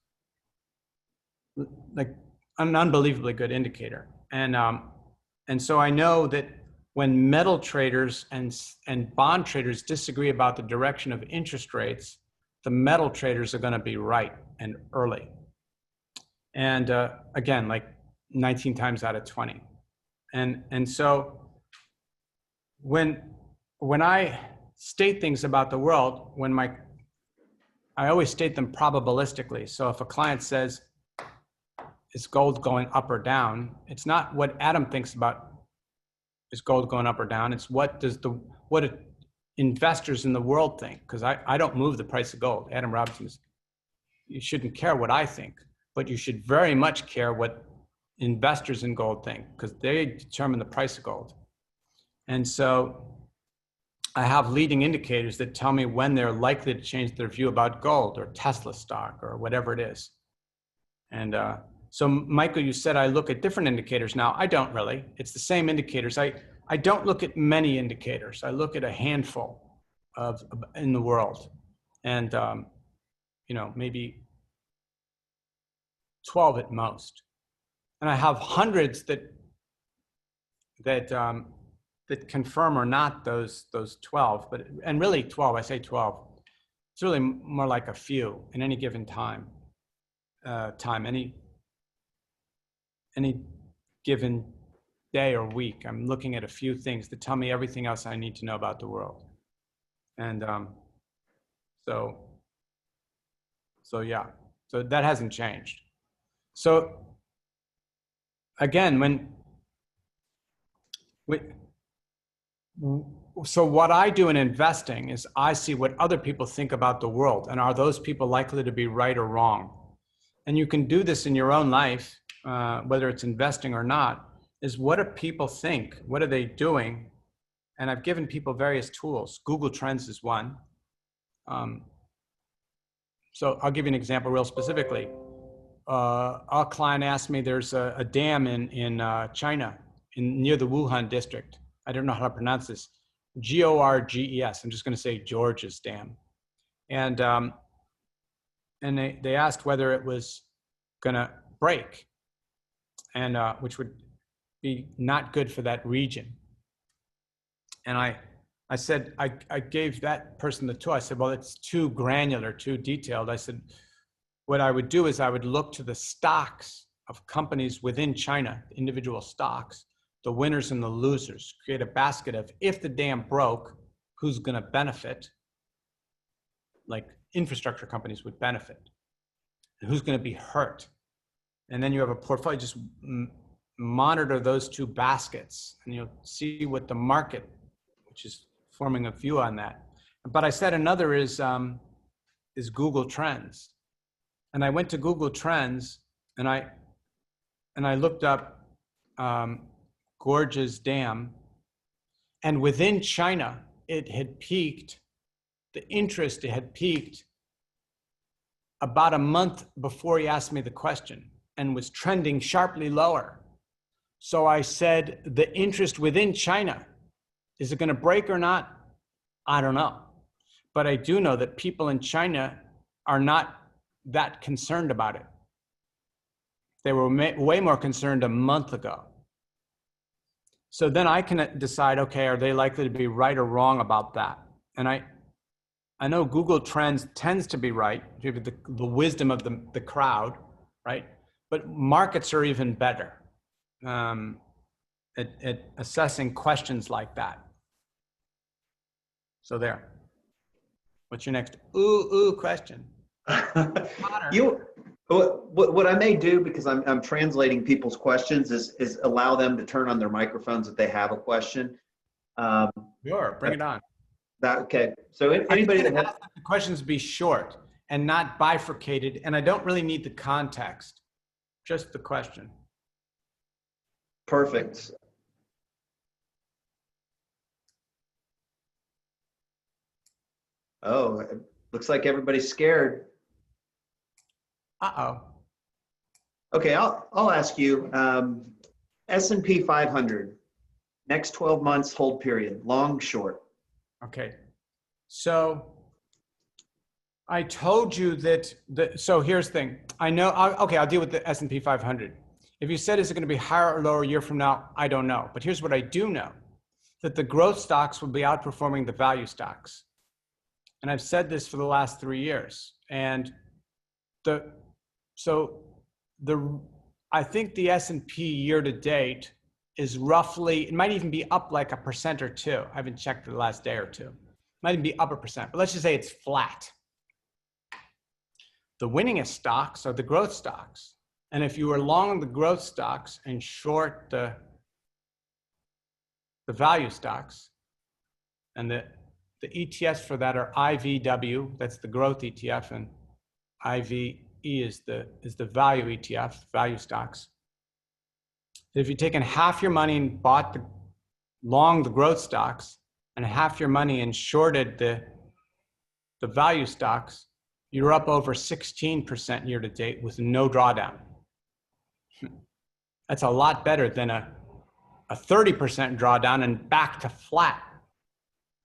Like an unbelievably good indicator. And so I know that when metal traders and bond traders disagree about the direction of interest rates, the metal traders are going to be right and early. And again, like 19 times out of 20. And so when I state things about the world, I always state them probabilistically. So if a client says, is gold going up or down? It's not what Adam thinks about is gold going up or down. It's what investors in the world think, because I don't move the price of gold. Adam Robinson you shouldn't care what I think, but you should very much care what investors in gold think, because they determine the price of gold. And so I have leading indicators that tell me when they're likely to change their view about gold or Tesla stock or whatever it is. And so Michael, you said I look at different indicators now. I don't really. It's the same indicators. I don't look at many indicators. I look at a handful in the world, and maybe 12 at most. And I have hundreds that confirm or not those 12. And really 12. I say 12. It's really more like a few in any given time. Any given day or week, I'm looking at a few things that tell me everything else I need to know about the world. And so yeah, so that hasn't changed. So again, so what I do in investing is I see what other people think about the world, and are those people likely to be right or wrong? And you can do this in your own life. Whether it's investing or not, is what do people think? What are they doing? And I've given people various tools. Google Trends is one. So I'll give you an example real specifically. Our client asked me, there's a dam in China, near the Wuhan district. I don't know how to pronounce this. Gorges. I'm just going to say George's Dam. And they asked whether it was going to break, and which would be not good for that region. And I said, I gave that person the tool. I said, well, it's too granular, too detailed. I said, what I would do is I would look to the stocks of companies within China, individual stocks, the winners and the losers, create a basket of, if the dam broke, who's going to benefit? Like infrastructure companies would benefit. And who's going to be hurt? And then you have a portfolio, just monitor those two baskets, and you'll see what the market, which is forming a view on that. But I said another is Google Trends. And I went to Google Trends and I looked up Gorges Dam, and within China, it had peaked, the interest had peaked about a month before he asked me the question and was trending sharply lower. So I said, the interest within China, is it going to break or not? I don't know. But I do know that people in China are not that concerned about it. They were way more concerned a month ago. So then I can decide, okay, are they likely to be right or wrong about that? And I know Google Trends tends to be right, the wisdom of the crowd, right? But markets are even better at assessing questions like that. So there. What's your next question? What I may do, because I'm translating people's questions, is allow them to turn on their microphones if they have a question. Sure, bring it on. Okay. So anybody that has the questions be short and not bifurcated, and I don't really need the context, just the question. Perfect. Oh, it looks like everybody's scared. Uh-oh. Okay, I'll ask you, S&P 500, next 12 months hold period, long, short. Okay, so I told you that, so here's the thing. I know, I'll deal with the S&P 500. If you said, is it going to be higher or lower a year from now? I don't know. But here's what I do know, that the growth stocks will be outperforming the value stocks. And I've said this for the last 3 years. And I think the S&P year to date is roughly, it might even be up like 1% or 2%. I haven't checked for the last day or two. It might even be up 1%, but let's just say it's flat. The winningest stocks are the growth stocks. And if you are long the growth stocks and short the value stocks, and the ETFs for that are IVW, that's the growth ETF, and IVE is the value ETF, value stocks. If you've taken half your money and bought long the growth stocks and half your money and shorted the value stocks, you're up over 16% year to date with no drawdown. That's a lot better than a 30% drawdown and back to flat.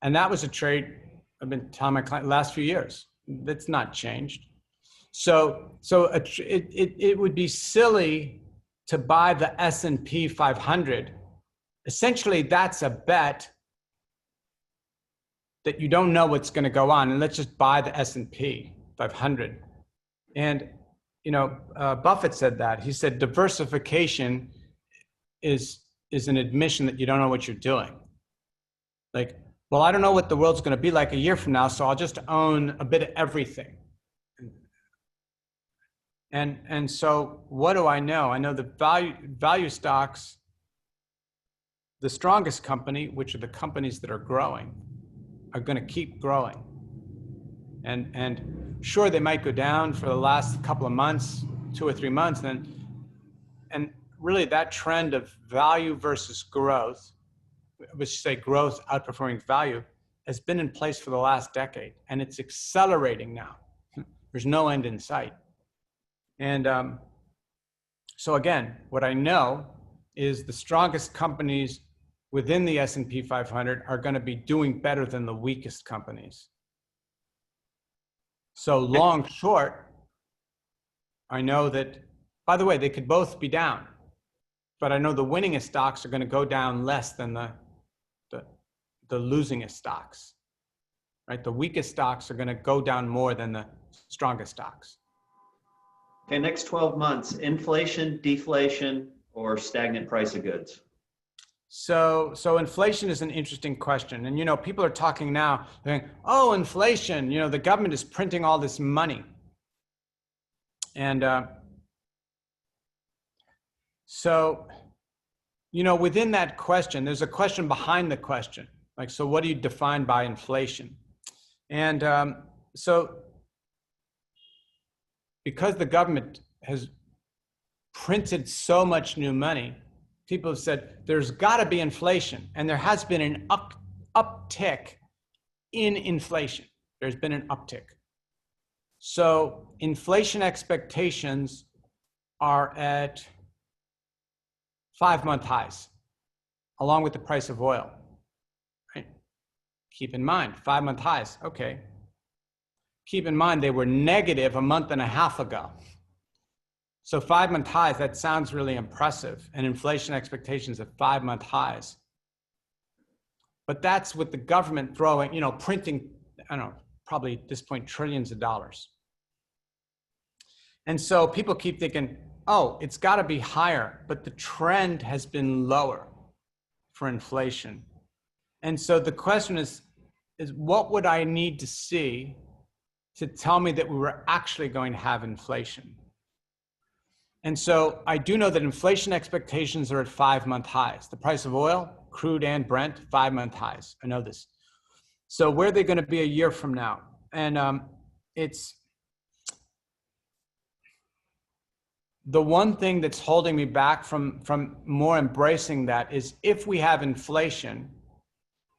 And that was a trade I've been telling my client the last few years. That's not changed. So it would be silly to buy the S&P 500. Essentially, that's a bet that you don't know what's going to go on, and let's just buy the S&P 500. And Buffett said that. He said diversification is an admission that you don't know what you're doing. Like, well, I don't know what the world's going to be like a year from now, so I'll just own a bit of everything. And so what do I know? I know the value stocks, the strongest company, which are the companies that are growing, are going to keep growing. And sure, they might go down for the last couple of months, 2 or 3 months, and really that trend of value versus growth, which say growth outperforming value, has been in place for the last decade, and it's accelerating now. There's no end in sight. And so again, what I know is the strongest companies within the S&P 500 are going to be doing better than the weakest companies. So long, short, I know that, by the way, they could both be down, but I know the winningest stocks are going to go down less than the losingest stocks, right? The weakest stocks are going to go down more than the strongest stocks. Okay, next 12 months, inflation, deflation, or stagnant price of goods? So inflation is an interesting question. And, people are talking now, saying, oh, inflation, the government is printing all this money. And so within that question, there's a question behind the question. Like, so what do you define by inflation? And so because the government has printed so much new money, people have said there's got to be inflation. And there has been an uptick in inflation. There's been an uptick. So inflation expectations are at 5-month highs, along with the price of oil. Right? Keep in mind, 5-month highs. Okay. Keep in mind, they were negative a month and a half ago. So 5-month highs, that sounds really impressive. And inflation expectations at 5-month highs. But that's with the government throwing, printing, I don't know, probably at this point, trillions of dollars. And so people keep thinking, oh, it's got to be higher, but the trend has been lower for inflation. And so the question is what would I need to see to tell me that we were actually going to have inflation? And so I do know that inflation expectations are at 5-month highs. The price of oil, crude and Brent, 5-month highs. I know this. So where are they going to be a year from now? And it's the one thing that's holding me back from more embracing that is if we have inflation,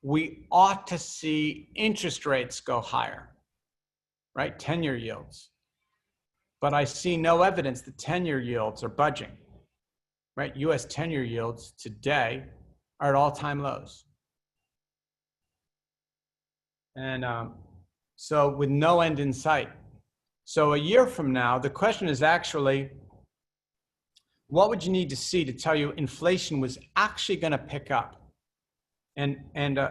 we ought to see interest rates go higher, right? 10-year yields. But I see no evidence that 10-year yields are budging, right? US 10-year yields today are at all-time lows. And so with no end in sight. So a year from now, the question is actually, what would you need to see to tell you inflation was actually going to pick up? And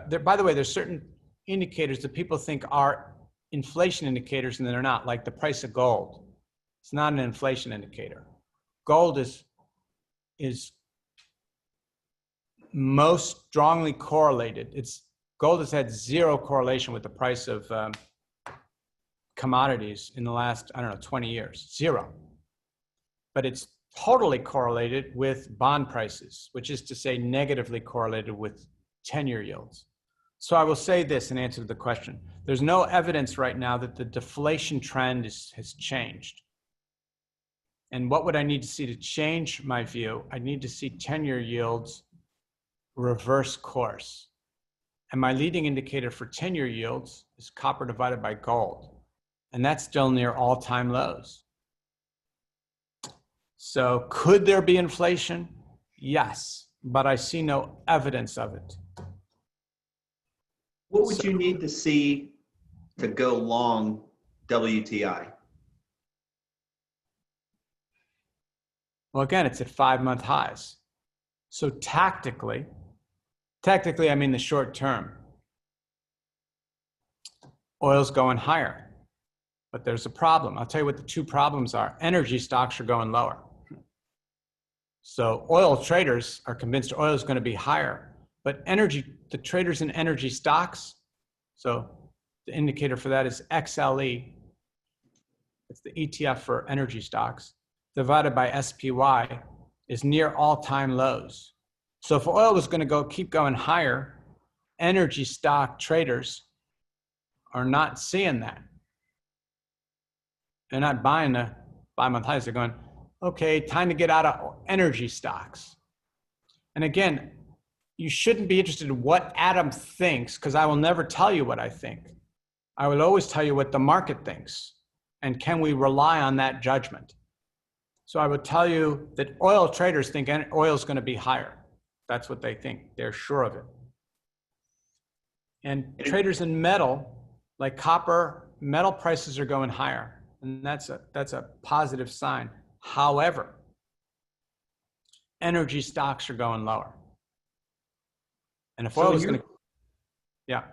there, by the way, there's certain indicators that people think are inflation indicators and they're not, like the price of gold. It's not an inflation indicator. Gold is most strongly correlated. Gold has had zero correlation with the price of commodities in the last, 20 years, zero. But it's totally correlated with bond prices, which is to say negatively correlated with 10-year yields. So I will say this in answer to the question. There's no evidence right now that the deflation trend has changed. And what would I need to see to change my view? I need to see 10-year yields reverse course. And my leading indicator for 10-year yields is copper divided by gold. And that's still near all-time lows. So could there be inflation? Yes, but I see no evidence of it. What would you need to see to go long WTI? Well, again, it's at 5-month highs. So tactically, I mean the short term. Oil's going higher, but there's a problem. I'll tell you what the two problems are. Energy stocks are going lower. So oil traders are convinced oil is going to be higher, but the traders in energy stocks, so the indicator for that is XLE. It's the ETF for energy stocks, divided by SPY is near all-time lows. So if oil was going to keep going higher, energy stock traders are not seeing that. They're not buying the 5-month highs. They're going, okay, time to get out of energy stocks. And again, you shouldn't be interested in what Adam thinks, because I will never tell you what I think. I will always tell you what the market thinks. And can we rely on that judgment? So I would tell you that oil traders think oil is going to be higher. That's what they think. They're sure of it. And traders in metal, like copper, metal prices are going higher. And that's a positive sign. However, energy stocks are going lower. And if oil is going to, yeah.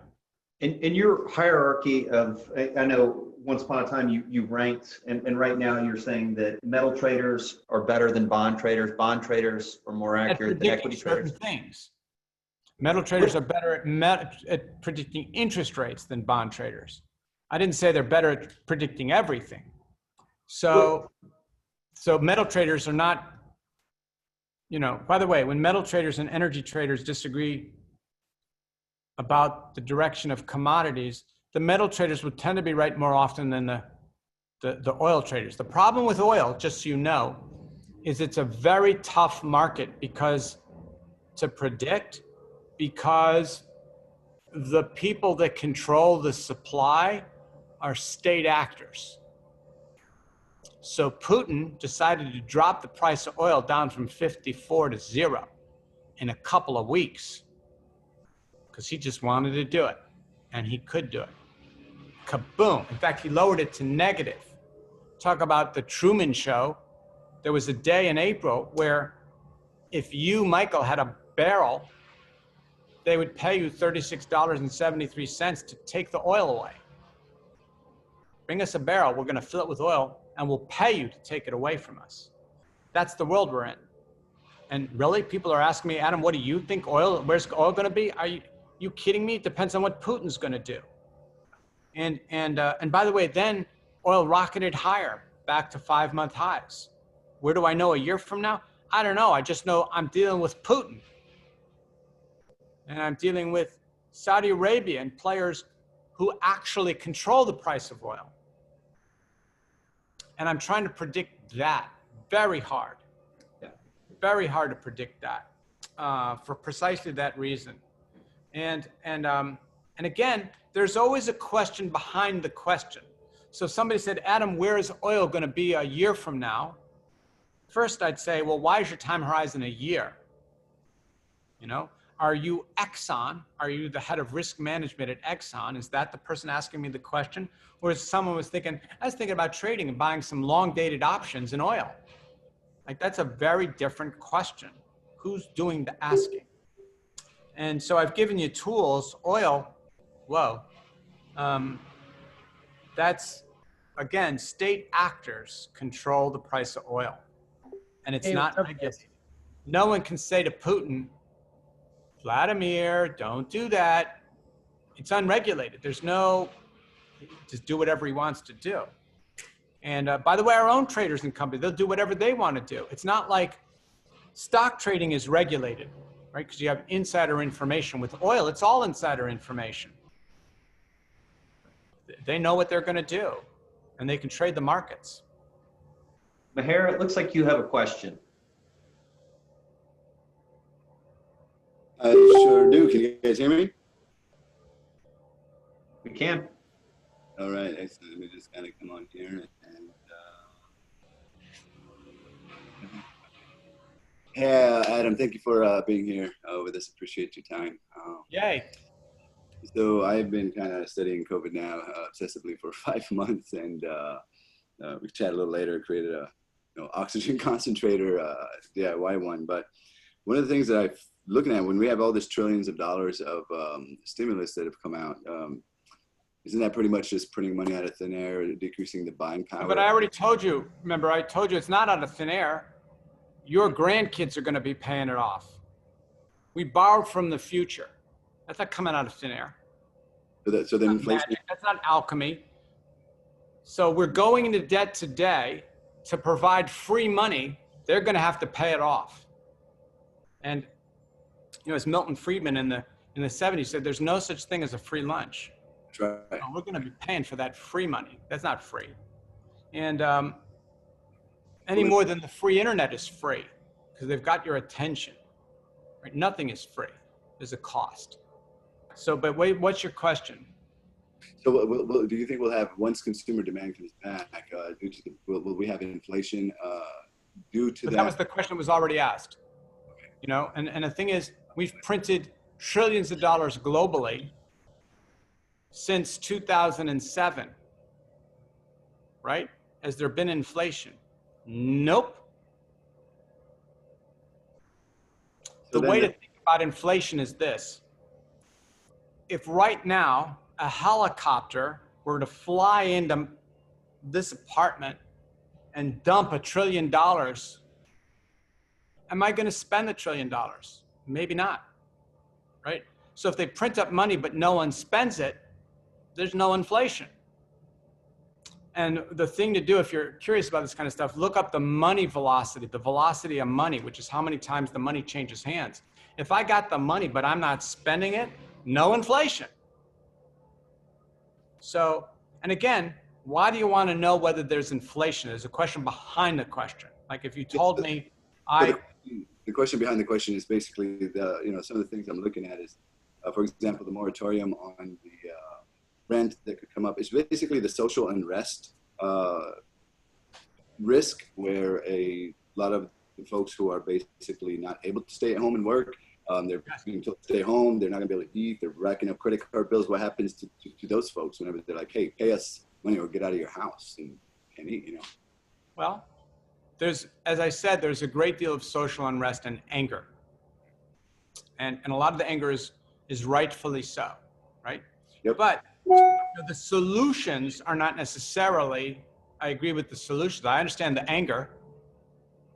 In your hierarchy of, I know once upon a time you ranked, and right now you're saying that metal traders are better than bond traders are more accurate than equity traders. Things. Metal traders are better at predicting interest rates than bond traders. I didn't say they're better at predicting everything. So metal traders are not you know, by the way, when metal traders and energy traders disagree about the direction of commodities, the metal traders would tend to be right more often than the oil traders. The problem with oil, just so you know, is it's a very tough market to predict, because the people that control the supply are state actors. So Putin decided to drop the price of oil down from 54 to 0 in a couple of weeks because he just wanted to do it, and he could do it. Kaboom. In fact, he lowered it to negative. Talk about the Truman Show. There was a day in April where if you, Michael, had a barrel, they would pay you $36.73 to take the oil away. Bring us a barrel, we're going to fill it with oil, and we'll pay you to take it away from us. That's the world we're in. And really, people are asking me, Adam, what do you think where's oil going to be? Are you kidding me? It depends on what Putin's going to do. And by the way, then oil rocketed higher, back to 5-month highs. Where do I know a year from now? I don't know. I just know I'm dealing with Putin. And I'm dealing with Saudi Arabia and players who actually control the price of oil. And I'm trying to predict that very hard. Yeah. Very hard to predict that for precisely that reason. And again, there's always a question behind the question. So somebody said, Adam, where is oil going to be a year from now? First, I'd say, well, why is your time horizon a year? You know, are you Exxon? Are you the head of risk management at Exxon? Is that the person asking me the question? Or is someone I was thinking about trading and buying some long dated options in oil? Like, that's a very different question. Who's doing the asking? And so I've given you tools. Oil, whoa. That's, again, state actors control the price of oil. And it's not regulated. No one can say to Putin, Vladimir, don't do that. It's unregulated. There's no, just do whatever he wants to do. And by the way, our own traders and companies, they'll do whatever they want to do. It's not like stock trading is regulated, right? Because you have insider information. With oil, it's all insider information. They know what they're going to do, and they can trade the markets. Maher, it looks like you have a question. I sure do. Can you guys hear me? We can. All right, excellent. Let me just kind of come on here and yeah, Adam, thank you for being here with us. Appreciate your time. Yay. So I've been kind of studying COVID now obsessively for 5 months, and we chat a little later. Created a oxygen concentrator DIY one. But one of the things that I'm looking at when we have all this trillions of dollars of stimulus that have come out, isn't that pretty much just printing money out of thin air, decreasing the buying power? But I already told you. Remember, I told you it's not out of thin air. Your grandkids are going to be paying it off. We borrowed from the future. That's not coming out of thin air. So then inflation. Magic. That's not alchemy. So we're going into debt today to provide free money. They're going to have to pay it off. And as Milton Friedman in the 70s said, there's no such thing as a free lunch. That's right. So we're going to be paying for that free money. That's not free. And any more than the free internet is free, because they've got your attention. Right? Nothing is free. There's a cost. So, but wait, what's your question? So do you think we'll have, once consumer demand comes back, will we have inflation due to that? That was the question was already asked. And the thing is, we've printed trillions of dollars globally since 2007, right? Has there been inflation? Nope. So the way to think about inflation is this. If right now a helicopter were to fly into this apartment and dump $1 trillion, am I going to spend $1 trillion? Maybe not, right? So if they print up money but no one spends it, there's no inflation. And the thing to do, if you're curious about this kind of stuff, look up the money velocity, the velocity of money, which is how many times the money changes hands. If I got the money, but I'm not spending it, no inflation. So, and again, why do you want to know whether there's inflation? There's a question behind the question. Like if you told me, the question behind the question is basically some of the things I'm looking at is, for example, the moratorium on the rent that could come up. It's basically the social unrest risk, where a lot of the folks who are basically not able to stay at home and work, they're being told to stay home, they're not gonna be able to eat, they're racking up credit card bills. What happens to those folks whenever they're like, hey, pay us money or get out of your house and eat, you know? well, there's, as I said, there's a great deal of social unrest and anger. And a lot of the anger is rightfully so, right? Yep. But the solutions are not necessarily, I agree with the solutions. I understand the anger,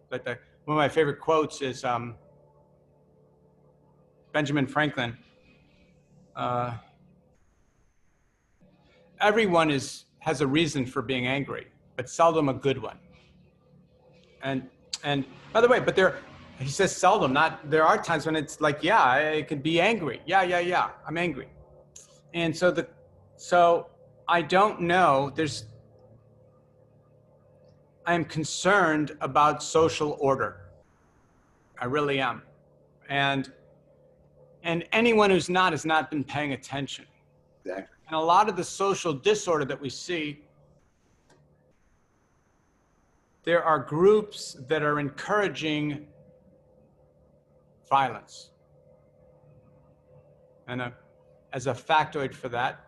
but one of my favorite quotes is Benjamin Franklin. Everyone has a reason for being angry, but seldom a good one. And by the way, but he says seldom, there are times when it's like, yeah, I could be angry. Yeah, I'm angry. And so I don't know, I am concerned about social order. I really am. And anyone who's not has not been paying attention. Exactly. And a lot of the social disorder that we see, there are groups that are encouraging violence. And as a factoid for that,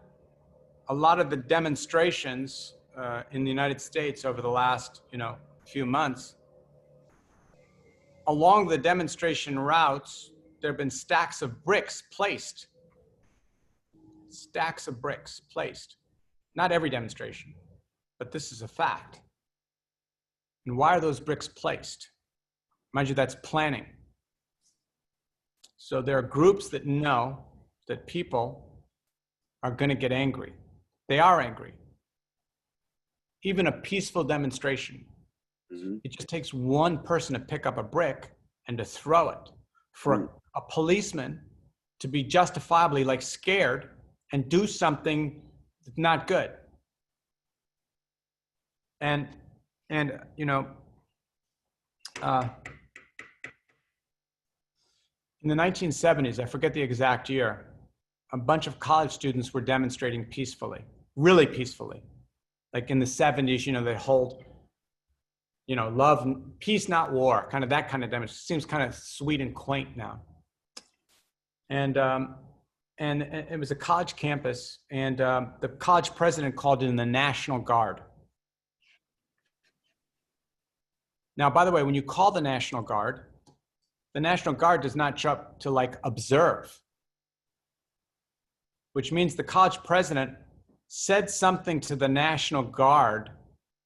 a lot of the demonstrations in the United States over the last, few months, along the demonstration routes, there have been stacks of bricks placed. Stacks of bricks placed. Not every demonstration, but this is a fact. And why are those bricks placed? Mind you, that's planning. So there are groups that know that people are going to get angry. They are angry. Even a peaceful demonstration. Mm-hmm. It just takes one person to pick up a brick and to throw it. For a policeman to be justifiably scared and do something that's not good. And in the 1970s, I forget the exact year, a bunch of college students were demonstrating peacefully, really peacefully. Like in the 70s, they hold, love, peace, not war, kind of that kind of demonstration. Seems kind of sweet and quaint now. And it was a college campus, and the college president called in the National Guard. Now, by the way, when you call the National Guard does not show up to observe, which means the college president said something to the National Guard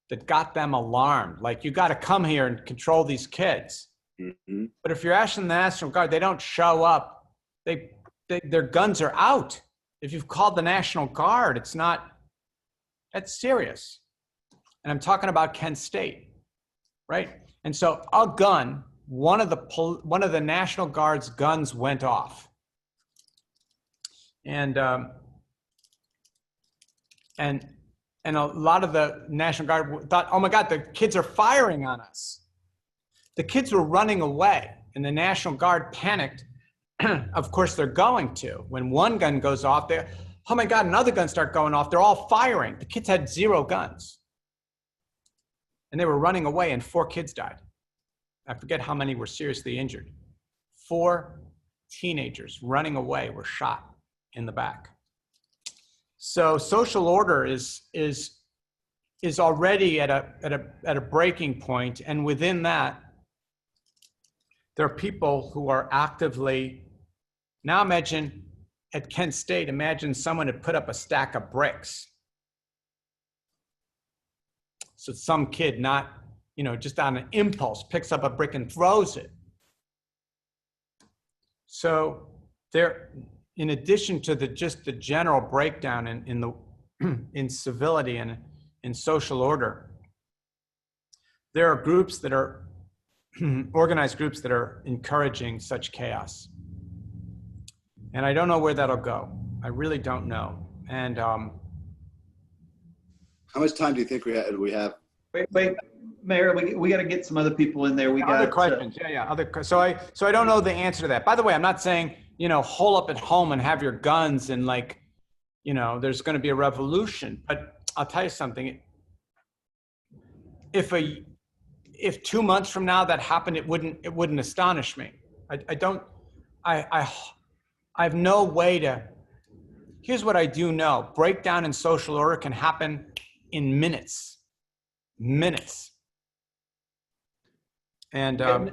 that got them alarmed. Like, you got to come here and control these kids. Mm-hmm. But if you're asking the National Guard, they don't show up. Their guns are out. If you've called the National Guard, that's serious. And I'm talking about Kent State, right? And so a gun, one of the National Guard's guns went off. And a lot of the National Guard thought, oh my God, the kids are firing on us. The kids were running away, and the National Guard panicked. Of course, they're going to. When one gun goes off, oh my God, another gun starts going off. They're all firing. The kids had 0 guns. And they were running away, and 4 kids died. I forget how many were seriously injured. 4 teenagers running away were shot in the back. So social order is already at a breaking point, and within that, there are people who are actively. Now imagine at Kent State, imagine someone had put up a stack of bricks. So some kid, not, just on an impulse, picks up a brick and throws it. So there, in addition to just the general breakdown in civility and in social order, there are groups that are organized groups that are encouraging such chaos. And I don't know where that'll go. I really don't know. And how much time do you think we have? Wait, Mayor, we got to get some other people in there. We got other questions. So I don't know the answer to that. By the way, I'm not saying, hole up at home and have your guns and there's going to be a revolution. But I'll tell you something. If 2 months from now that happened, it wouldn't astonish me. I have no way to. Here's what I do know: breakdown in social order can happen in minutes. And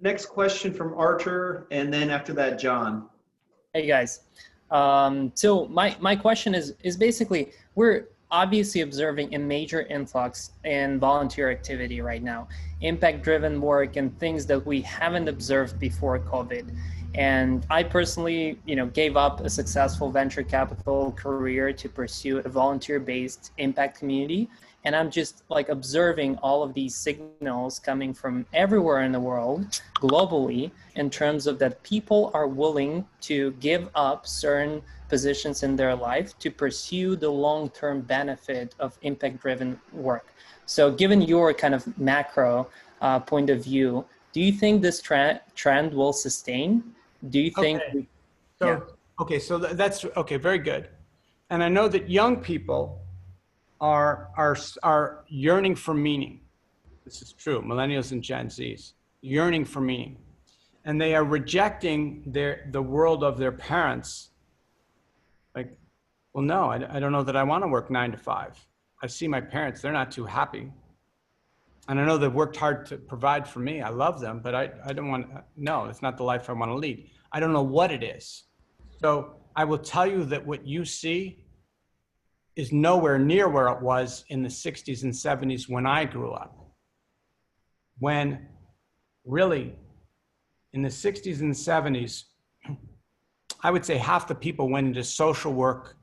next question from Archer, and then after that, John. Hey guys. So my question is basically, we're obviously observing a major influx in volunteer activity right now, impact-driven work and things that we haven't observed before COVID. And I personally, gave up a successful venture capital career to pursue a volunteer-based impact community. And I'm just observing all of these signals coming from everywhere in the world, globally, in terms of that people are willing to give up certain positions in their life to pursue the long-term benefit of impact-driven work. So given your kind of macro point of view, do you think this trend will sustain? Do you think? Okay. So that's okay. Very good. And I know that young people are yearning for meaning. This is true. Millennials and Gen Zs yearning for meaning, and they are rejecting the world of their parents. Well, no, I don't know that I want to work 9 to 5. I see my parents; they're not too happy, and I know they've worked hard to provide for me. I love them, but I don't want. No, it's not the life I want to lead. I don't know what it is. So I will tell you that what you see is nowhere near where it was in the 60s and 70s when I grew up. When really, in the 60s and 70s, I would say half the people went into social work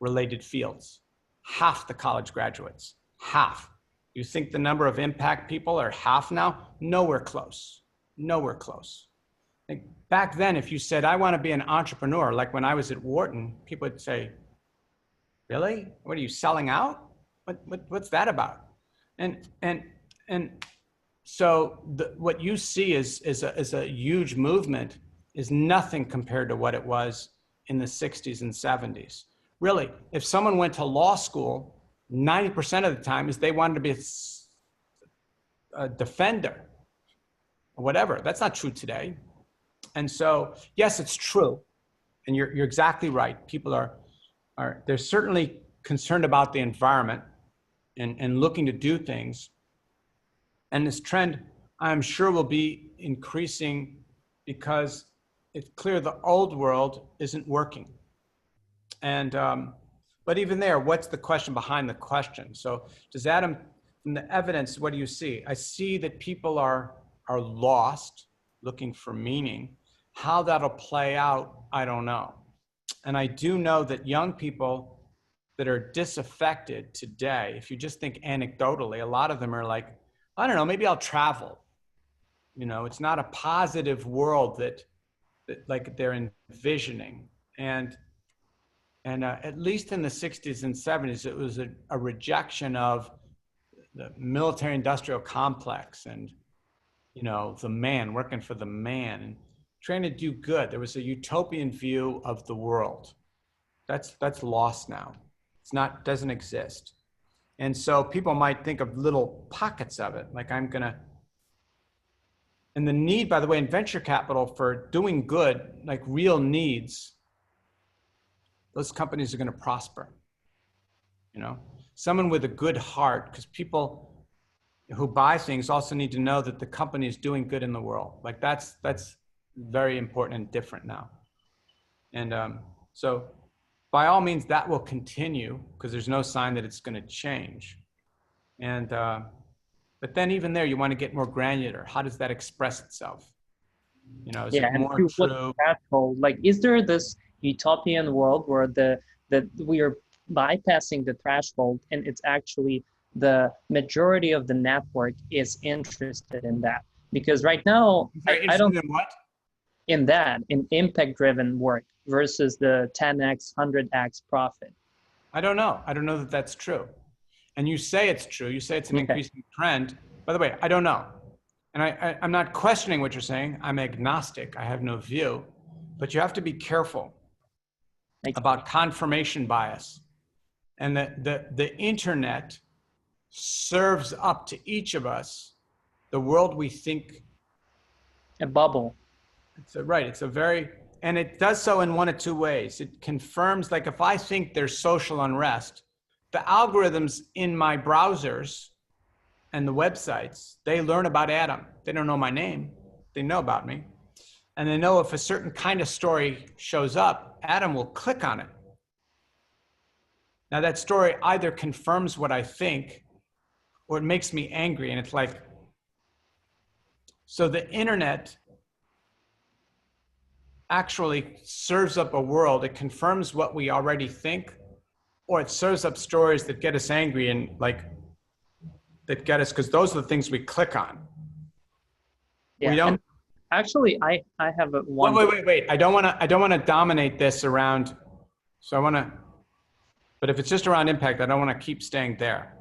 related fields. Half the college graduates, half. You think the number of impact people are half now? Nowhere close, nowhere close. Back then, if you said, I want to be an entrepreneur, like when I was at Wharton, people would say, really? What are you selling out? What's that about? And so what you see is a huge movement is nothing compared to what it was in the 60s and 70s. Really, if someone went to law school, 90% of the time is they wanted to be a defender or whatever. That's not true today. And so, yes, it's true. And you're exactly right. People they're certainly concerned about the environment and looking to do things. And this trend, I'm sure, will be increasing because it's clear the old world isn't working. And, but even there, what's the question behind the question? So does Adam, from the evidence, what do you see? I see that people are lost, looking for meaning. How that'll play out, I don't know. And I do know that young people that are disaffected today, if you just think anecdotally, a lot of them are like, I don't know, maybe I'll travel. It's not a positive world that like they're envisioning. And at least in the 60s and 70s, it was a rejection of the military industrial complex and, the man, working for the man and trying to do good. There was a utopian view of the world. That's lost now. Doesn't exist. And so people might think of little pockets of it, like and the need, by the way, in venture capital for doing good, like real needs, those companies are going to prosper. Someone with a good heart, because people who buy things also need to know that the company is doing good in the world. Like that's very important and different now. And so by all means, that will continue because there's no sign that it's going to change. And but then even there, you want to get more granular. How does that express itself? Is it more true? Is there this utopian world where that we are bypassing the threshold, and it's actually the majority of the network is interested in that. Because right now, I don't in what? in that in impact-driven work versus the 10x, 100x profit. I don't know. I don't know that that's true. And you say it's true. You say it's an increasing trend. By the way, I don't know. And I'm not questioning what you're saying. I'm agnostic. I have no view. But you have to be careful about confirmation bias. And the internet serves up to each of us the world we think. A bubble. It's a very, and it does so in one of two ways. It confirms, like if I think there's social unrest, the algorithms in my browsers and the websites, they learn about Adam. They don't know my name. They know about me. And they know if a certain kind of story shows up, Adam will click on it. Now that story either confirms what I think or it makes me angry. And it's like, so the internet actually serves up a world. It confirms what we already think, or it serves up stories that get us angry and like, that get us, because those are the things we click on. Yeah. We don't. Actually, I have a one. Wait. I don't want to dominate this around. So I want to, but if it's just around impact, I don't want to keep staying there.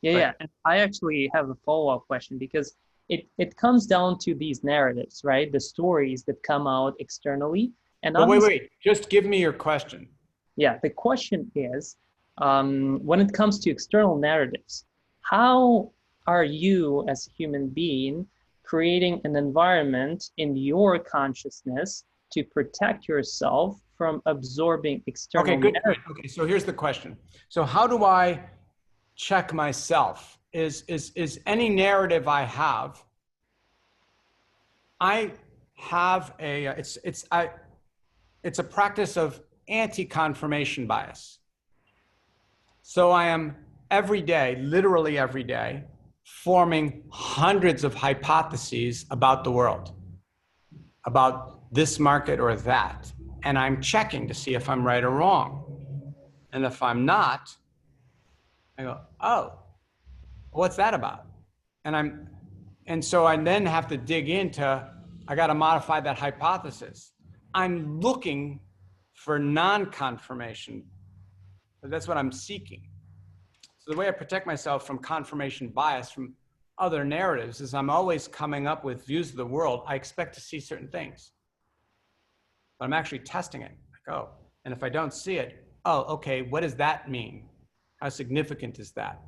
Yeah. And I actually have a follow-up question, because it comes down to these narratives, right? The stories that come out externally. And wait. Just give me your question. Yeah, the question is, when it comes to external narratives, how are you as a human being creating an environment in your consciousness to protect yourself from absorbing external narratives? Okay, so here's the question. So how do I check myself? Is any narrative I have it's a practice of anti-confirmation bias. So I am every day, literally every day, forming hundreds of hypotheses about the world, about this market or that. And I'm checking to see if I'm right or wrong. And if I'm not, I go, oh, what's that about? And so I then have to dig into, I got to modify that hypothesis. I'm looking for non-confirmation. That's what I'm seeking. So the way I protect myself from confirmation bias from other narratives is I'm always coming up with views of the world. I expect to see certain things, but I'm actually testing it. Like, oh, and if I don't see it, oh, okay, what does that mean? How significant is that?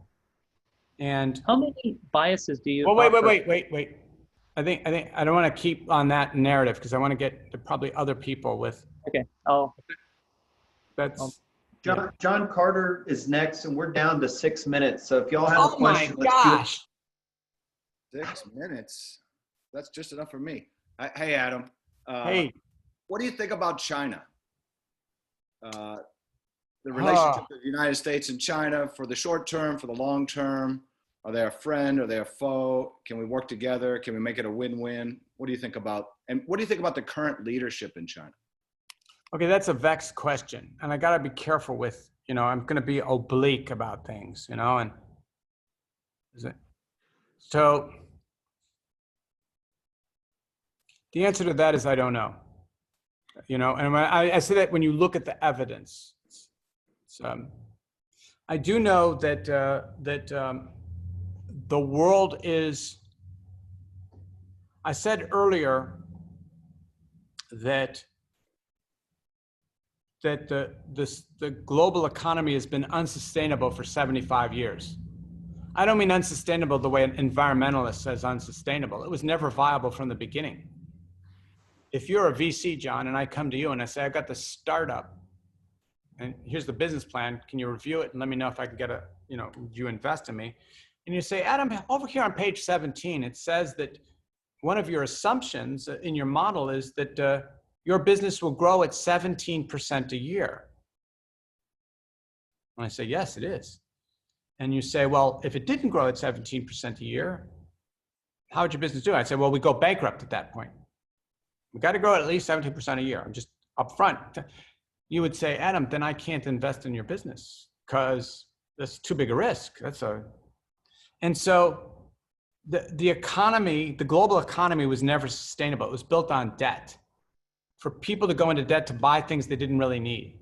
And how many biases do you? Well, wait. I think I don't want to keep on that narrative because I want to get to probably other people with. Okay. That's. John Carter is next, and we're down to 6 minutes. So if y'all have a question, my gosh. 6 minutes. That's just enough for me. Hey, Adam. Hey. What do you think about China? The relationship of the United States and China for the short term, for the long term. Are they a friend? Are they a foe? Can we work together? Can we make it a win-win? What do you think about, and what do you think about the current leadership in China? Okay, that's a vexed question. And I got to be careful with, I'm going to be oblique about things, and so the answer to that is I don't know, and I say that when you look at the evidence, I do know that, the world is, I said earlier that the global economy has been unsustainable for 75 years. I don't mean unsustainable the way an environmentalist says unsustainable. It was never viable from the beginning. If you're a VC, John, and I come to you and I say, I've got this startup and here's the business plan, can you review it and let me know if I can get would you invest in me? And you say, Adam, over here on page 17, it says that one of your assumptions in your model is that your business will grow at 17% a year. And I say, yes, it is. And you say, well, if it didn't grow at 17% a year, how would your business do? I say, well, we go bankrupt at that point. We got to grow at least 17% a year. I'm just upfront. You would say, Adam, then I can't invest in your business because that's too big a risk. And so the economy, the global economy was never sustainable. It was built on debt. For people to go into debt to buy things they didn't really need.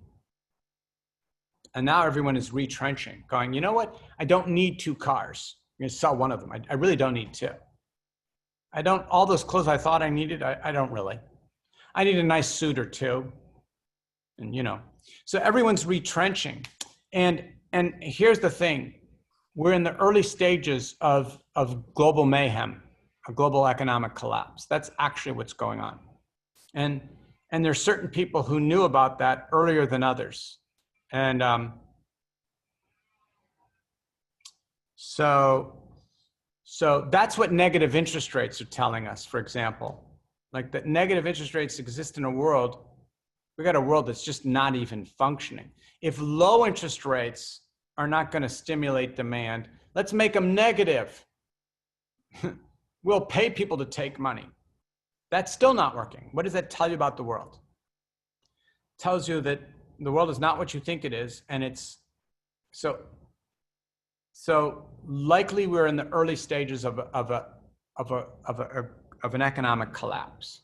And now everyone is retrenching, going, you know what? I don't need 2 cars. I'm going to sell one of them. I really don't need 2. All those clothes I thought I needed, I don't really. I need a nice suit or 2. And, you know, so everyone's retrenching. And here's the thing. We're in the early stages of global mayhem, a global economic collapse. That's actually what's going on. And there's certain people who knew about that earlier than others. And so that's what negative interest rates are telling us, for example. Like that negative interest rates exist in a world, we got a world that's just not even functioning. If low interest rates are not going to stimulate demand, let's make them negative. We'll pay people to take money. That's still not working. What does that tell you about the world? It tells you that the world is not what you think it is, and it's so likely we're in the early stages of an economic collapse.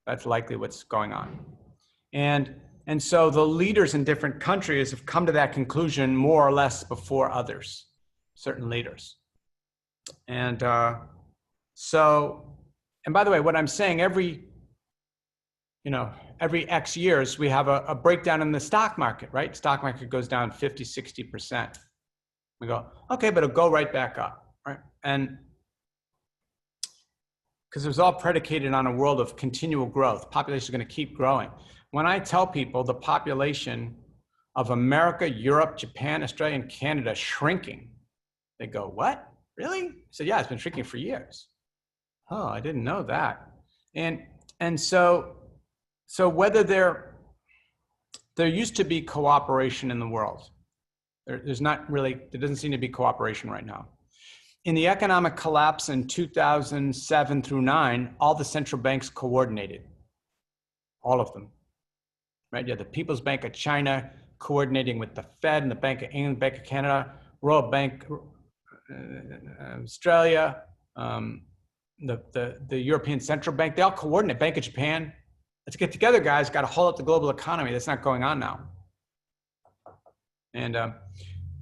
That's likely what's going on, and so the leaders in different countries have come to that conclusion more or less before others, certain leaders, and and by the way, what I'm saying, every X years, we have a breakdown in the stock market, right? Stock market goes down 50, 60%. We go, okay, but it'll go right back up, right? And because it was all predicated on a world of continual growth. Population is going to keep growing. When I tell people the population of America, Europe, Japan, Australia, and Canada is shrinking, they go, what? Really? I said, yeah, it's been shrinking for years. Oh, I didn't know that. And so whether there used to be cooperation in the world. There doesn't seem to be cooperation right now. In the economic collapse in 2007 through 9, all the central banks coordinated, all of them, right? You had the People's Bank of China coordinating with the Fed and the Bank of England, Bank of Canada, Royal Bank, Australia, the European Central Bank, they all coordinate, Bank of Japan. Let's get together, guys, got to hold up the global economy. That's not going on now. And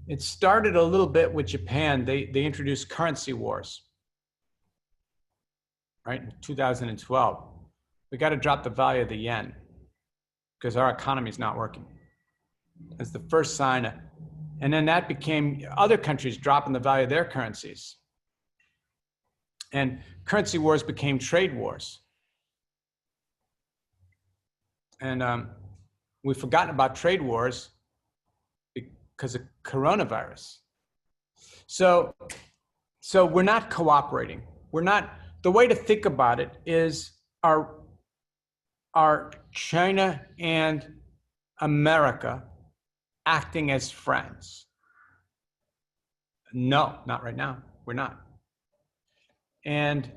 it started a little bit with Japan. They introduced currency wars, right, in 2012. We got to drop the value of the yen because our economy is not working. That's the first sign. And then that became other countries dropping the value of their currencies. And currency wars became trade wars. And we've forgotten about trade wars because of coronavirus. So we're not cooperating. The way to think about it is, are China and America acting as friends? No, not right now. We're not. And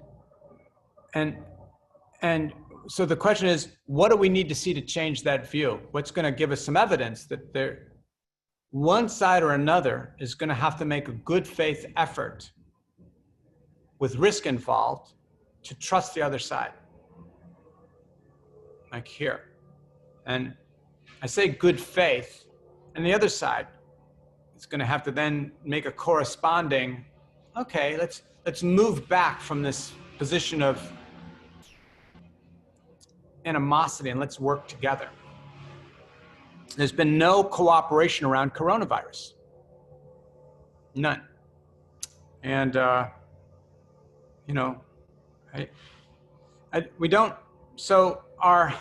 so the question is, what do we need to see to change that view? What's going to give us some evidence that one side or another is going to have to make a good faith effort with risk involved to trust the other side? Like here. And I say good faith, and the other side is going to have to then make a corresponding, okay, let's move back from this position of animosity and let's work together. There's been no cooperation around coronavirus. None. And, we don't, so are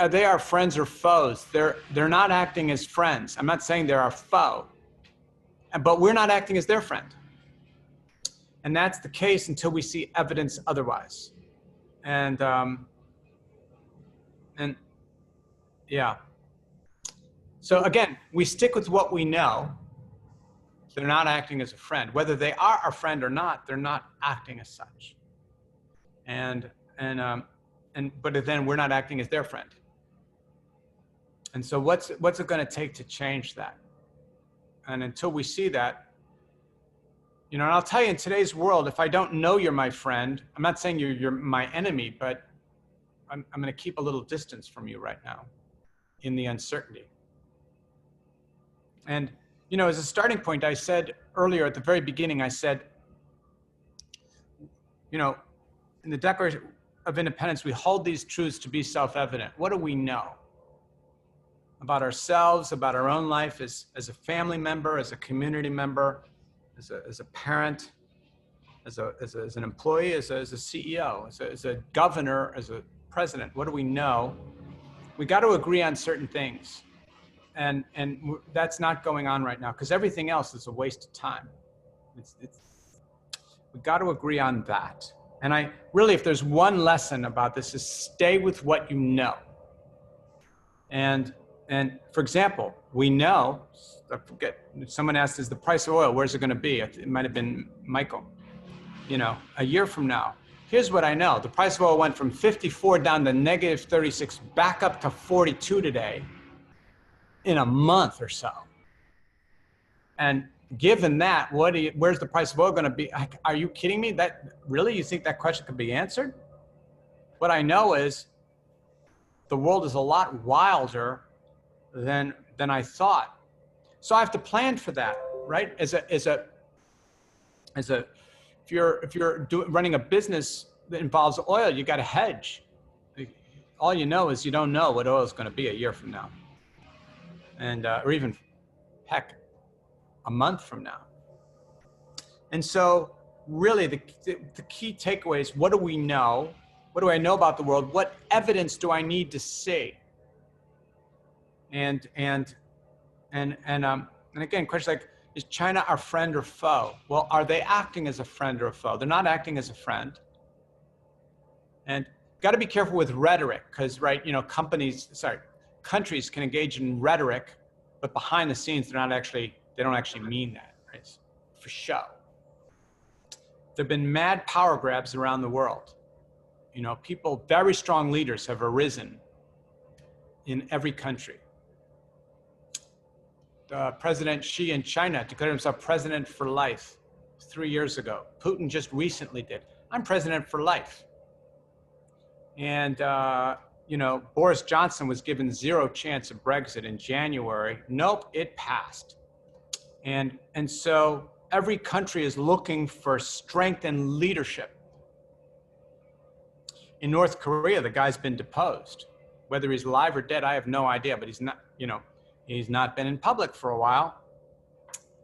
they our friends or foes? They're not acting as friends. I'm not saying they're our foe, but we're not acting as their friend. And that's the case until we see evidence otherwise. And yeah. So again, we stick with what we know. They're not acting as a friend. Whether they are our friend or not, they're not acting as such. But then we're not acting as their friend. And so what's it going to take to change that? And until we see that, and I'll tell you, in today's world, if I don't know you're my friend, I'm not saying you're my enemy, but I'm going to keep a little distance from you right now in the uncertainty. And, as a starting point, I said earlier at the very beginning, I said, in the Declaration of Independence, we hold these truths to be self-evident. What do we know about ourselves, about our own life as a family member, as a community member, as a parent, as an employee, as a CEO, as a governor, as a president? What do we know? We got to agree on certain things. And that's not going on right now, because everything else is a waste of time. We've got to agree on that. And if there's one lesson about this, is stay with what you know. And for example, we know, I forget, someone asked, is the price of oil, where's it going to be? It might have been Michael. A year from now. Here's what I know. The price of oil went from 54 down to negative 36, back up to 42 today in a month or so. And given that, where's the price of oil going to be? Are you kidding me? Really, you think that question could be answered? What I know is the world is a lot wilder than I thought. So I have to plan for that, right? If you're running a business that involves oil, you got to hedge. All you know is you don't know what oil is going to be a year from now, and or even, heck, a month from now. And so, really, the key takeaway is: what do we know? What do I know about the world? What evidence do I need to see? And again, questions like, is China our friend or foe? Well, are they acting as a friend or a foe? They're not acting as a friend. And got to be careful with rhetoric, because, right, countries can engage in rhetoric, but behind the scenes, they don't actually mean that, right? It's for show. There've been mad power grabs around the world. People, very strong leaders have arisen in every country. President Xi in China declared himself president for life 3 years ago. Putin just recently did. I'm president for life. And, Boris Johnson was given zero chance of Brexit in January. Nope, it passed. And so every country is looking for strength and leadership. In North Korea, the guy's been deposed. Whether he's alive or dead, I have no idea, but he's not, he's not been in public for a while.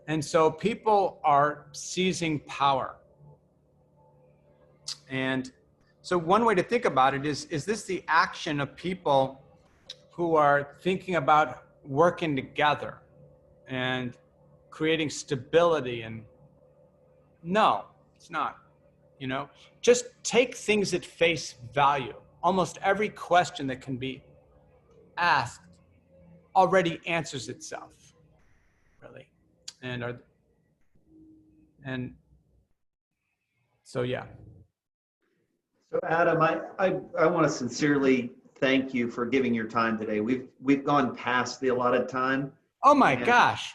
And so people are seizing power. And so one way to think about it is this the action of people who are thinking about working together and creating stability? And no, it's not. Just take things at face value. Almost every question that can be asked already answers itself, really. And so, yeah. So Adam, I want to sincerely thank you for giving your time today. We've gone past the allotted time. Oh my gosh.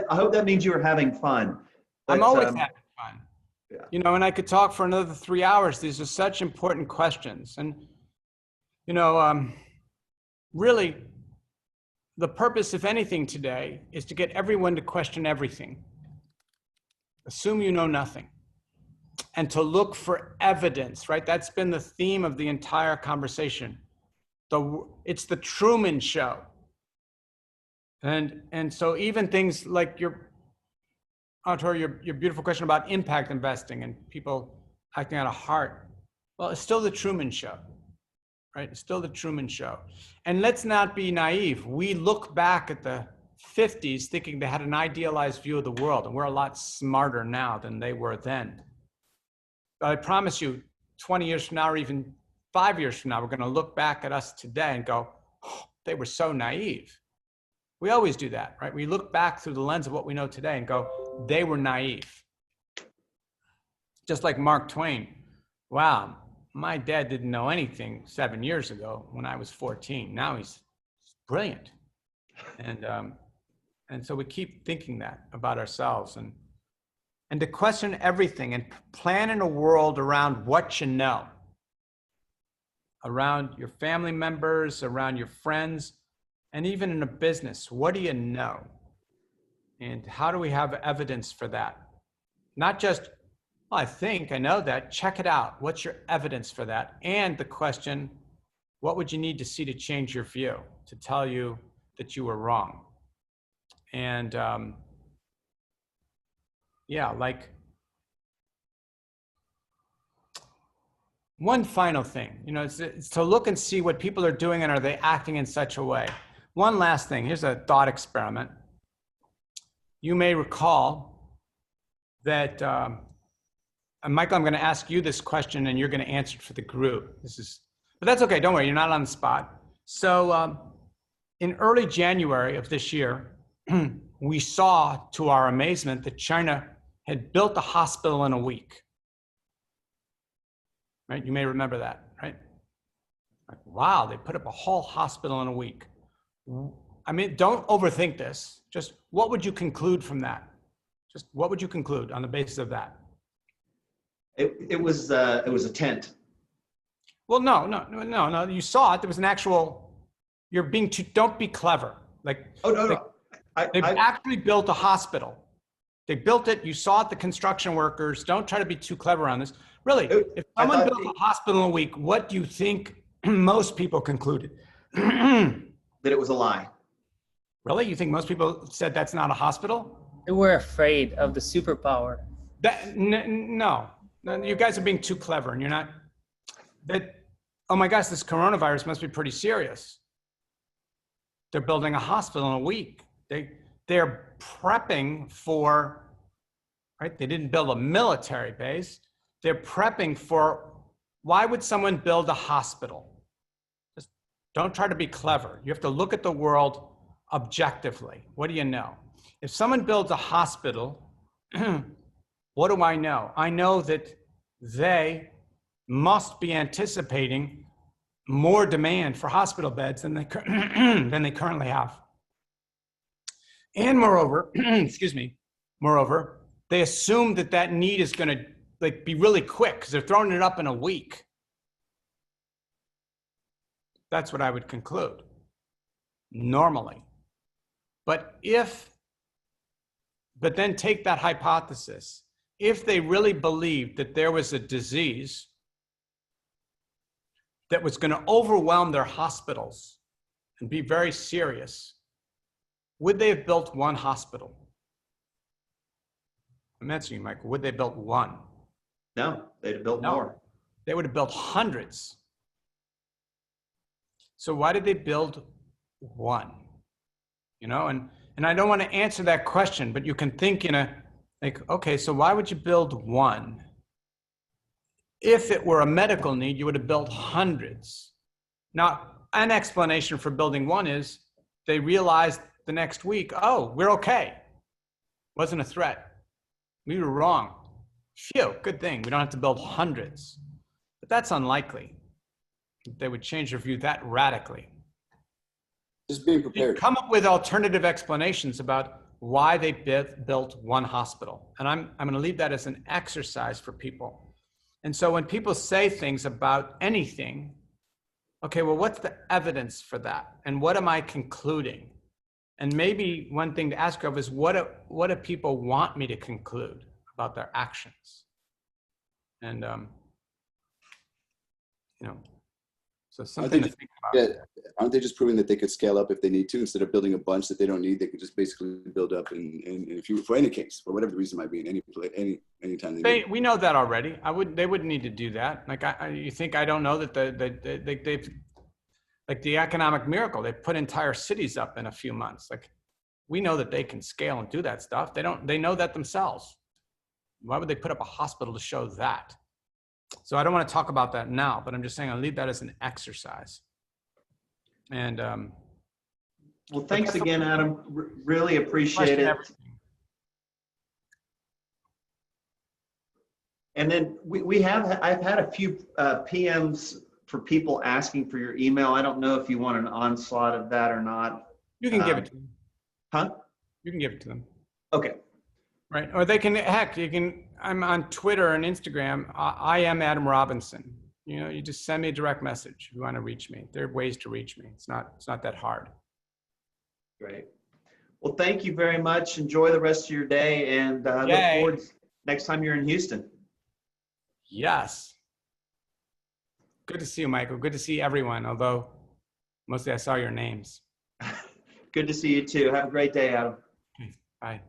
I hope that means you were having fun. I'm always having fun. Yeah. And I could talk for another 3 hours. These are such important questions. And, really, the purpose, if anything, today is to get everyone to question everything. Assume you know nothing. And to look for evidence, right? That's been the theme of the entire conversation. It's the Truman Show. And so even things like your beautiful question about impact investing and people acting out of heart. Well, it's still the Truman Show, right? It's still the Truman Show. And let's not be naive. We look back at the 50s thinking they had an idealized view of the world, and we're a lot smarter now than they were then. But I promise you, 20 years from now, or even 5 years from now, we're going to look back at us today and go, oh, they were so naive. We always do that, right? We look back through the lens of what we know today and go, they were naive. Just like Mark Twain. Wow, my dad didn't know anything 7 years ago when I was 14. Now he's brilliant. And so we keep thinking that about ourselves, and to question everything and plan in a world around what you know, around your family members, around your friends, and even in a business. What do you know? And how do we have evidence for that? Not just, well, I know that, check it out. What's your evidence for that? And the question, what would you need to see to change your view, to tell you that you were wrong? And yeah, like one final thing, you know, it's to look and see what people are doing and are they acting in such a way. One last thing, here's a thought experiment. You may recall that, Michael, I'm going to ask you this question and you're going to answer it for the group. But that's okay, don't worry, you're not on the spot. So in early January of this year, we saw, to our amazement, that China had built a hospital in a week. Right? You may remember that, right? Like, wow, they put up a whole hospital in a week. I mean, don't overthink this. Just what would you conclude from that? Just what would you conclude on the basis of that? It was a tent. Well, no. You saw it. There was an actual. You're being too. Don't be clever. Like, Oh no. They've actually built a hospital. They built it. You saw it, the construction workers. Don't try to be too clever on this. Really, if someone built a hospital in a week, what do you think most people concluded? That it was a lie. Really? You think most people said that's not a hospital? They were afraid of the superpower. No, you guys are being too clever, and you're not. Oh my gosh, this coronavirus must be pretty serious. They're building a hospital in a week. They're prepping for, right? They didn't build a military base. They're prepping for, why would someone build a hospital? Just don't try to be clever. You have to look at the world objectively. What do you know? If someone builds a hospital, what do I know? I know that they must be anticipating more demand for hospital beds than they currently have. And moreover, moreover, they assume that need is going to be really quick because they're throwing it up in a week. That's what I would conclude normally. But then take that hypothesis. If they really believed that there was a disease that was going to overwhelm their hospitals and be very serious, would they have built one hospital? I'm answering you, Michael. Would they have built one? No, they'd have built more. They would have built hundreds. So why did they build one? You know, and I don't want to answer that question, but you can think okay, so why would you build one? If it were a medical need, you would have built hundreds. Now, an explanation for building one is they realized the next week, oh, we're okay. Wasn't a threat. We were wrong. Phew, good thing. We don't have to build hundreds. But that's unlikely. They would change their view that radically. Just being prepared. Come up with alternative explanations about why they built one hospital. And I'm going to leave that as an exercise for people. And so when people say things about anything, okay, well, what's the evidence for that? And what am I concluding? And maybe one thing to ask of is, what do people want me to conclude about their actions? And, so something to think about. Yeah, aren't they just proving that they could scale up if they need to, instead of building a bunch that they don't need? They could just basically build up for any case, for whatever the reason might be, in any time they need. We know that already. They wouldn't need to do that. Like, you think I don't know that they've, like the economic miracle, they put entire cities up in a few months. Like, we know that they can scale and do that stuff. They know that themselves. Why would they put up a hospital to show that? So I don't want to talk about that now, but I'm just saying I'll leave that as an exercise. And well, thanks again, Adam. Really appreciate it. And then I've had a few PMs for people asking for your email. I don't know if you want an onslaught of that or not. You can give it to them. Huh? You can give it to them. Okay. Right. Or they can, heck, you can, I'm on Twitter and Instagram. I am Adam Robinson. You know, you just send me a direct message if you want to reach me. There are ways to reach me. It's not that hard. Great. Well, thank you very much. Enjoy the rest of your day, and look forward to next time you're in Houston. Yes. Good to see you, Michael. Good to see everyone, although mostly I saw your names. Good to see you too. Have a great day, Adam. Okay. Bye.